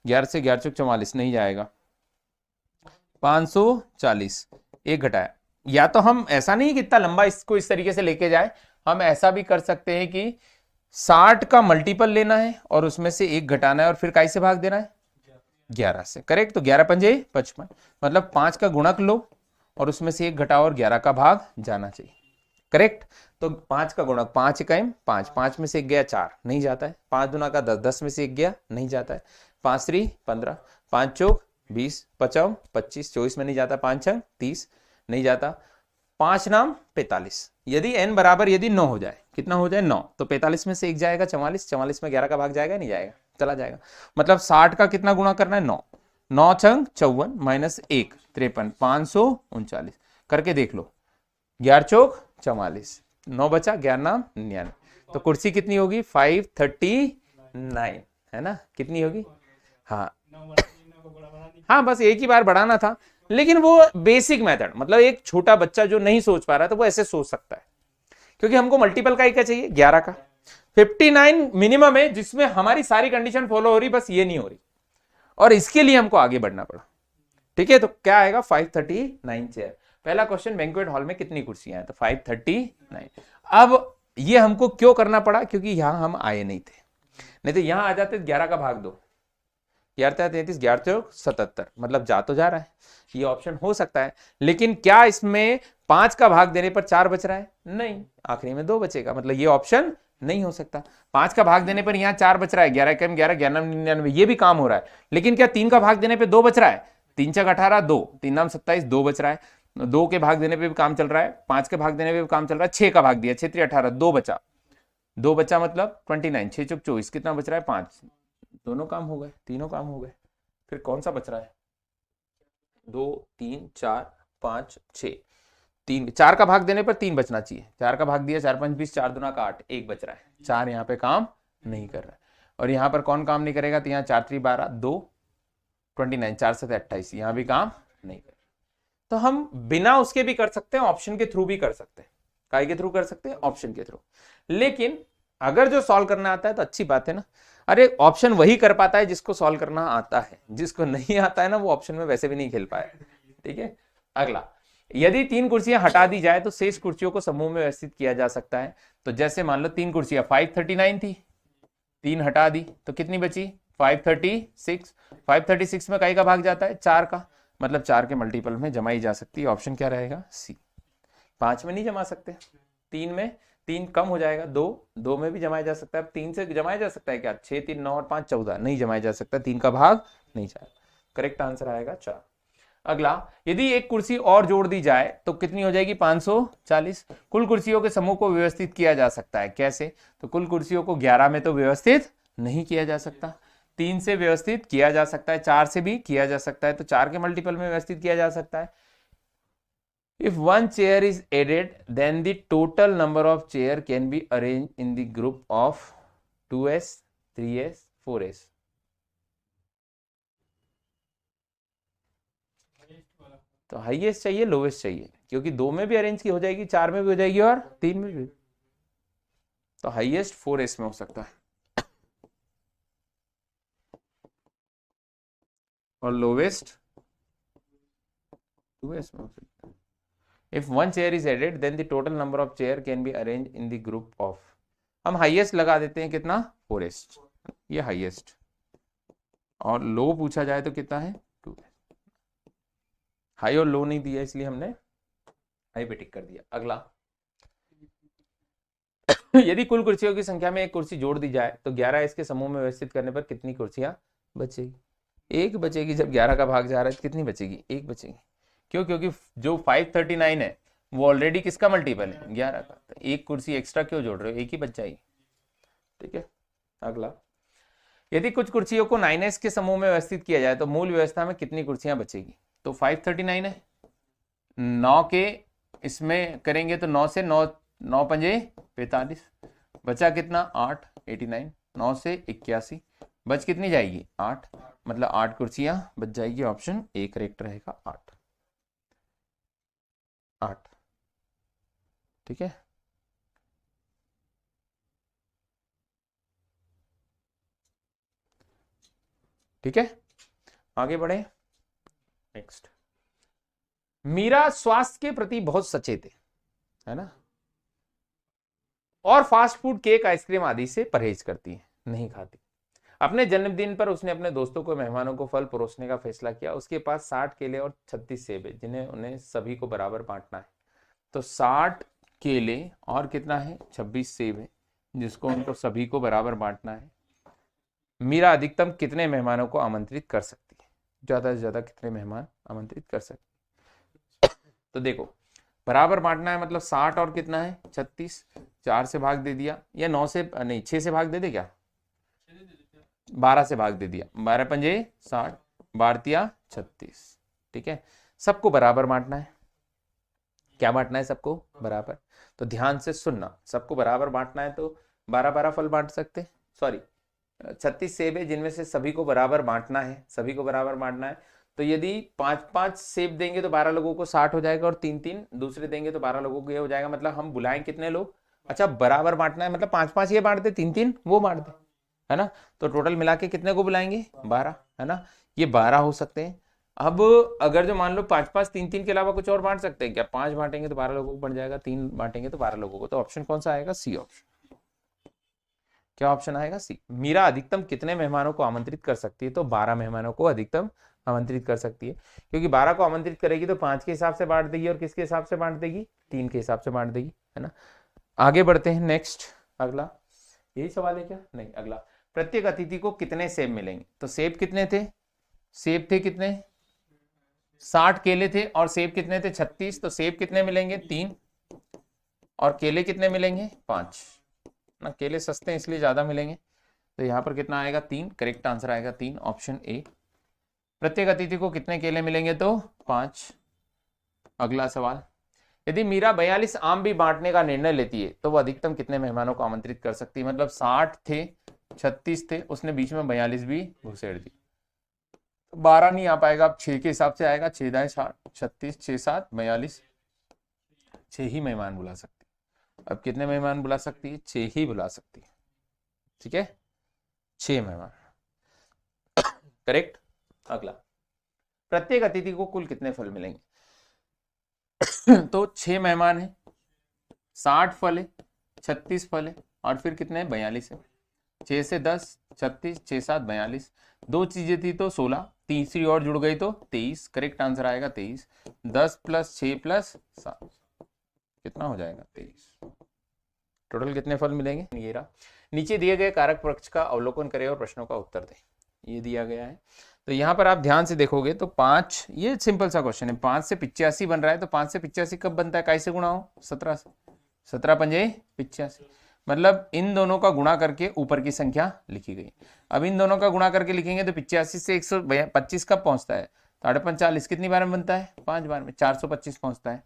Speaker 1: 11 से 11 44, नहीं जाएगा। 540, एक घटाया। या तो हम ऐसा नहीं कि इतना लंबा इसको इस तरीके से लेके जाए, हम ऐसा भी कर सकते हैं कि 60 का मल्टीपल लेना है और उसमें से एक घटाना है और फिर काई से भाग देना है 11 से। करेक्ट। तो 11 पंजे 55, मतलब 5 का गुणक लो और उसमें से एक घटाओ और 11 का भाग जाना चाहिए। करेक्ट। तो 5 का गुणक 5 इकाई 5, 5 में से एक गया 4, नहीं जाता है। 5 दूना का 10, 10 में से एक गया, नहीं जाता है। 5 3 15, 5 चौक 20, 5 25, 24 में नहीं जाता। 5 6 30, नहीं जाता। 5 नाम 45। यदि n बराबर यदि 9 हो जाए, कितना हो जाए 9, तो 45 में से एक जाएगा 44, 44 में 11 का भाग जाएगा, नहीं जाएगा, चला जाएगा। मतलब 60 का कितना गुणा करना है 9, 9 छंग 54 माइनस 1 53, 539 करके देख लो। 11 चौक 44, 9 बचा, 11 नाम 99, तो कुर्सी कितनी होगी 539, है ना, कितनी होगी। हाँ हाँ, बस एक ही बार बढ़ाना था, लेकिन वो बेसिक मेथड, मतलब एक छोटा बच्चा जो नहीं सोच पा रहा तो वो ऐसे सोच सकता है, क्योंकि हमको मल्टीपल का ही क्या चाहिए 11 का। 59 मिनिमम है जिसमें हमारी सारी कंडीशन फॉलो हो रही, बस ये नहीं हो रही, और इसके लिए हमको आगे बढ़ना पड़ा। ठीक है, तो क्या आएगा 539 चेयर। पहला क्वेश्चन, बैंक्वेट हॉल में कितनी कुर्सियां हैं, तो 539। अब ये हमको क्यों करना पड़ा, क्योंकि यहां हम आए नहीं थे, नहीं तो यहां आ जाते 11 का भाग दो, 11 33, 11 77, मतलब जा तो जा रहा है, ये ऑप्शन हो सकता है। लेकिन क्या इसमें 5 का भाग देने पर 4 बच रहा है, नहीं, आखिरी में 2 बचेगा, मतलब ये ऑप्शन नहीं हो सकता। 5 का भाग देने पर यहां 4 बच रहा है, 11 कम 11, 11 99, ये भी काम हो रहा है। लेकिन क्या 3 का भाग देने पर 2 बच रहा है, 3 6 18, 2 3 नाम 27, 2 बच रहा है। 2 के भाग देने पे भी काम चल रहा है, 5 के भाग देने पे भी काम चल रहा है। 6 का भाग दिया, 6 3 18, 2 बचा, 2 बचा मतलब 29, 6 चौक 24, कितना बच रहा है 5, दोनों काम हो गए, तीनों काम हो गए। फिर कौन सा बच रहा है 2 3 4 5 6, 3, 4 का भाग देने पर 3 बचना चाहिए, 4 का भाग दिया, 4 5 20, 4 दूना का 8, 1 बच रहा है, 4 यहाँ पे काम नहीं कर रहा है। और यहाँ पर कौन काम नहीं करेगा, तो यहाँ 4 3 12, 2 29, 4 7 28, यहाँ भी काम नहीं कर। तो हम बिना उसके भी कर सकते हैं, ऑप्शन के थ्रू भी कर सकते हैं। काय के थ्रू कर सकते हैं, ऑप्शन के थ्रू। लेकिन अगर जो सॉल्व करना आता है तो अच्छी बात है ना, अरे ऑप्शन वही कर पाता है जिसको सॉल्व करना आता है, जिसको नहीं आता है ना वो ऑप्शन में वैसे भी नहीं खेल पाए। ठीक है, अगला, यदि 3 कुर्सियां हटा दी जाए तो शेष कुर्सियों को समूह में व्यवस्थित किया जा सकता है। तो जैसे मान लो 3 कुर्सियां 539 थी, 3 हटा दी तो कितनी बची 536, 536 में काई का भाग जाता है 4 का, मतलब 4 के मल्टीपल में जमाई जा सकती है। ऑप्शन क्या रहेगा सी। 5 में नहीं जमा सकते, 3 में, 3 कम हो जाएगा, 2 में भी जमाया जा सकता है। 3 से जमाया जा सकता है क्या, 6 3 9 और 5 14, नहीं जमाया जा सकता, 3 का भाग नहीं जाएगा। करेक्ट आंसर आएगा 4। अगला, यदि एक कुर्सी और जोड़ दी जाए तो कितनी हो जाएगी 540। कुल कुर्सियों के समूह को व्यवस्थित किया जा सकता है, कैसे, तो कुल कुर्सियों को 11 में तो व्यवस्थित नहीं किया जा सकता, 3 से व्यवस्थित किया जा सकता है, 4 से भी किया जा सकता है, तो 4 के मल्टीपल में व्यवस्थित किया जा सकता है। If one chair is added, then the total number of chair can be arranged in the group of 2s, 3s, 4s. तो हाईएस्ट चाहिए, लोवेस्ट चाहिए, क्योंकि 2 में भी अरेंज की हो जाएगी, 4 में भी हो जाएगी और 3 में भी। तो हाईएस्ट 4s में हो सकता है और लोवेस्ट 2s में हो सकता है। If one chair is added, then the total number of chair can be arranged in the group of, हम हाईएस्ट लगा देते हैं कितना 4s, ये हाईएस्ट, और लो पूछा जाए तो कितना है 2s। हाई और लो नहीं दिया इसलिए हमने हाई पे टिक कर दिया। अगला, यदि कुल कुर्सियों की संख्या में एक कुर्सी जोड़ दी जाए तो 11 इसके समूह में व्यवस्थित करने पर कितनी कुर्सियां बचेगी, एक बचेगी। जब 11 का भाग जा रहा है तो कितनी बचेगी, एक बचेगी। क्यों, क्योंकि जो 539 है वो ऑलरेडी किसका मल्टीपल है 11 का, तो एक कुर्सी एक्स्ट्रा क्यों जोड़ रहे हो, एक ही बच जाएगी। ठीक है, अगला, यदि कुछ कुर्सियों को 9s के समूह में व्यवस्थित किया जाए तो मूल व्यवस्था में कितनी कुर्सियां बचेगी, तो 539 है, 9 के इसमें करेंगे तो 9 से 9 9 पंजे 45, बचा कितना 8 89, 9 से 81, बच कितनी जाएगी 8, मतलब 8 कुर्सियां बच जाएगी, ऑप्शन ए करेक्ट रहेगा 8। 8 ठीक है। ठीक है, आगे बढ़े। नेक्स्ट, मीरा स्वास्थ्य के प्रति बहुत सचेत है ना, और फास्ट फूड, केक, आइसक्रीम आदि से परहेज करती है, नहीं खाती। अपने जन्मदिन पर उसने अपने दोस्तों को, मेहमानों को फल परोसने का फैसला किया। उसके पास 60 केले और 36 सेब है, जिन्हें उन्हें सभी को बराबर बांटना है। तो 60 केले और कितना है, 26 सेब है, जिसको उनको सभी को बराबर बांटना है। मीरा अधिकतम कितने मेहमानों को आमंत्रित कर सकती है, ज्यादा से ज्यादा कितने मेहमान आमंत्रित कर सकती है। तो देखो, बराबर बांटना है मतलब 60 और कितना है 36, 4 से भाग दे दिया, या 9 से नहीं 6 से भाग दे दे क्या, 12 से भाग दे दिया, 12 पंजे 60, 12 36। ठीक है, सबको बराबर बांटना है। क्या बांटना है, सबको बराबर। तो ध्यान से सुनना, सबको बराबर बांटना है तो 12-12 फल बांट सकते, सॉरी 36 सेब है, जिनमें से सभी को बराबर बांटना है, सभी को बराबर बांटना है। तो यदि 5-5 सेब देंगे तो 12 लोगों को 60 हो जाएगा, और 3-3 दूसरे देंगे तो 12 लोगों को ये हो जाएगा। मतलब हम बुलाएं कितने लोग, अच्छा बराबर बांटना है, मतलब 5-5 ये बांट दे, 3-3 वो बांट दे, है ना। तो टोटल मिला के कितने को बुलाएंगे, 12, है ना। ये 12 हो सकते हैं। अब अगर जो मान लो 5-5 3-3 के अलावा कुछ और बांट सकते हैं क्या, 5 बांटेंगे तो 12 लोगों को बन जाएगा, 3 बांटेंगे तो 12 लोगों को। तो ऑप्शन कौन सा आएगा, सी ऑप्शन। क्या ऑप्शन आएगा, सी। मीरा अधिकतम कितने मेहमानों को आमंत्रित कर सकती है, तो 12 मेहमानों को अधिकतम आमंत्रित कर सकती है, क्योंकि 12 को आमंत्रित करेगी तो 5 के हिसाब से बांट देगी, और किसके हिसाब से बांट देगी, 3 के हिसाब से बांट देगी, है ना। आगे बढ़ते हैं, नेक्स्ट अगला, यही सवाल है क्या, नहीं अगला। प्रत्येक अतिथि को कितने सेब मिलेंगे, तो सेब कितने थे, सेब थे कितने 60, केले थे और सेब कितने थे 36, तो सेब कितने मिलेंगे 3, और केले कितने मिलेंगे 5 ना, केले सस्ते हैं इसलिए ज्यादा मिलेंगे। तो यहाँ पर कितना आएगा 3, करेक्ट आंसर आएगा 3, ऑप्शन ए। प्रत्येक अतिथि को कितने केले मिलेंगे, तो 5। अगला सवाल, यदि मीरा 42 आम भी बांटने का निर्णय लेती है तो वह अधिकतम कितने मेहमानों को आमंत्रित कर सकती है। मतलब 60 थे, 36 थे, उसने बीच में 42 भी घुसेड़ दी, 12 नहीं आ पाएगा, अब 6 के हिसाब से आएगा, 6 दाएं 36, 6 7 42, 6 ही मेहमान बुला सकती है। अब कितने मेहमान बुला सकती है, 6 ही बुला सकती है, ठीक है, 6 मेहमान, करेक्ट। अगला, प्रत्येक अतिथि को कुल कितने फल मिलेंगे, तो 6 मेहमान है, 60 फल है, 36 फल है, और फिर कितने 42 है, 6 से 10 36, 6 7 42, 2 चीजें थी तो 16, तीसरी और जुड़ गई तो 23, करेक्ट आंसर आएगा 23। 10 + 6 + 7 कितना हो जाएगा 23। टोटल कितने फल मिलेंगे, ये रहा। नीचे दिए गए कारक पक्ष का अवलोकन करें और प्रश्नों का उत्तर दें, ये दिया गया है। तो यहाँ पर आप ध्यान से देखोगे तो 5, ये सिंपल सा क्वेश्चन है, 5 से 85 बन रहा है, तो 5 से 85 कब बनता है, कैसे गुणा हो, 17 से, 17 पंजे 85, मतलब इन दोनों का गुणा करके ऊपर की संख्या लिखी गई। अब इन दोनों का गुणा करके लिखेंगे तो 85 से 125 कब पहुंचता है, 45 कितनी बार में बनता है, 5 बार में, 425 पहुंचता है।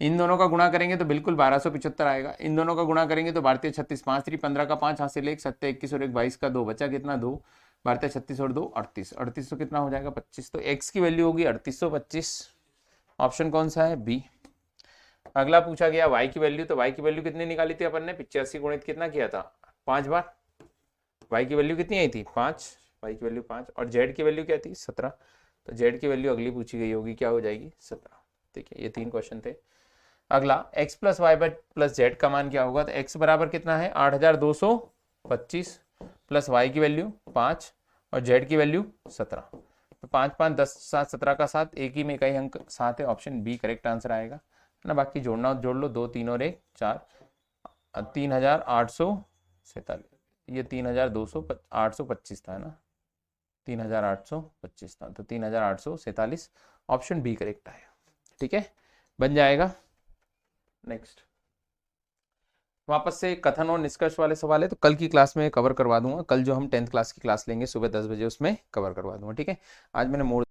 Speaker 1: इन दोनों का गुणा करेंगे तो बिल्कुल 1275 आएगा। इन दोनों का गुणा करेंगे तो 12 36, 5 3 15 का 5 हासिल 1, 7 21 और 1 22 का 2 बचा कितना 2, 12 36 और 2 38, 38 तो कितना हो जाएगा 25। तो x की वैल्यू होगी 3825, ऑप्शन कौन सा है, बी। अगला पूछा गया y की वैल्यू, तो y की वैल्यू कितनी निकाली थी अपन ने, 85 गुणित कितना किया था 5 बार, y की वैल्यू कितनी आई थी 5, y की वैल्यू 5, और z की वैल्यू क्या थी 17, तो z की वैल्यू अगली पूछी गई होगी, क्या हो जाएगी 17। ठीक है, ये 3 क्वेश्चन थे। अगला, x + y + z का मान क्या होगा, तो x बराबर कितना है 8225 प्लस y की वैल्यू 5 और z की वैल्यू 17, तो 5 5 10 7 17 का 7, एक ही में इकाई अंक 7 है, ऑप्शन बी करेक्ट आंसर आएगा ना। बाकी जोड़ना जोड़ लो, 2 3 और 1 4, 3847, ये 825 था ना, 3825 था, तो 3847, ऑप्शन बी करेक्ट आएगा, ठीक है, बन जाएगा। नेक्स्ट, वापस से कथन और निष्कर्ष वाले सवाल है, तो कल की क्लास में कवर करवा दूंगा, कल जो हम 10th क्लास की क्लास लेंगे सुबह 10 बजे उसमें कवर करवा दूंगा, ठीक है। आज मैंने मोड़